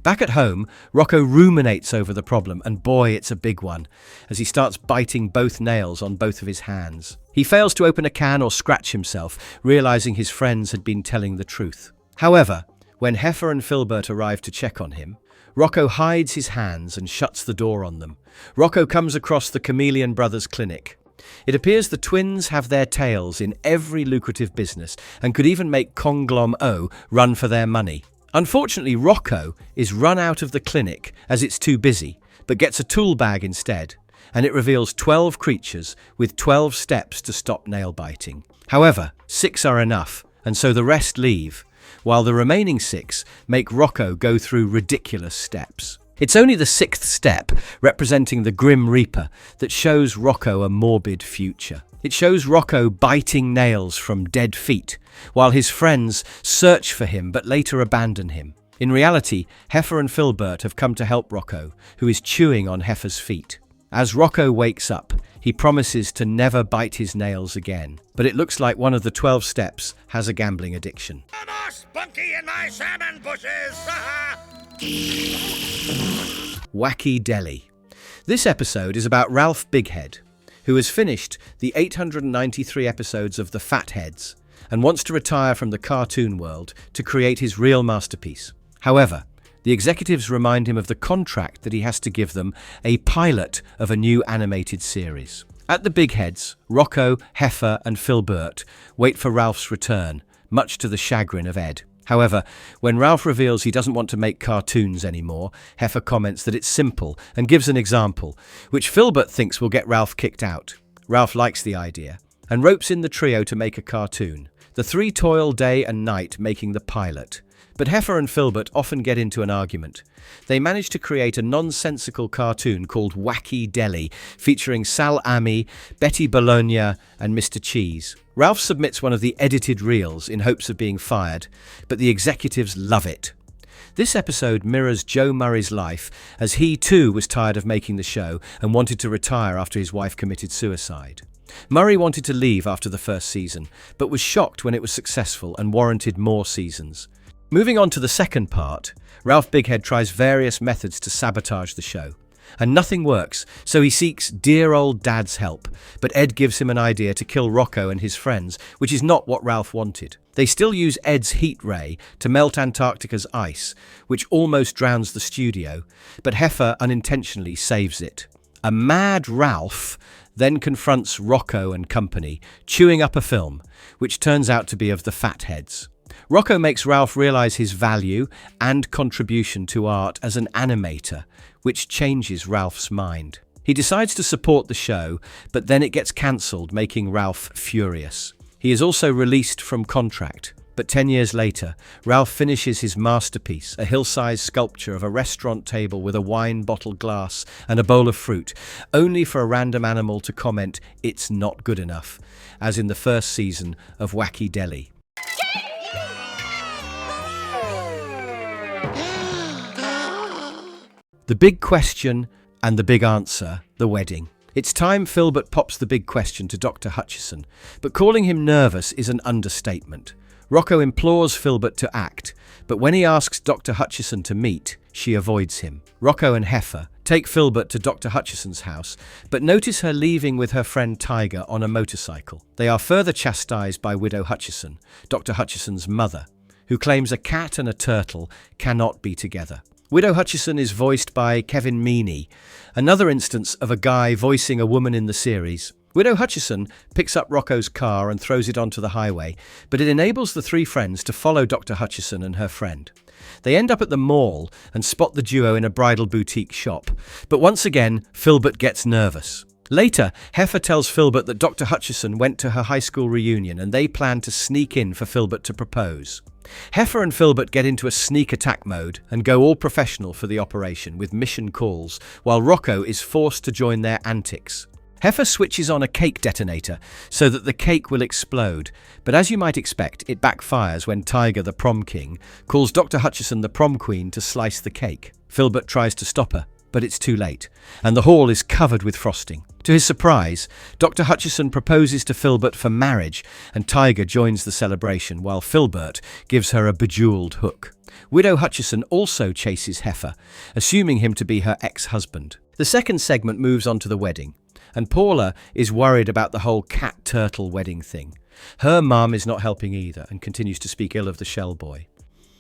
Back at home, Rocko ruminates over the problem, and boy, it's a big one, as he starts biting both nails on both of his hands. He fails to open a can or scratch himself, realizing his friends had been telling the truth. However, when Heifer and Filbert arrive to check on him, Rocko hides his hands and shuts the door on them. Rocko comes across the Chameleon Brothers clinic. It appears the twins have their tails in every lucrative business and could even make Conglom O run for their money. Unfortunately, Rocko is run out of the clinic as it's too busy, but gets a tool bag instead, and it reveals 12 creatures with 12 steps to stop nail biting. However, 6 are enough, and so the rest leave, while the remaining 6 make Rocko go through ridiculous steps. It's only the 6th step, representing the Grim Reaper, that shows Rocko a morbid future. It shows Rocko biting nails from dead feet, while his friends search for him but later abandon him. In reality, Heifer and Filbert have come to help Rocko, who is chewing on Heifer's feet. As Rocko wakes up, he promises to never bite his nails again, but it looks like one of the 12 steps has a gambling addiction. No more spunky in my salmon bushes! Wacky Deli. This episode is about Ralph Bighead, who has finished the 893 episodes of The Fatheads and wants to retire from the cartoon world to create his real masterpiece. However, the executives remind him of the contract that he has to give them, a pilot of a new animated series. At the Bigheads, Rocko, Heifer and Filbert wait for Ralph's return, much to the chagrin of Ed. However, when Ralph reveals he doesn't want to make cartoons anymore, Heifer comments that it's simple and gives an example, which Filbert thinks will get Ralph kicked out. Ralph likes the idea and ropes in the trio to make a cartoon. The three toil day and night making the pilot. But Heifer and Filbert often get into an argument. They manage to create a nonsensical cartoon called Wacky Deli, featuring Sal Ami, Betty Bologna, and Mr. Cheese. Ralph submits one of the edited reels in hopes of being fired, but the executives love it. This episode mirrors Joe Murray's life, as he too was tired of making the show and wanted to retire after his wife committed suicide. Murray wanted to leave after the first season, but was shocked when it was successful and warranted more seasons. Moving on to the second part, Ralph Bighead tries various methods to sabotage the show, and nothing works, so he seeks dear old Dad's help, but Ed gives him an idea to kill Rocko and his friends, which is not what Ralph wanted. They still use Ed's heat ray to melt Antarctica's ice, which almost drowns the studio, but Heifer unintentionally saves it. A mad Ralph then confronts Rocko and company, chewing up a film, which turns out to be of the Fatheads. Rocko makes Ralph realize his value and contribution to art as an animator, which changes Ralph's mind. He decides to support the show, but then it gets cancelled, making Ralph furious. He is also released from contract, but 10 years later, Ralph finishes his masterpiece, a hill-size sculpture of a restaurant table with a wine bottle glass and a bowl of fruit, only for a random animal to comment, "It's not good enough," as in the first season of Wacky Deli. The big question and the big answer, the wedding. It's time Filbert pops the big question to Dr. Hutchison, but calling him nervous is an understatement. Rocko implores Filbert to act, but when he asks Dr. Hutchison to meet, she avoids him. Rocko and Heifer take Filbert to Dr. Hutchison's house, but notice her leaving with her friend Tiger on a motorcycle. They are further chastised by Widow Hutchison, Dr. Hutchison's mother, who claims a cat and a turtle cannot be together. Widow Hutchison is voiced by Kevin Meaney, another instance of a guy voicing a woman in the series. Widow Hutchison picks up Rocko's car and throws it onto the highway, but it enables the three friends to follow Dr. Hutchison and her friend. They end up at the mall and spot the duo in a bridal boutique shop, but once again, Filbert gets nervous. Later, Heifer tells Filbert that Dr. Hutchison went to her high school reunion and they plan to sneak in for Filbert to propose. Heifer and Filbert get into a sneak attack mode and go all professional for the operation with mission calls, while Rocko is forced to join their antics. Heifer switches on a cake detonator so that the cake will explode, but as you might expect, it backfires when Tiger, the prom king, calls Dr. Hutchison, the prom queen, to slice the cake. Filbert tries to stop her, but it's too late, and the hall is covered with frosting. To his surprise, Dr. Hutchison proposes to Filbert for marriage, and Tiger joins the celebration while Filbert gives her a bejeweled hook. Widow Hutchison also chases Heifer, assuming him to be her ex-husband. The second segment moves on to the wedding, and Paula is worried about the whole cat-turtle wedding thing. Her mum is not helping either and continues to speak ill of the shell boy.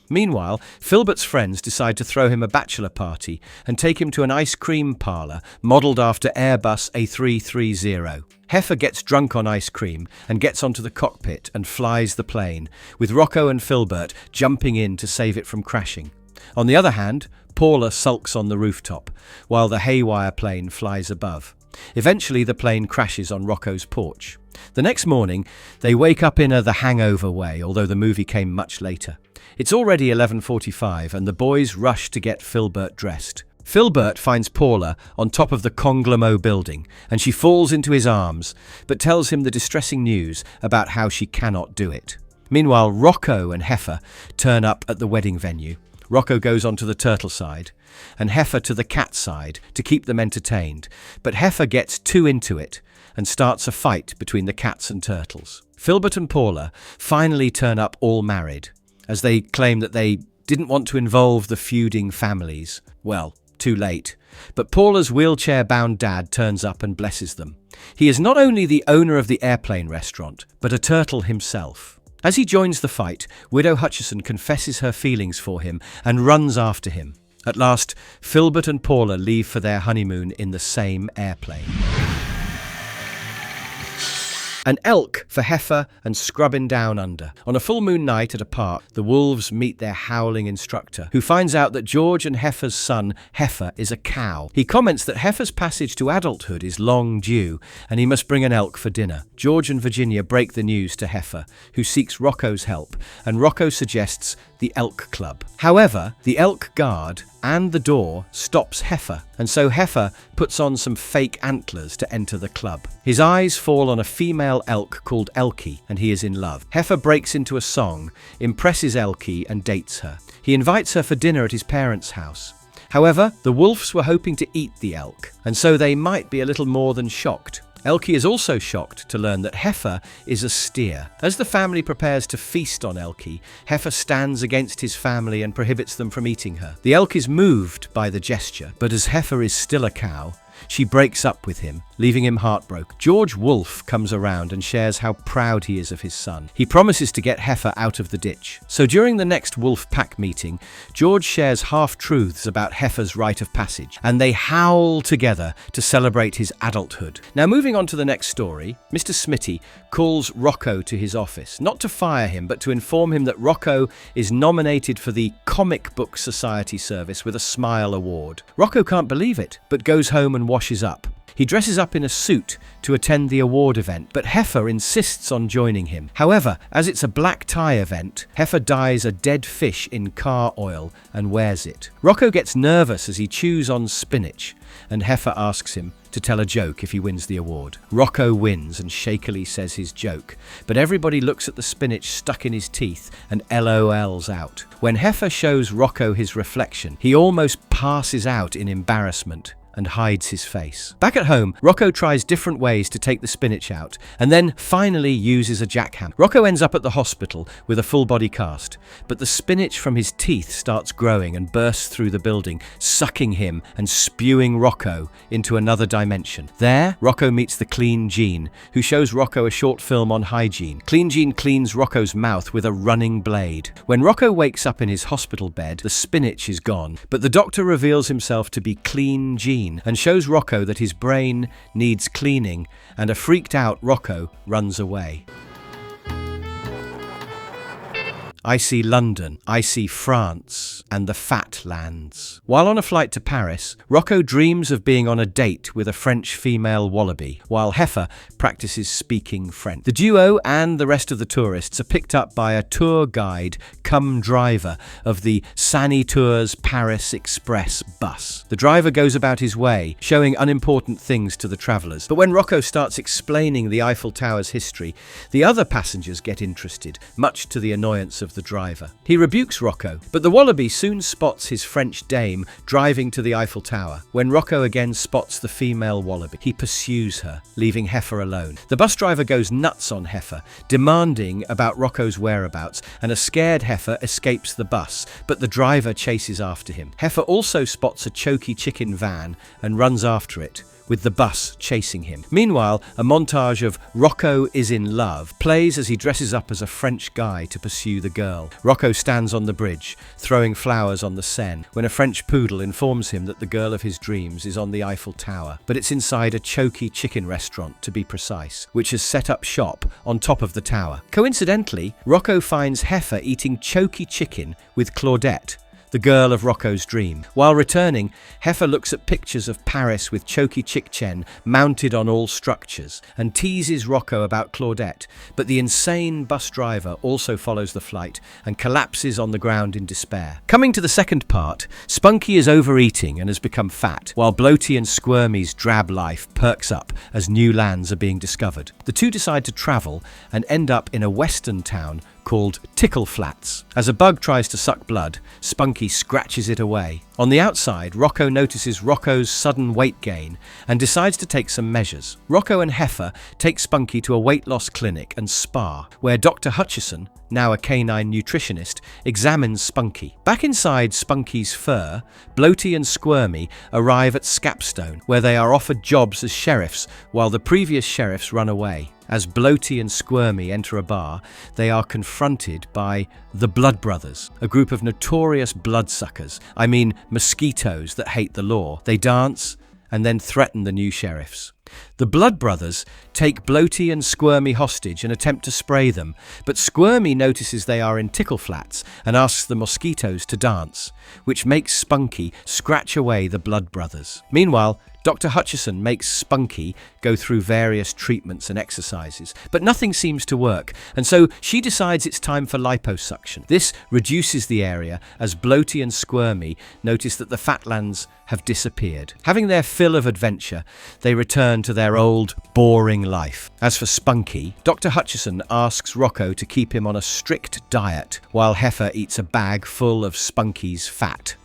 Meanwhile, Filbert's friends decide to throw him a bachelor party and take him to an ice cream parlour modelled after Airbus A330. Heifer gets drunk on ice cream and gets onto the cockpit and flies the plane, with Rocko and Filbert jumping in to save it from crashing. On the other hand, Paula sulks on the rooftop, while the haywire plane flies above. Eventually, the plane crashes on Rocco's porch. The next morning, they wake up in the hangover way, although the movie came much later. It's already 11:45 and the boys rush to get Filbert dressed. Filbert finds Paula on top of the Conglemo building and she falls into his arms, but tells him the distressing news about how she cannot do it. Meanwhile, Rocko and Heifer turn up at the wedding venue. Rocko goes onto the turtle side and Heifer to the cat side to keep them entertained, but Heifer gets too into it and starts a fight between the cats and turtles. Filbert and Paula finally turn up all married, as they claim that they didn't want to involve the feuding families. Well, too late. But Paula's wheelchair-bound dad turns up and blesses them. He is not only the owner of the airplane restaurant, but a turtle himself. As he joins the fight, Widow Hutchison confesses her feelings for him and runs after him. At last, Filbert and Paula leave for their honeymoon in the same airplane. An elk for Heifer and scrubbing down under. On a full moon night at a park, the wolves meet their howling instructor, who finds out that George and Heifer's son, Heifer, is a cow. He comments that Heifer's passage to adulthood is long due, and he must bring an elk for dinner. George and Virginia break the news to Heifer, who seeks Rocco's help, and Rocko suggests the Elk Club. However, the elk guard and the door stops Heifer, and so Heifer puts on some fake antlers to enter the club. His eyes fall on a female elk called Elkie, and he is in love. Heifer breaks into a song, impresses Elkie, and dates her. He invites her for dinner at his parents' house. However, the wolves were hoping to eat the elk, and so they might be a little more than shocked. Elkie is also shocked to learn that Heifer is a steer. As the family prepares to feast on Elkie, Heifer stands against his family and prohibits them from eating her. The elk is moved by the gesture, but as Heifer is still a cow, she breaks up with him, leaving him heartbroken. George Wolf comes around and shares how proud he is of his son. He promises to get Heifer out of the ditch. So during the next Wolf Pack meeting, George shares half-truths about Heifer's rite of passage, and they howl together to celebrate his adulthood. Now moving on to the next story, Mr. Smitty calls Rocko to his office, not to fire him, but to inform him that Rocko is nominated for the Comic Book Society Service with a Smile Award. Rocko can't believe it, but goes home and washes up. He dresses up in a suit to attend the award event, but Heifer insists on joining him. However, as it's a black tie event, Heifer dyes a dead fish in car oil and wears it. Rocko gets nervous as he chews on spinach, and Heifer asks him to tell a joke if he wins the award. Rocko wins and shakily says his joke, but everybody looks at the spinach stuck in his teeth and LOLs out. When Heifer shows Rocko his reflection, he almost passes out in embarrassment and hides his face. Back at home, Rocko tries different ways to take the spinach out, and then finally uses a jackhammer. Rocko ends up at the hospital with a full body cast, but the spinach from his teeth starts growing and bursts through the building, sucking him and spewing Rocko into another dimension. There, Rocko meets the Clean Gene, who shows Rocko a short film on hygiene. Clean Gene cleans Rocko's mouth with a running blade. When Rocko wakes up in his hospital bed, the spinach is gone, but the doctor reveals himself to be Clean Gene and shows Rocko that his brain needs cleaning, and a freaked out Rocko runs away. I see London, I see France, and the fat lands. While on a flight to Paris, Rocko dreams of being on a date with a French female wallaby, while Heifer practices speaking French. The duo and the rest of the tourists are picked up by a tour guide cum driver of the Sani Tours Paris Express bus. The driver goes about his way, showing unimportant things to the travellers. But when Rocko starts explaining the Eiffel Tower's history, the other passengers get interested, much to the annoyance of the driver. He rebukes Rocko, but the wallaby soon spots his French dame driving to the Eiffel Tower. When Rocko again spots the female wallaby, he pursues her, leaving Heifer alone. The bus driver goes nuts on Heifer, demanding about Rocko's whereabouts, and a scared Heifer escapes the bus, but the driver chases after him. Heifer also spots a choky chicken van and runs after it, with the bus chasing him. Meanwhile, a montage of Rocko is in love plays as he dresses up as a French guy to pursue the girl. Rocko stands on the bridge, throwing flowers on the Seine, when a French poodle informs him that the girl of his dreams is on the Eiffel Tower, but it's inside a choky chicken restaurant, to be precise, which has set up shop on top of the tower. Coincidentally, Rocko finds Heifer eating choky chicken with Claudette, the girl of Rocko's dream. While returning, Heifer looks at pictures of Paris with choky chicken mounted on all structures and teases Rocko about Claudette, but the insane bus driver also follows the flight and collapses on the ground in despair. Coming to the second part, Spunky is overeating and has become fat, while Bloaty and Squirmy's drab life perks up as new lands are being discovered. The two decide to travel and end up in a western town called Tickle Flats. As a bug tries to suck blood, Spunky scratches it away. On the outside, Rocko notices Rocko's sudden weight gain and decides to take some measures. Rocko and Heifer take Spunky to a weight loss clinic and spa, where Dr. Hutchison, now a canine nutritionist, examines Spunky. Back inside Spunky's fur, Bloaty and Squirmy arrive at Scapstone, where they are offered jobs as sheriffs while the previous sheriffs run away. As Bloaty and Squirmy enter a bar, they are confronted by the Blood Brothers, a group of notorious bloodsuckers, mosquitoes that hate the law. They dance and then threaten the new sheriffs. The Blood Brothers take Bloaty and Squirmy hostage and attempt to spray them, but Squirmy notices they are in Tickle Flats and asks the mosquitoes to dance, which makes Spunky scratch away the Blood Brothers. Meanwhile, Dr. Hutchison makes Spunky go through various treatments and exercises, but nothing seems to work, and so she decides it's time for liposuction. This reduces the area as Bloaty and Squirmy notice that the Fatlands have disappeared. Having their fill of adventure, they return to their old, boring life. As for Spunky, Dr. Hutchison asks Rocko to keep him on a strict diet, while Heifer eats a bag full of Spunky's fat.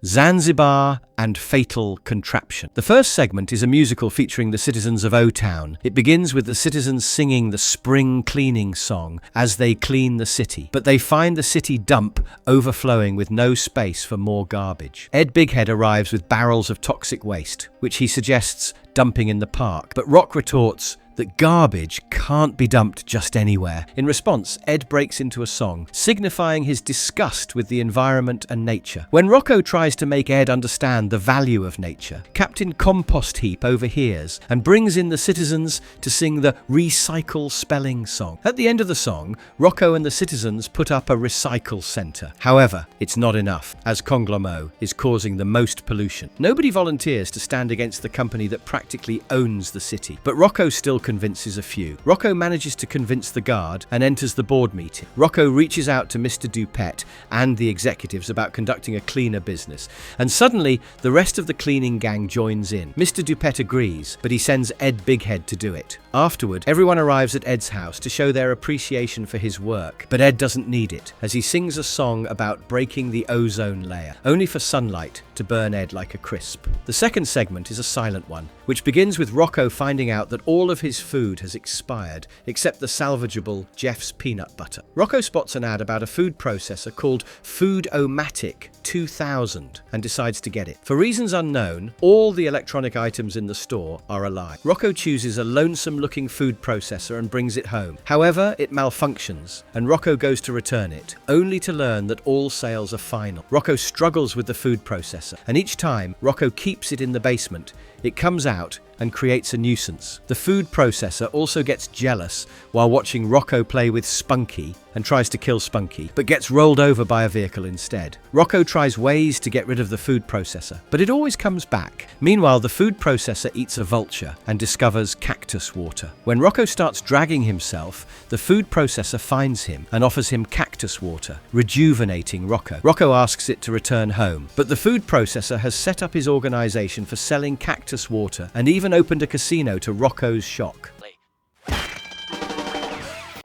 Zanzibar and Fatal Contraption. The first segment is a musical featuring the citizens of Otown. It begins with the citizens singing the spring cleaning song as they clean the city, but they find the city dump overflowing with no space for more garbage. Ed Bighead arrives with barrels of toxic waste, which he suggests dumping in the park, but Rock retorts that garbage can't be dumped just anywhere. In response, Ed breaks into a song, signifying his disgust with the environment and nature. When Rocko tries to make Ed understand the value of nature, Captain Compost Heap overhears and brings in the citizens to sing the Recycle Spelling Song. At the end of the song, Rocko and the citizens put up a recycle centre. However, it's not enough, as Conglomo is causing the most pollution. Nobody volunteers to stand against the company that practically owns the city, but Rocko still convinces a few. Rocko manages to convince the guard and enters the board meeting. Rocko reaches out to Mr. Dupet and the executives about conducting a cleaner business, and suddenly the rest of the cleaning gang joins in. Mr. Dupet agrees, but he sends Ed Bighead to do it. Afterward, everyone arrives at Ed's house to show their appreciation for his work, but Ed doesn't need it, as he sings a song about breaking the ozone layer, only for sunlight to burn Ed like a crisp. The second segment is a silent one, which begins with Rocko finding out that all of his food has expired, except the salvageable Jeff's peanut butter. Rocko spots an ad about a food processor called Food-O-Matic 2000 and decides to get it. For reasons unknown, all the electronic items in the store are a lie. Rocko chooses a lonesome-looking food processor and brings it home. However, it malfunctions, and Rocko goes to return it, only to learn that all sales are final. Rocko struggles with the food processor, and each time Rocko keeps it in the basement, it comes out and creates a nuisance. The food processor also gets jealous while watching Rocko play with Spunky and tries to kill Spunky, but gets rolled over by a vehicle instead. Rocko tries ways to get rid of the food processor, but it always comes back. Meanwhile, the food processor eats a vulture and discovers cactus water. When Rocko starts dragging himself, the food processor finds him and offers him cactus water, rejuvenating Rocko. Rocko asks it to return home, but the food processor has set up his organization for selling cactus water and even opened a casino to Rocko's shock.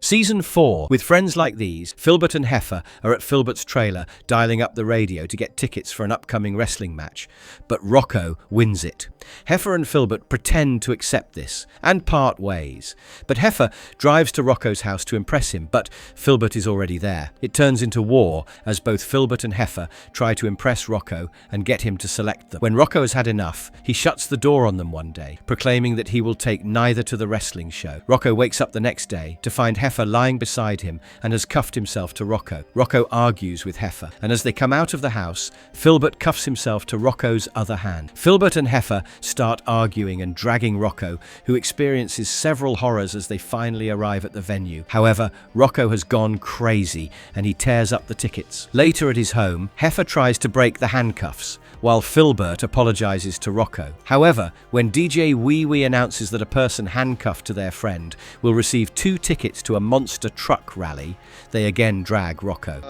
Season 4. With friends like these, Filbert and Heifer are at Filbert's trailer, dialing up the radio to get tickets for an upcoming wrestling match. But Rocko wins it. Heifer and Filbert pretend to accept this and part ways. But Heifer drives to Rocko's house to impress him, but Filbert is already there. It turns into war as both Filbert and Heifer try to impress Rocko and get him to select them. When Rocko has had enough, he shuts the door on them one day, proclaiming that he will take neither to the wrestling show. Rocko wakes up the next day to find Heifer lying beside him and has cuffed himself to Rocko. Rocko argues with Heifer, and as they come out of the house, Filbert cuffs himself to Rocko's other hand. Filbert and Heifer start arguing and dragging Rocko, who experiences several horrors as they finally arrive at the venue. However, Rocko has gone crazy and he tears up the tickets. Later at his home, Heifer tries to break the handcuffs, while Filbert apologizes to Rocko. However, when DJ Wee Wee announces that a person handcuffed to their friend will receive 2 tickets to a monster truck rally, they again drag Rocko.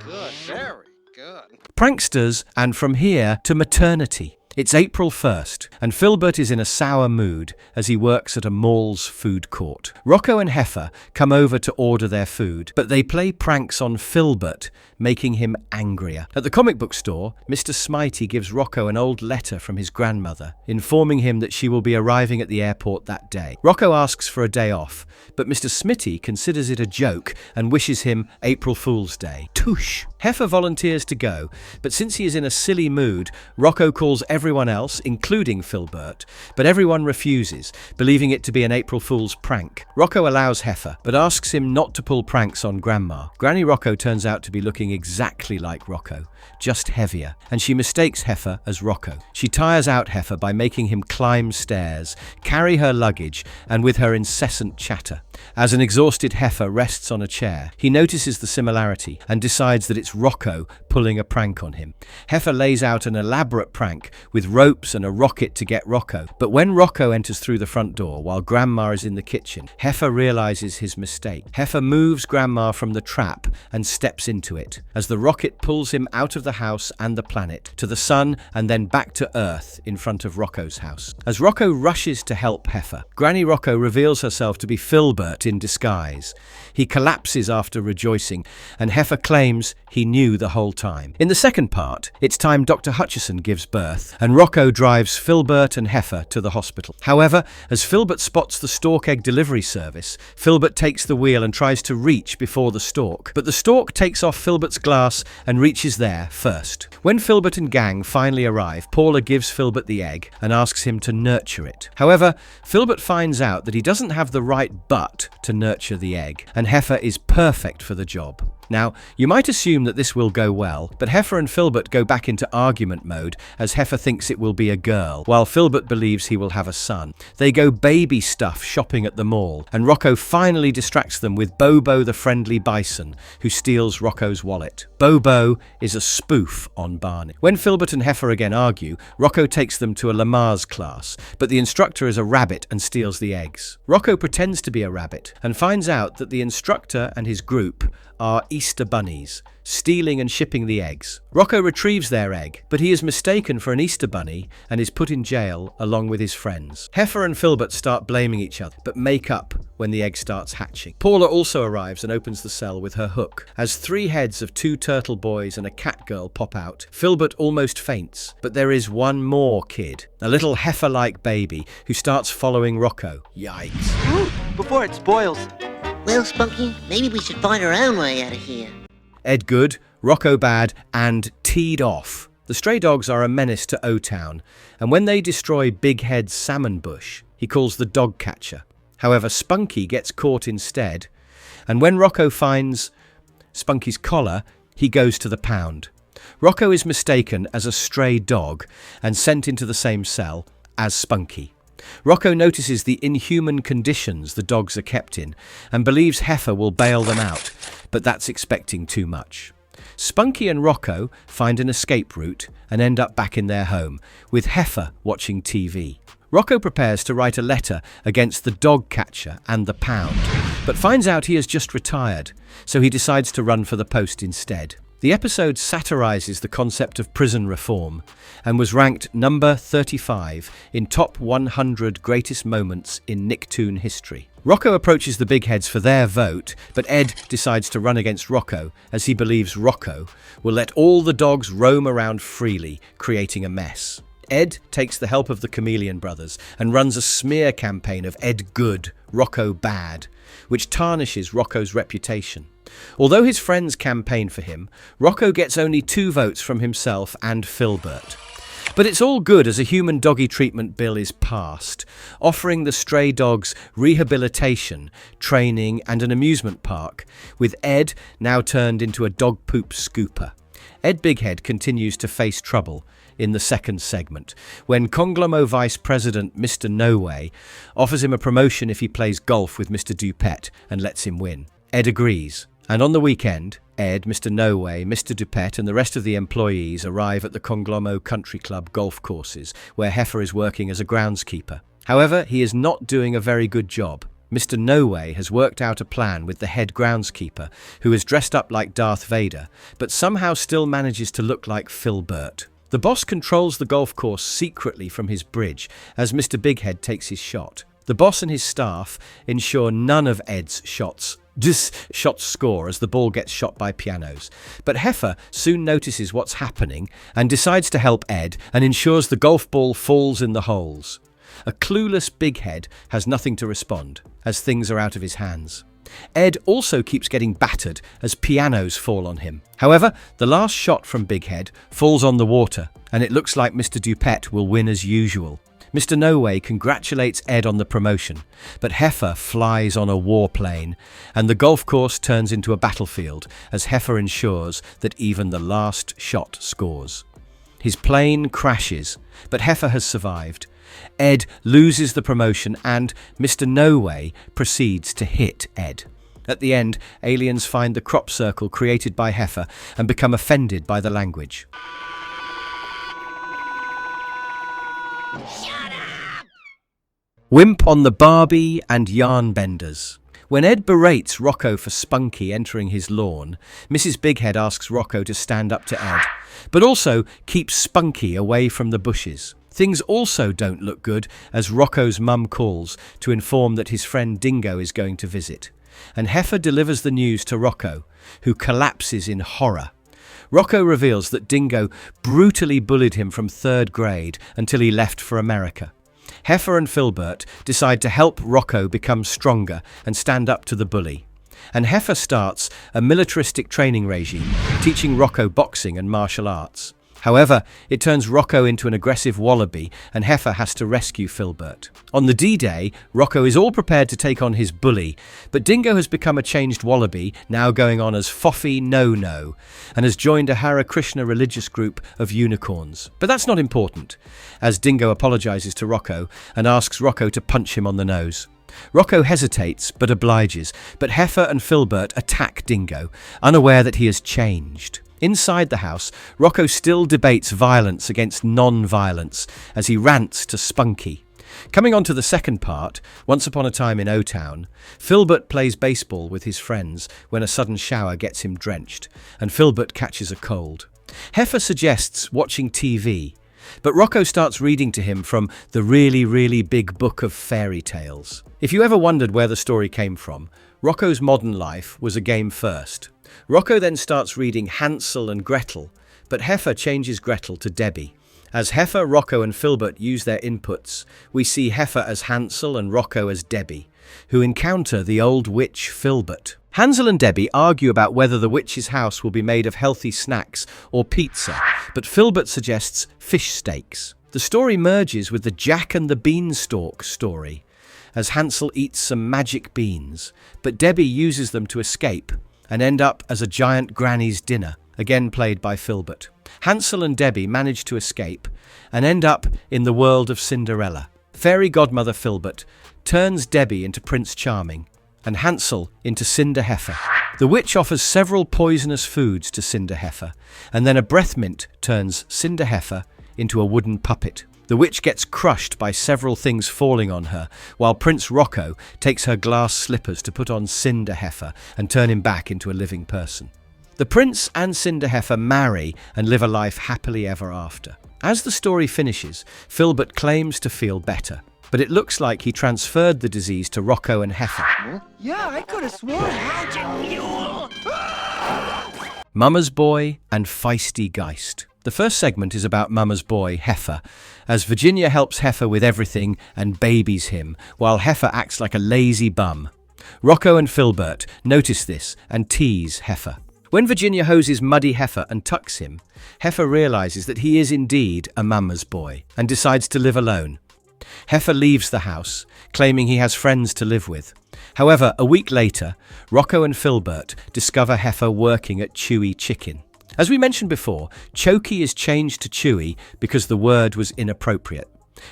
Good, very good. Pranksters, and from here to maternity. It's April 1st, and Filbert is in a sour mood as he works at a mall's food court. Rocko and Heifer come over to order their food, but they play pranks on Filbert, making him angrier. At the comic book store, Mr. Smitey gives Rocko an old letter from his grandmother, informing him that she will be arriving at the airport that day. Rocko asks for a day off, but Mr. Smitty considers it a joke and wishes him April Fool's Day. Tush! Heifer volunteers to go, but since he is in a silly mood, Rocko calls everyone else, including Filbert, but everyone refuses, believing it to be an April Fool's prank. Rocko allows Heifer, but asks him not to pull pranks on Grandma. Granny Rocko turns out to be looking exactly like Rocko, just heavier, and she mistakes Heifer as Rocko. She tires out Heifer by making him climb stairs, carry her luggage, and with her incessant chatter. As an exhausted Heifer rests on a chair, he notices the similarity and decides that it's Rocko pulling a prank on him. Heifer lays out an elaborate prank with ropes and a rocket to get Rocko, but when Rocko enters through the front door while Grandma is in the kitchen, Heifer realizes his mistake. Heifer moves Grandma from the trap and steps into it, as the rocket pulls him out of the house and the planet, to the sun and then back to Earth in front of Rocko's house. As Rocko rushes to help Heifer, Granny Rocko reveals herself to be Filbert in disguise. He collapses after rejoicing, and Heifer claims he knew the whole time. In the second part, it's time Dr. Hutchison gives birth, and Rocko drives Filbert and Heifer to the hospital. However, as Filbert spots the stork egg delivery service, Filbert takes the wheel and tries to reach before the stork, but the stork takes off Filbert's glass and reaches there first. When Filbert and gang finally arrive, Paula gives Filbert the egg and asks him to nurture it. However, Filbert finds out that he doesn't have the right butt to nurture the egg, and Heifer is perfect for the job. Now, you might assume that this will go well, but Heifer and Filbert go back into argument mode as Heifer thinks it will be a girl, while Filbert believes he will have a son. They go baby stuff shopping at the mall, and Rocko finally distracts them with Bobo the friendly bison, who steals Rocko's wallet. Bobo is a spoof on Barney. When Filbert and Heifer again argue, Rocko takes them to a Lamaze class, but the instructor is a rabbit and steals the eggs. Rocko pretends to be a rabbit and finds out that the instructor and his group are Easter bunnies, stealing and shipping the eggs. Rocko retrieves their egg, but he is mistaken for an Easter bunny and is put in jail along with his friends. Heifer and Filbert start blaming each other, but make up when the egg starts hatching. Paula also arrives and opens the cell with her hook. As 3 heads of 2 turtle boys and a cat girl pop out, Filbert almost faints, but there is one more kid, a little heifer-like baby who starts following Rocko. Yikes. Before it spoils. Well, Spunky, maybe we should find our own way out of here. Ed Good, Rocko Bad, and Teed Off. The stray dogs are a menace to Otown, and when they destroy Big Head's salmon bush, he calls the dog catcher. However, Spunky gets caught instead, and when Rocko finds Spunky's collar, he goes to the pound. Rocko is mistaken as a stray dog and sent into the same cell as Spunky. Rocko notices the inhuman conditions the dogs are kept in and believes Heifer will bail them out, but that's expecting too much. Spunky and Rocko find an escape route and end up back in their home, with Heifer watching TV. Rocko prepares to write a letter against the dog catcher and the pound, but finds out he has just retired, so he decides to run for the post instead. The episode satirizes the concept of prison reform and was ranked number 35 in top 100 greatest moments in Nicktoon history. Rocko approaches the big heads for their vote, but Ed decides to run against Rocko as he believes Rocko will let all the dogs roam around freely, creating a mess. Ed takes the help of the Chameleon brothers and runs a smear campaign of Ed good, Rocko bad, which tarnishes Rocko's reputation. Although his friends campaign for him, Rocko gets only 2 votes from himself and Childbirth. But it's all good as a human doggy treatment bill is passed, offering the stray dogs rehabilitation, training and an amusement park, with Ed now turned into a dog poop scooper. Ed Bighead continues to face trouble in the second segment, when Conglomo Vice President Mr. No Way offers him a promotion if he plays golf with Mr. Dupet and lets him win. Ed agrees, and on the weekend, Ed, Mr. No Way, Mr. Dupet and the rest of the employees arrive at the Conglomo Country Club golf courses, where Heifer is working as a groundskeeper. However, he is not doing a very good job. Mr. No Way has worked out a plan with the head groundskeeper, who is dressed up like Darth Vader, but somehow still manages to look like Childbirth. The boss controls the golf course secretly from his bridge as Mr. Bighead takes his shot. The boss and his staff ensure none of Ed's shots score as the ball gets shot by pianos. But Heifer soon notices what's happening and decides to help Ed and ensures the golf ball falls in the holes. A clueless Bighead has nothing to respond as things are out of his hands. Ed also keeps getting battered as pianos fall on him. However, the last shot from Bighead falls on the water, and it looks like Mr. Dupet will win as usual. Mr. No Way congratulates Ed on the promotion, but Heifer flies on a warplane, and the golf course turns into a battlefield as Heifer ensures that even the last shot scores. His plane crashes, but Heifer has survived. Ed loses the promotion and Mr. No Way proceeds to hit Ed. At the end, aliens find the crop circle created by Heifer and become offended by the language. Shut up! Wimp on the Barbie and Yarn Benders. When Ed berates Rocko for Spunky entering his lawn, Mrs. Bighead asks Rocko to stand up to Ed, but also keep Spunky away from the bushes. Things also don't look good as Rocko's mum calls to inform that his friend Dingo is going to visit, and Heifer delivers the news to Rocko, who collapses in horror. Rocko reveals that Dingo brutally bullied him from 3rd grade until he left for America. Heifer and Childbirth decide to help Rocko become stronger and stand up to the bully. And Heifer starts a militaristic training regime, teaching Rocko boxing and martial arts. However, it turns Rocko into an aggressive wallaby and Heifer has to rescue Childbirth. On the D-Day, Rocko is all prepared to take on his bully, but Dingo has become a changed wallaby, now going on as Foffy No-No, and has joined a Hare Krishna religious group of unicorns. But that's not important, as Dingo apologizes to Rocko and asks Rocko to punch him on the nose. Rocko hesitates but obliges, but Heifer and Childbirth attack Dingo, unaware that he has changed. Inside the house, Rocko still debates violence against non-violence as he rants to Spunky. Coming on to the second part, Once Upon a Time in Otown, Childbirth plays baseball with his friends when a sudden shower gets him drenched, and Childbirth catches a cold. Heifer suggests watching TV, but Rocko starts reading to him from the really, really big book of fairy tales. If you ever wondered where the story came from, Rocko's modern life was a game first. Rocko then starts reading Hansel and Gretel, but Heifer changes Gretel to Debbie. As Heifer, Rocko and Childbirth use their inputs, we see Heifer as Hansel and Rocko as Debbie, who encounter the old witch Childbirth. Hansel and Debbie argue about whether the witch's house will be made of healthy snacks or pizza, but Childbirth suggests fish steaks. The story merges with the Jack and the Beanstalk story, as Hansel eats some magic beans, but Debbie uses them to escape and end up as a giant granny's dinner, again played by Childbirth. Hansel and Debbie manage to escape and end up in the world of Cinderella. Fairy godmother Filbert turns Debbie into Prince Charming and Hansel into Cinder Heifer. The witch offers several poisonous foods to Cinder Heifer, and then a breath mint turns Cinder Heifer into a wooden puppet. The witch gets crushed by several things falling on her, while Prince Rocko takes her glass slippers to put on Cinder Heifer and turn him back into a living person. The prince and Cinder Heifer marry and live a life happily ever after. As the story finishes, Filbert claims to feel better, but it looks like he transferred the disease to Rocko and Heifer. Yeah, I could have sworn. Mama's Boy and Feisty Geist. The first segment is about Mama's boy, Heifer, as Virginia helps Heifer with everything and babies him, while Heifer acts like a lazy bum. Rocko and Filbert notice this and tease Heifer. When Virginia hoses muddy Heifer and tucks him, Heifer realizes that he is indeed a mama's boy and decides to live alone. Heifer leaves the house, claiming he has friends to live with. However, a week later, Rocko and Filbert discover Heifer working at Chewy Chicken. As we mentioned before, Chokey is changed to Chewy because the word was inappropriate.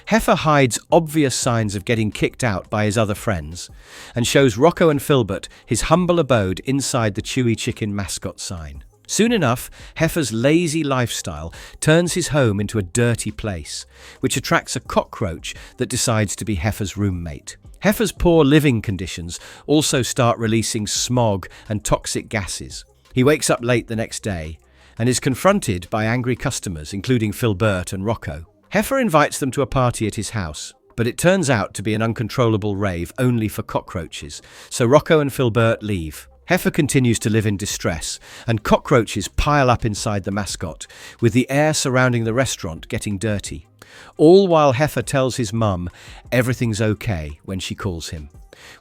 Heifer hides obvious signs of getting kicked out by his other friends and shows Rocko and Filbert his humble abode inside the Chewy Chicken mascot sign. Soon enough, Heifer's lazy lifestyle turns his home into a dirty place, which attracts a cockroach that decides to be Heifer's roommate. Heifer's poor living conditions also start releasing smog and toxic gases. He wakes up late the next day and is confronted by angry customers, including Filbert and Rocko. Heifer invites them to a party at his house, but it turns out to be an uncontrollable rave only for cockroaches, so Rocko and Filbert leave. Heifer continues to live in distress, and cockroaches pile up inside the mascot, with the air surrounding the restaurant getting dirty. All while Heifer tells his mum everything's okay when she calls him.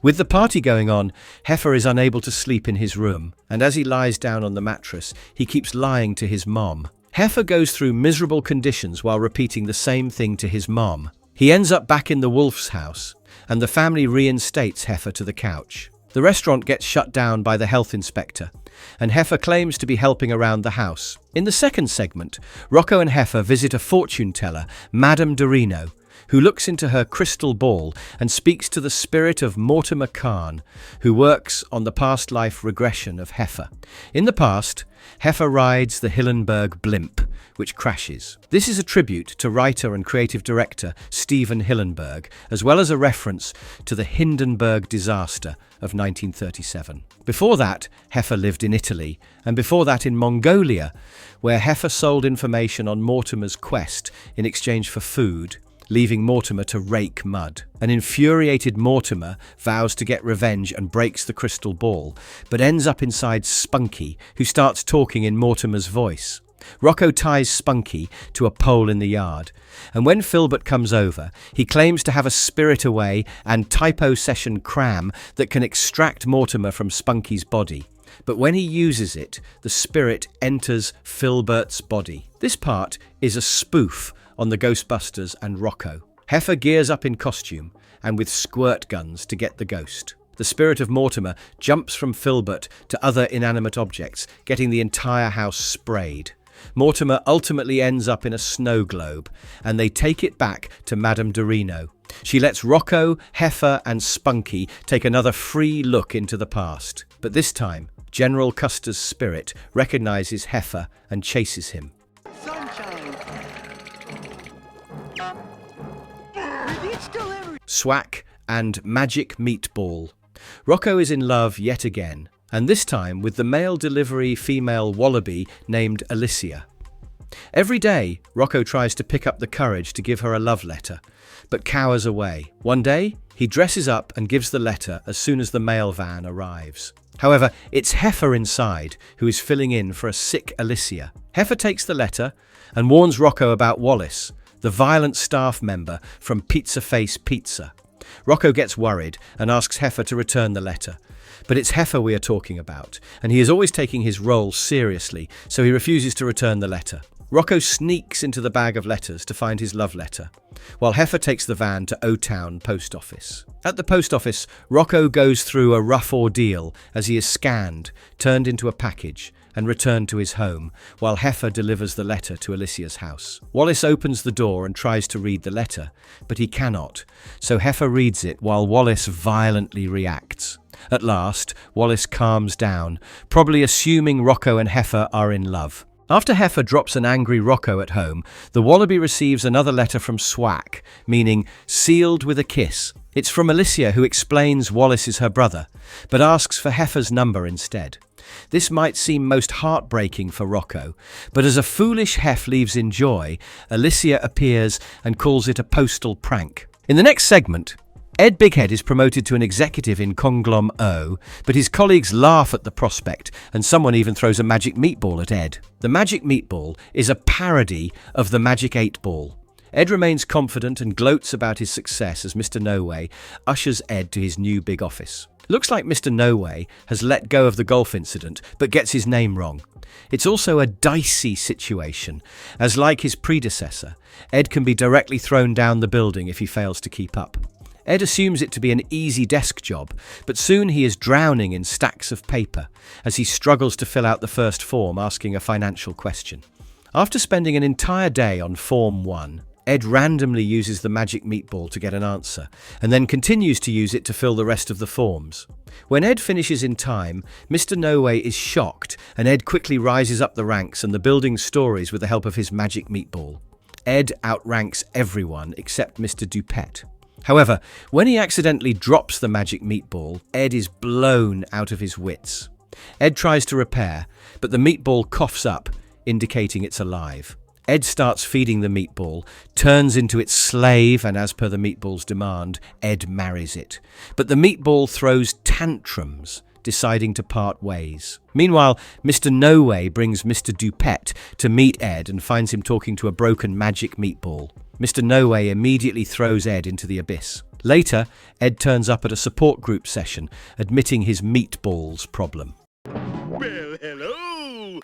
With the party going on, Heifer is unable to sleep in his room, and as he lies down on the mattress, he keeps lying to his mom. Heifer goes through miserable conditions while repeating the same thing to his mom. He ends up back in the wolf's house, and the family reinstates Heifer to the couch. The restaurant gets shut down by the health inspector, and Heifer claims to be helping around the house. In the second segment, Rocko and Heifer visit a fortune teller, Madame Dorino, who looks into her crystal ball and speaks to the spirit of Mortimer Khan, who works on the past life regression of Heifer. In the past, Heifer rides the Hillenburg blimp, which crashes. This is a tribute to writer and creative director Stephen Hillenburg, as well as a reference to the Hindenburg disaster of 1937. Before that, Heifer lived in Italy, and before that in Mongolia, where Heifer sold information on Mortimer's quest in exchange for food, leaving Mortimer to rake mud. An infuriated Mortimer vows to get revenge and breaks the crystal ball, but ends up inside Spunky, who starts talking in Mortimer's voice. Rocko ties Spunky to a pole in the yard, and when Filbert comes over, he claims to have a spirit away and typo session cram that can extract Mortimer from Spunky's body. But when he uses it, the spirit enters Filbert's body. This part is a spoof on the Ghostbusters and Rocko. Heifer gears up in costume and with squirt guns to get the ghost. The spirit of Mortimer jumps from Filbert to other inanimate objects, getting the entire house sprayed. Mortimer ultimately ends up in a snow globe, and they take it back to Madame Dorino. She lets Rocko, Heifer, and Spunky take another free look into the past. But this time, General Custer's spirit recognizes Heifer and chases him. Sunshine. Swack and Magic Meatball. Rocko is in love yet again, and this time with the mail delivery female wallaby named Alicia. Every day, Rocko tries to pick up the courage to give her a love letter, but cowers away. One day, he dresses up and gives the letter as soon as the mail van arrives. However, it's Heifer inside who is filling in for a sick Alicia. Heifer takes the letter and warns Rocko about Wallace, the violent staff member from Pizza Face Pizza. Rocko gets worried and asks Heifer to return the letter. But it's Heifer we are talking about, and he is always taking his role seriously, so he refuses to return the letter. Rocko sneaks into the bag of letters to find his love letter, while Heifer takes the van to Otown post office. At the post office, Rocko goes through a rough ordeal as he is scanned, turned into a package, and return to his home, while Heifer delivers the letter to Alicia's house. Wallace opens the door and tries to read the letter, but he cannot, so Heifer reads it while Wallace violently reacts. At last, Wallace calms down, probably assuming Rocko and Heifer are in love. After Heifer drops an angry Rocko at home, the Wallaby receives another letter from Swack, meaning sealed with a kiss. It's from Alicia, who explains Wallace is her brother, but asks for Heifer's number instead. This might seem most heartbreaking for Rocko, but as a foolish Hef leaves in joy, Alicia appears and calls it a postal prank. In the next segment, Ed Bighead is promoted to an executive in Conglom O, but his colleagues laugh at the prospect, and someone even throws a magic meatball at Ed. The magic meatball is a parody of the magic 8-ball. Ed remains confident and gloats about his success as Mr. No Way ushers Ed to his new big office. Looks like Mr. No Way has let go of the golf incident, but gets his name wrong. It's also a dicey situation, as like his predecessor, Ed can be directly thrown down the building if he fails to keep up. Ed assumes it to be an easy desk job, but soon he is drowning in stacks of paper as he struggles to fill out the first form asking a financial question. After spending an entire day on Form 1, Ed randomly uses the magic meatball to get an answer, and then continues to use it to fill the rest of the forms. When Ed finishes in time, Mr. No Way is shocked, and Ed quickly rises up the ranks and the building's stories with the help of his magic meatball. Ed outranks everyone except Mr. Dupet. However, when he accidentally drops the magic meatball, Ed is blown out of his wits. Ed tries to repair, but the meatball coughs up, indicating it's alive. Ed starts feeding the meatball, turns into its slave, and as per the meatball's demand, Ed marries it. But the meatball throws tantrums, deciding to part ways. Meanwhile, Mr. No Way brings Mr. Dupet to meet Ed and finds him talking to a broken magic meatball. Mr. No Way immediately throws Ed into the abyss. Later, Ed turns up at a support group session, admitting his meatballs problem. Well, hello!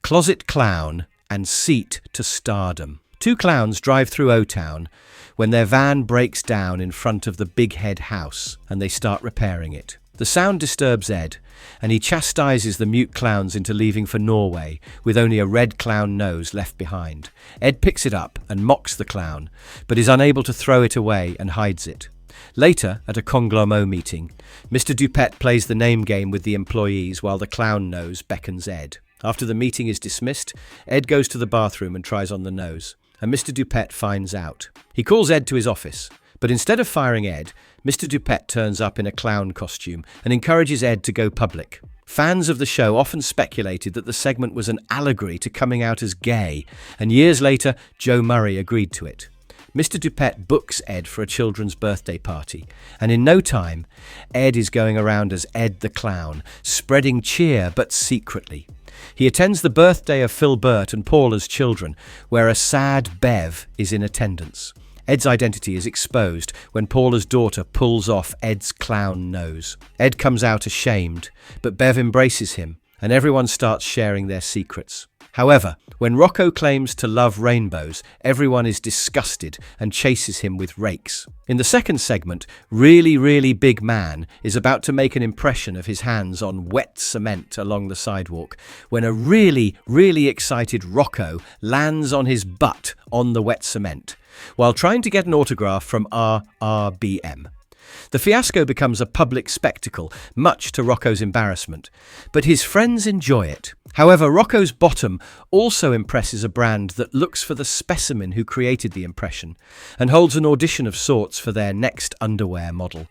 Closet Clown and Seat to Stardom. Two clowns drive through Otown when their van breaks down in front of the Big Head house and they start repairing it. The sound disturbs Ed, and he chastises the mute clowns into leaving for Norway with only a red clown nose left behind. Ed picks it up and mocks the clown, but is unable to throw it away and hides it. Later, at a Conglomo meeting, Mr. Dupet plays the name game with the employees while the clown nose beckons Ed. After the meeting is dismissed, Ed goes to the bathroom and tries on the nose, and Mr. Dupet finds out. He calls Ed to his office, but instead of firing Ed, Mr. Dupet turns up in a clown costume and encourages Ed to go public. Fans of the show often speculated that the segment was an allegory to coming out as gay, and years later, Joe Murray agreed to it. Mr. Dupet books Ed for a children's birthday party, and in no time, Ed is going around as Ed the Clown, spreading cheer but secretly. He attends the birthday of Phil Burt and Paula's children, where a sad Bev is in attendance. Ed's identity is exposed when Paula's daughter pulls off Ed's clown nose. Ed comes out ashamed, but Bev embraces him, and everyone starts sharing their secrets. However, when Rocko claims to love rainbows, everyone is disgusted and chases him with rakes. In the second segment, Really Big Man is about to make an impression of his hands on wet cement along the sidewalk when a really excited Rocko lands on his butt on the wet cement while trying to get an autograph from RRBM. The fiasco becomes a public spectacle, much to Rocko's embarrassment, but his friends enjoy it. However, Rocko's bottom also impresses a brand that looks for the specimen who created the impression and holds an audition of sorts for their next underwear model.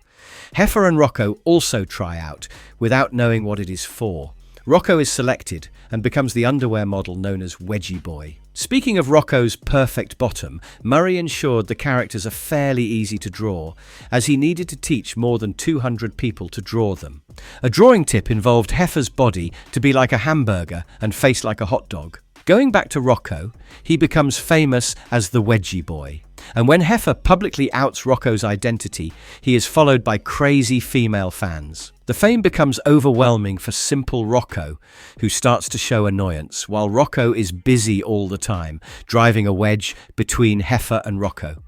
Heifer and Rocko also try out without knowing what it is for. Rocko is selected and becomes the underwear model known as Wedgie Boy. Speaking of Rocko's perfect bottom, Murray ensured the characters are fairly easy to draw, as he needed to teach more than 200 people to draw them. A drawing tip involved Heifer's body to be like a hamburger and face like a hot dog. Going back to Rocko, he becomes famous as the Wedgie Boy. And when Heifer publicly outs Rocko's identity, he is followed by crazy female fans. The fame becomes overwhelming for simple Rocko, who starts to show annoyance, while Rocko is busy all the time, driving a wedge between Heifer and Rocko.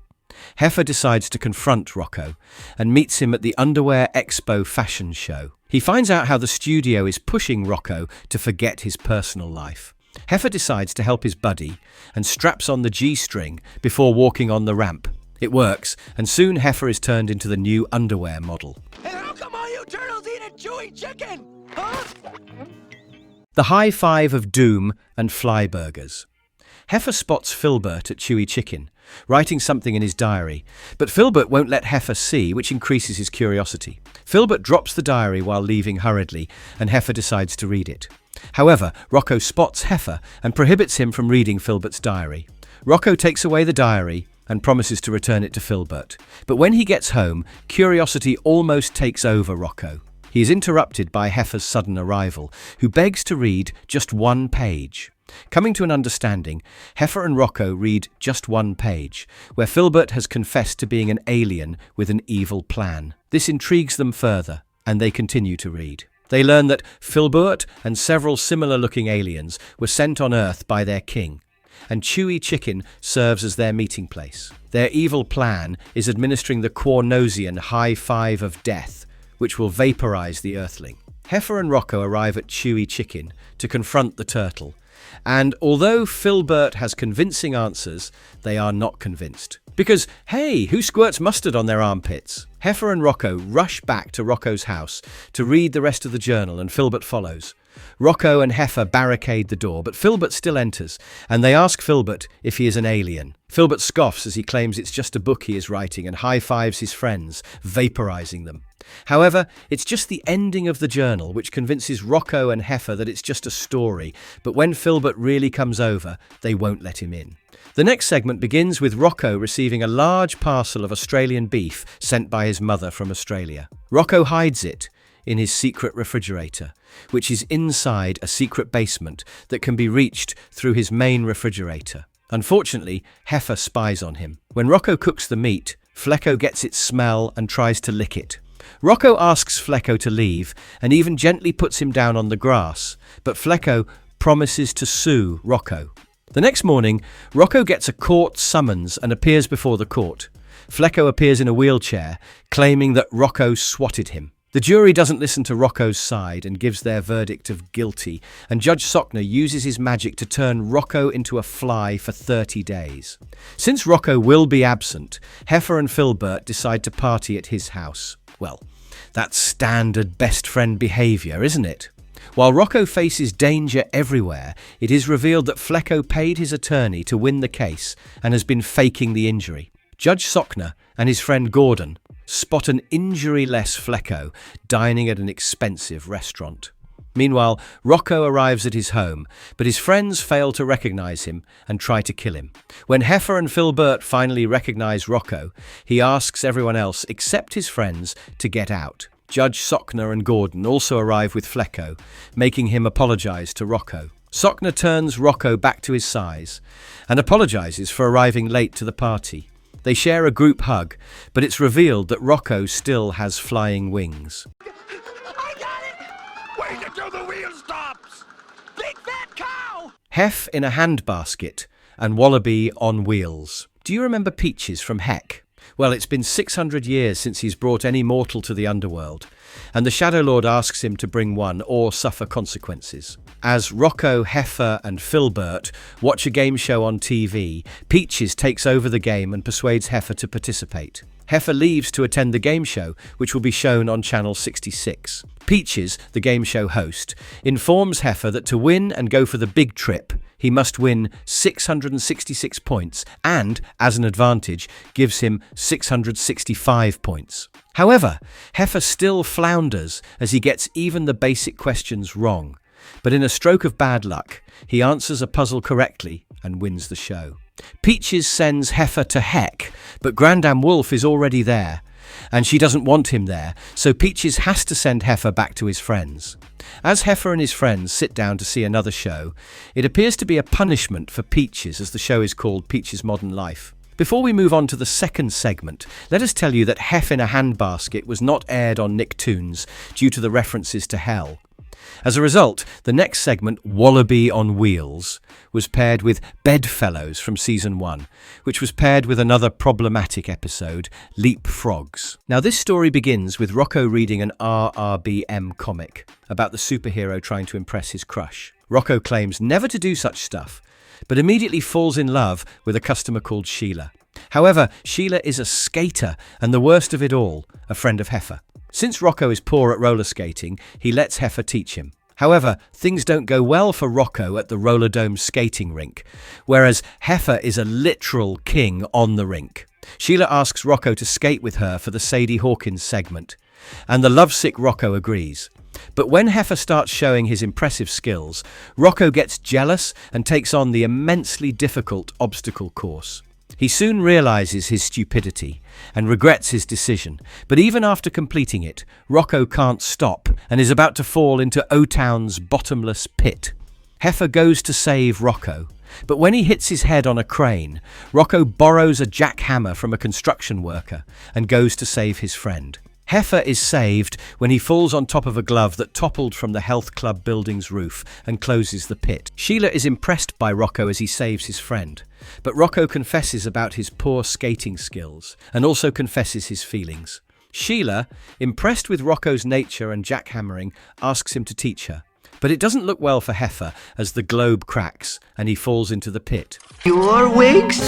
Heifer decides to confront Rocko and meets him at the Underwear Expo fashion show. He finds out how the studio is pushing Rocko to forget his personal life. Heifer decides to help his buddy and straps on the G-string before walking on the ramp. It works, and soon Heifer is turned into the new underwear model. And how come all you turtles eat a chewy chicken? Huh? The high five of doom and fly burgers. Heifer spots Filbert at Chewy Chicken, writing something in his diary, but Filbert won't let Heifer see, which increases his curiosity. Filbert drops the diary while leaving hurriedly, and Heifer decides to read it. However, Rocko spots Heifer and prohibits him from reading Filbert's diary. Rocko takes away the diary and promises to return it to Filbert. But when he gets home, curiosity almost takes over Rocko. He is interrupted by Heifer's sudden arrival, who begs to read just one page. Coming to an understanding, Heifer and Rocko read just one page, where Filbert has confessed to being an alien with an evil plan. This intrigues them further, and they continue to read. They learn that Filbert and several similar-looking aliens were sent on Earth by their king, and Chewy Chicken serves as their meeting place. Their evil plan is administering the Quarnosian high five of death, which will vaporize the Earthling. Heifer and Rocko arrive at Chewy Chicken to confront the turtle, and although Filbert has convincing answers, they are not convinced. Because, hey, who squirts mustard on their armpits? Heifer and Rocko rush back to Rocko's house to read the rest of the journal, and Filbert follows. Rocko and Heifer barricade the door, but Filbert still enters, and they ask Filbert if he is an alien. Filbert scoffs as he claims it's just a book he is writing and high-fives his friends, vaporizing them. However, it's just the ending of the journal which convinces Rocko and Heifer that it's just a story, but when Filbert really comes over, they won't let him in. The next segment begins with Rocko receiving a large parcel of Australian beef sent by his mother from Australia. Rocko hides it in his secret refrigerator, which is inside a secret basement that can be reached through his main refrigerator. Unfortunately, Heifer spies on him. When Rocko cooks the meat, Flecko gets its smell and tries to lick it. Rocko asks Flecko to leave and even gently puts him down on the grass, but Flecko promises to sue Rocko. The next morning, Rocko gets a court summons and appears before the court. Flecko appears in a wheelchair, claiming that Rocko swatted him. The jury doesn't listen to Rocko's side and gives their verdict of guilty, and Judge Sockner uses his magic to turn Rocko into a fly for 30 days. Since Rocko will be absent, Heifer and Filbert decide to party at his house. Well, that's standard best friend behaviour, isn't it? While Rocko faces danger everywhere, it is revealed that Flecko paid his attorney to win the case and has been faking the injury. Judge Sockner and his friend Gordon spot an injury-less Flecko dining at an expensive restaurant. Meanwhile, Rocko arrives at his home, but his friends fail to recognize him and try to kill him. When Heifer and Filbert finally recognize Rocko, he asks everyone else except his friends to get out. Judge Sockner and Gordon also arrive with Flecko, making him apologize to Rocko. Sockner turns Rocko back to his size and apologizes for arriving late to the party. They share a group hug, but it's revealed that Rocko still has flying wings. I got it! Wait until the wheel stops! Big fat cow! Hef in a handbasket and Wallaby on wheels. Do you remember Peaches from Heck? Well, it's been 600 years since he's brought any mortal to the underworld, and the Shadow Lord asks him to bring one or suffer consequences. As Rocko, Heifer and Filbert watch a game show on TV, Peaches takes over the game and persuades Heifer to participate. Heifer leaves to attend the game show, which will be shown on Channel 66. Peaches, the game show host, informs Heifer that to win and go for the big trip, he must win 666 points and, as an advantage, gives him 665 points. However, Heifer still flounders as he gets even the basic questions wrong. But in a stroke of bad luck, he answers a puzzle correctly and wins the show. Peaches sends Heifer to Heck, but Grandam Wolf is already there, and she doesn't want him there, so Peaches has to send Heifer back to his friends. As Heifer and his friends sit down to see another show, it appears to be a punishment for Peaches, as the show is called Peaches' Modern Life. Before we move on to the second segment, let us tell you that Hef in a Handbasket was not aired on Nicktoons due to the references to hell. As a result, the next segment, Wallaby on Wheels, was paired with Bedfellows from Season 1, which was paired with another problematic episode, Leapfrogs. Now, this story begins with Rocko reading an RRBM comic about the superhero trying to impress his crush. Rocko claims never to do such stuff, but immediately falls in love with a customer called Sheila. However, Sheila is a skater, and the worst of it all, a friend of Heifer. Since Rocko is poor at roller skating, he lets Heifer teach him. However, things don't go well for Rocko at the Roller Dome skating rink, whereas Heifer is a literal king on the rink. Sheila asks Rocko to skate with her for the Sadie Hawkins segment, and the lovesick Rocko agrees. But when Heifer starts showing his impressive skills, Rocko gets jealous and takes on the immensely difficult obstacle course. He soon realizes his stupidity and regrets his decision, but even after completing it, Rocko can't stop and is about to fall into Otown's bottomless pit. Heifer goes to save Rocko, but when he hits his head on a crane, Rocko borrows a jackhammer from a construction worker and goes to save his friend. Heifer is saved when he falls on top of a glove that toppled from the health club building's roof and closes the pit. Sheila is impressed by Rocko as he saves his friend, but Rocko confesses about his poor skating skills and also confesses his feelings. Sheila, impressed with Rocko's nature and jackhammering, asks him to teach her. But it doesn't look well for Heifer as the globe cracks and he falls into the pit. Your wigs?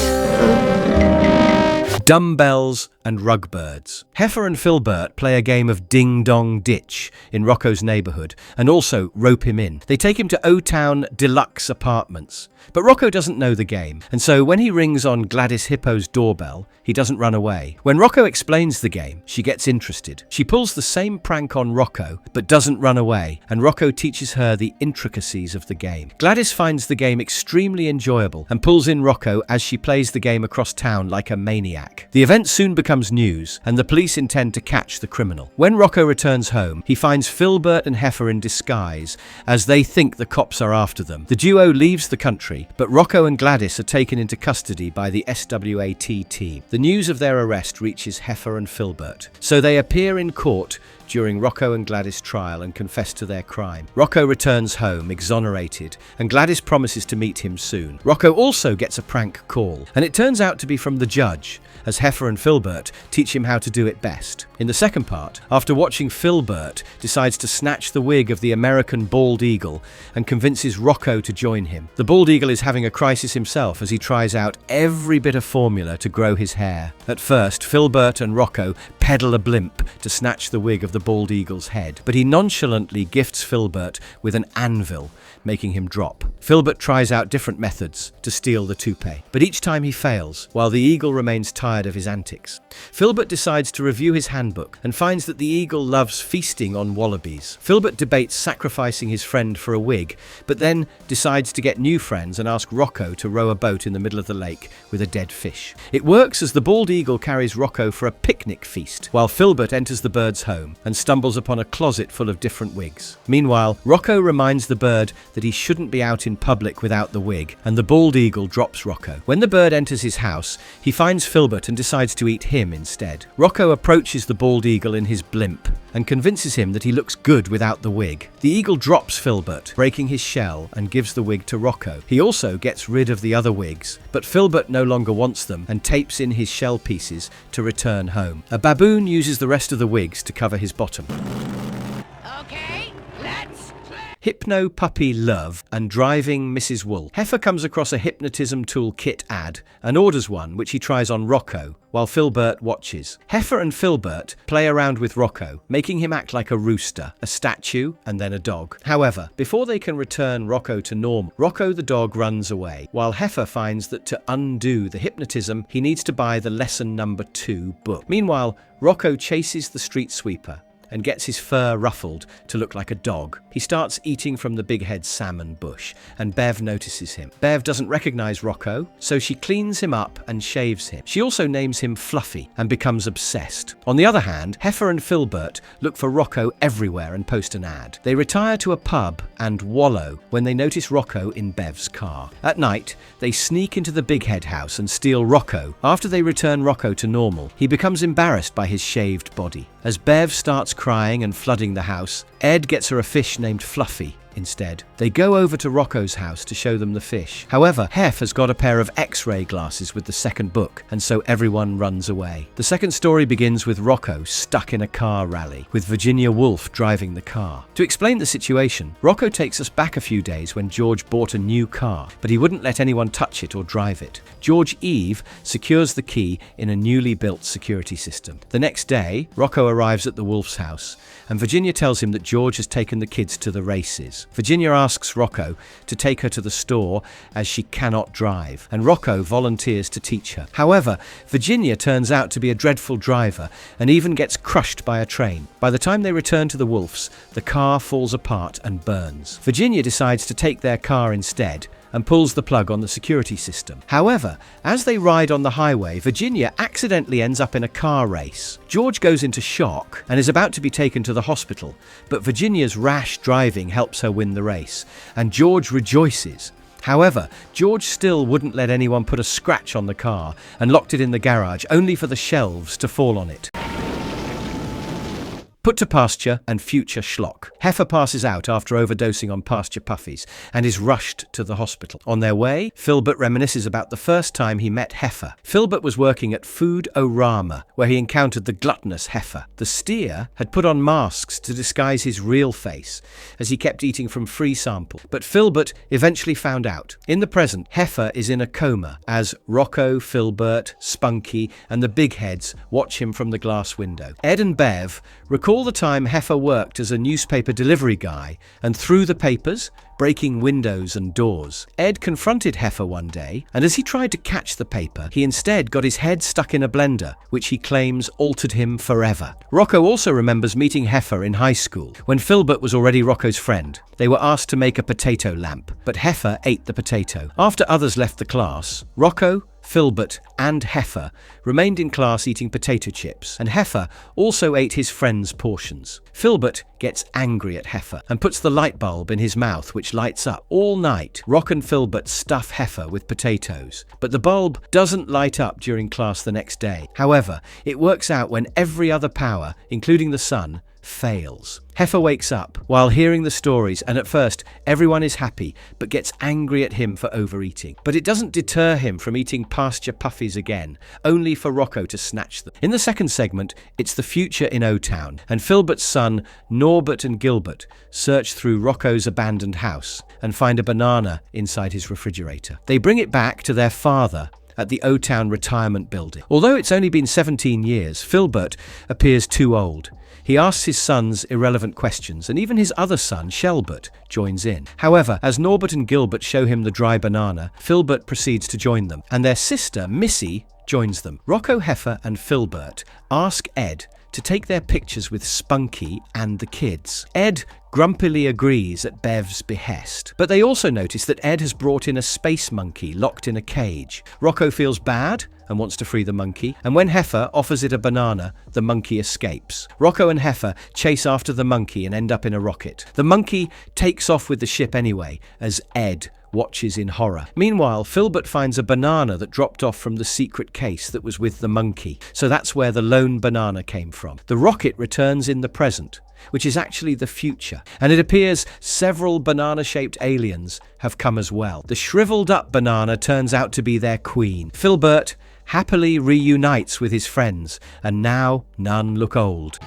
Dumbbells and Rugbirds. Heifer and Filbert play a game of Ding Dong Ditch in Rocko's neighborhood and also rope him in. They take him to Otown Deluxe Apartments. But Rocko doesn't know the game, and so when he rings on Gladys Hippo's doorbell, he doesn't run away. When Rocko explains the game, she gets interested. She pulls the same prank on Rocko, but doesn't run away, and Rocko teaches her the intricacies of the game. Gladys finds the game extremely enjoyable and pulls in Rocko as she plays the game across town like a maniac. The event soon becomes news, and the police intend to catch the criminal. When Rocko returns home, he finds Filbert and Heifer in disguise, as they think the cops are after them. The duo leaves the country, but Rocko and Gladys are taken into custody by the SWAT team. The news of their arrest reaches Heifer and Filbert, so they appear in court during Rocko and Gladys' trial and confess to their crime. Rocko returns home, exonerated, and Gladys promises to meet him soon. Rocko also gets a prank call, and it turns out to be from the judge, as Heifer and Filbert teach him how to do it best. In the second part, after watching Filbert decides to snatch the wig of the American bald eagle and convinces Rocko to join him. The bald eagle is having a crisis himself as he tries out every bit of formula to grow his hair. At first, Filbert and Rocko peddle a blimp to snatch the wig of the bald eagle's head, but he nonchalantly gifts Filbert with an anvil, making him drop. Filbert tries out different methods to steal the toupee, but each time he fails, while the eagle remains tired of his antics. Filbert decides to review his handbook and finds that the eagle loves feasting on wallabies. Filbert debates sacrificing his friend for a wig, but then decides to get new friends and ask Rocko to row a boat in the middle of the lake with a dead fish. It works as the bald eagle carries Rocko for a picnic feast, while Filbert enters the bird's home and stumbles upon a closet full of different wigs. Meanwhile, Rocko reminds the bird that he shouldn't be out in public without the wig, and the bald eagle drops Rocko. When the bird enters his house, he finds Filbert and decides to eat him instead. Rocko approaches the bald eagle in his blimp and convinces him that he looks good without the wig. The eagle drops Filbert, breaking his shell, and gives the wig to Rocko. He also gets rid of the other wigs, but Filbert no longer wants them and tapes in his shell pieces to return home. A baboon uses the rest of the wigs to cover his bottom. Okay, let's play. Hypno Puppy Love and Driving Mrs. Wool. Heifer comes across a Hypnotism tool kit ad and orders one, which he tries on Rocko, while Filbert watches. Heifer and Filbert play around with Rocko, making him act like a rooster, a statue, and then a dog. However, before they can return Rocko to normal, Rocko the dog runs away, while Heifer finds that to undo the hypnotism, he needs to buy the lesson number 2 book. Meanwhile, Rocko chases the street sweeper and gets his fur ruffled to look like a dog. He starts eating from the big head salmon bush, and Bev notices him. Bev doesn't recognize Rocko, so she cleans him up and shaves him. She also names him Fluffy and becomes obsessed. On the other hand, Heifer and Filbert look for Rocko everywhere and post an ad. They retire to a pub and wallow when they notice Rocko in Bev's car. At night, they sneak into the big head house and steal Rocko. After they return Rocko to normal, he becomes embarrassed by his shaved body. As Bev starts crying and flooding the house, Ed gets her a fish named Fluffy instead. They go over to Rocko's house to show them the fish. However, Hef has got a pair of X-ray glasses with the second book, and so everyone runs away. The second story begins with Rocko stuck in a car rally, with Virginia Woolf driving the car. To explain the situation, Rocko takes us back a few days when George bought a new car, but he wouldn't let anyone touch it or drive it. George Eve secures the key in a newly built security system. The next day, Rocko arrives at the Wolf's house, and Virginia tells him that George has taken the kids to the races. Virginia asks Rocko to take her to the store as she cannot drive, and Rocko volunteers to teach her. However, Virginia turns out to be a dreadful driver and even gets crushed by a train. By the time they return to the Wolfs, the car falls apart and burns. Virginia decides to take their car instead and pulls the plug on the security system. However, as they ride on the highway, Virginia accidentally ends up in a car race. George goes into shock and is about to be taken to the hospital, but Virginia's rash driving helps her win the race, and George rejoices. However, George still wouldn't let anyone put a scratch on the car and locked it in the garage, only for the shelves to fall on it. Put to pasture and future schlock. Heifer passes out after overdosing on pasture puffies and is rushed to the hospital. On their way, Filbert reminisces about the first time he met Heifer. Filbert was working at Food-O-Rama, where he encountered the gluttonous Heifer. The steer had put on masks to disguise his real face, as he kept eating from free sample. But Filbert eventually found out. In the present, Heifer is in a coma, as Rocko, Filbert, Spunky, and the big heads watch him from the glass window. Ed and Bev recall the time Heifer worked as a newspaper delivery guy and threw the papers, breaking windows and doors. Ed confronted Heifer one day, and as he tried to catch the paper, he instead got his head stuck in a blender, which he claims altered him forever. Rocko also remembers meeting Heifer in high school, when Filbert was already Rocko's friend. They were asked to make a potato lamp, but Heifer ate the potato. After others left the class, Rocko, Filbert, and Heifer remained in class eating potato chips, and Heifer also ate his friend's portions. Filbert gets angry at Heifer and puts the light bulb in his mouth, which lights up. All night, Rock and Filbert stuff Heifer with potatoes, but the bulb doesn't light up during class the next day. However, it works out when every other power, including the sun, fails. Heifer wakes up while hearing the stories, and at first everyone is happy but gets angry at him for overeating. But it doesn't deter him from eating pasture puffies again, only for Rocko to snatch them. In the second segment, it's the future in Otown, and Filbert's son Norbert and Gilbert search through Rocko's abandoned house and find a banana inside his refrigerator. They bring it back to their father at the Otown retirement building. Although it's only been 17 years, Filbert appears too old. He asks his sons irrelevant questions, and even his other son, Shelbert, joins in. However, as Norbert and Gilbert show him the dry banana, Filbert proceeds to join them, and their sister, Missy, joins them. Rocko, Heifer, and Filbert ask Ed to take their pictures with Spunky and the kids. Ed grumpily agrees at Bev's behest, but they also notice that Ed has brought in a space monkey locked in a cage. Rocko feels bad and wants to free the monkey, and when Heifer offers it a banana, the monkey escapes. Rocko and Heifer chase after the monkey and end up in a rocket. The monkey takes off with the ship anyway, as Ed watches in horror. Meanwhile, Filbert finds a banana that dropped off from the secret case that was with the monkey, so that's where the lone banana came from. The rocket returns in the present, which is actually the future, and it appears several banana-shaped aliens have come as well. The shriveled-up banana turns out to be their queen. Filbert happily reunites with his friends, and now none look old.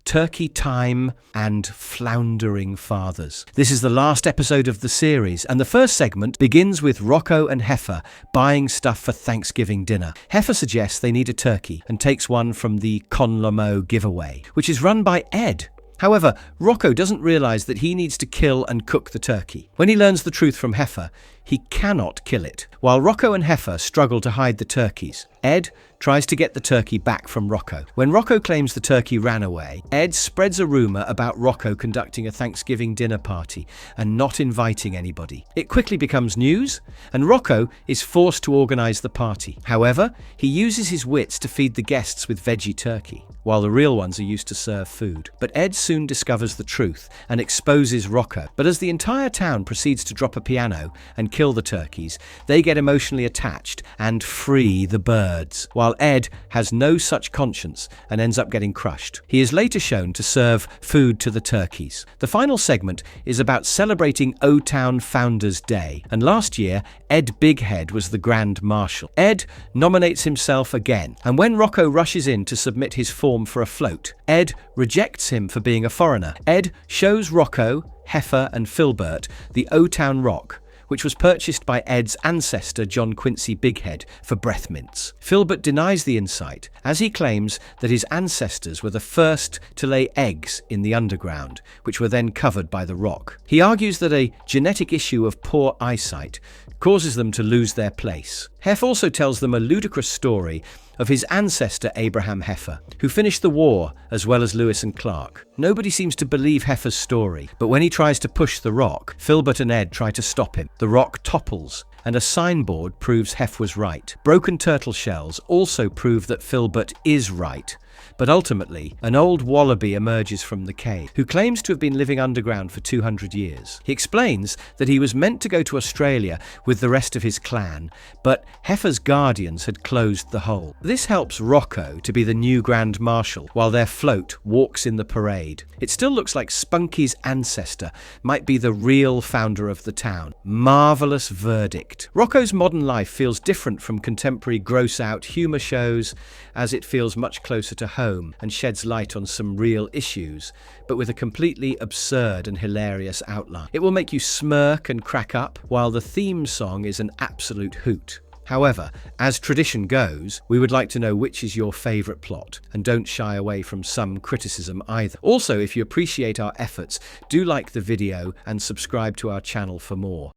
Turkey time and floundering fathers. This is the last episode of the series, and the first segment begins with Rocko and Heifer buying stuff for Thanksgiving dinner. Heifer suggests they need a turkey and takes one from the Conlomo giveaway, which is run by Ed. However, Rocko doesn't realize that he needs to kill and cook the turkey. When he learns the truth from Heifer, he cannot kill it. While Rocko and Heifer struggle to hide the turkeys, Ed tries to get the turkey back from Rocko. When Rocko claims the turkey ran away, Ed spreads a rumor about Rocko conducting a Thanksgiving dinner party and not inviting anybody. It quickly becomes news, and Rocko is forced to organize the party. However, he uses his wits to feed the guests with veggie turkey, while the real ones are used to serve food. But Ed soon discovers the truth and exposes Rocko. But as the entire town proceeds to drop a piano and kill the turkeys, they get emotionally attached and free the birds, while Ed has no such conscience and ends up getting crushed. He is later shown to serve food to the turkeys. The final segment is about celebrating Otown Founders Day, and last year Ed Bighead was the Grand Marshal. Ed nominates himself again, and when Rocko rushes in to submit his form for a float, Ed rejects him for being a foreigner. Ed shows Rocko, Heifer and Filbert the Otown rock, which was purchased by Ed's ancestor John Quincy Bighead for breath mints. Filbert denies the insight, as he claims that his ancestors were the first to lay eggs in the underground, which were then covered by the rock. He argues that a genetic issue of poor eyesight causes them to lose their place. Hef also tells them a ludicrous story of his ancestor Abraham Heifer, who finished the war as well as Lewis and Clark. Nobody seems to believe Heifer's story, but when he tries to push the rock, Filbert and Ed try to stop him. The rock topples, and a signboard proves Hef was right. Broken turtle shells also prove that Filbert is right. But ultimately, an old wallaby emerges from the cave, who claims to have been living underground for 200 years. He explains that he was meant to go to Australia with the rest of his clan, but Heifer's guardians had closed the hole. This helps Rocko to be the new Grand Marshal, while their float walks in the parade. It still looks like Spunky's ancestor might be the real founder of the town. Marvellous verdict. Rocko's modern life feels different from contemporary gross-out humour shows, as it feels much closer to home and sheds light on some real issues, but with a completely absurd and hilarious outline. It will make you smirk and crack up, while the theme song is an absolute hoot. However, as tradition goes, we would like to know which is your favourite plot, and don't shy away from some criticism either. Also, if you appreciate our efforts, do like the video and subscribe to our channel for more.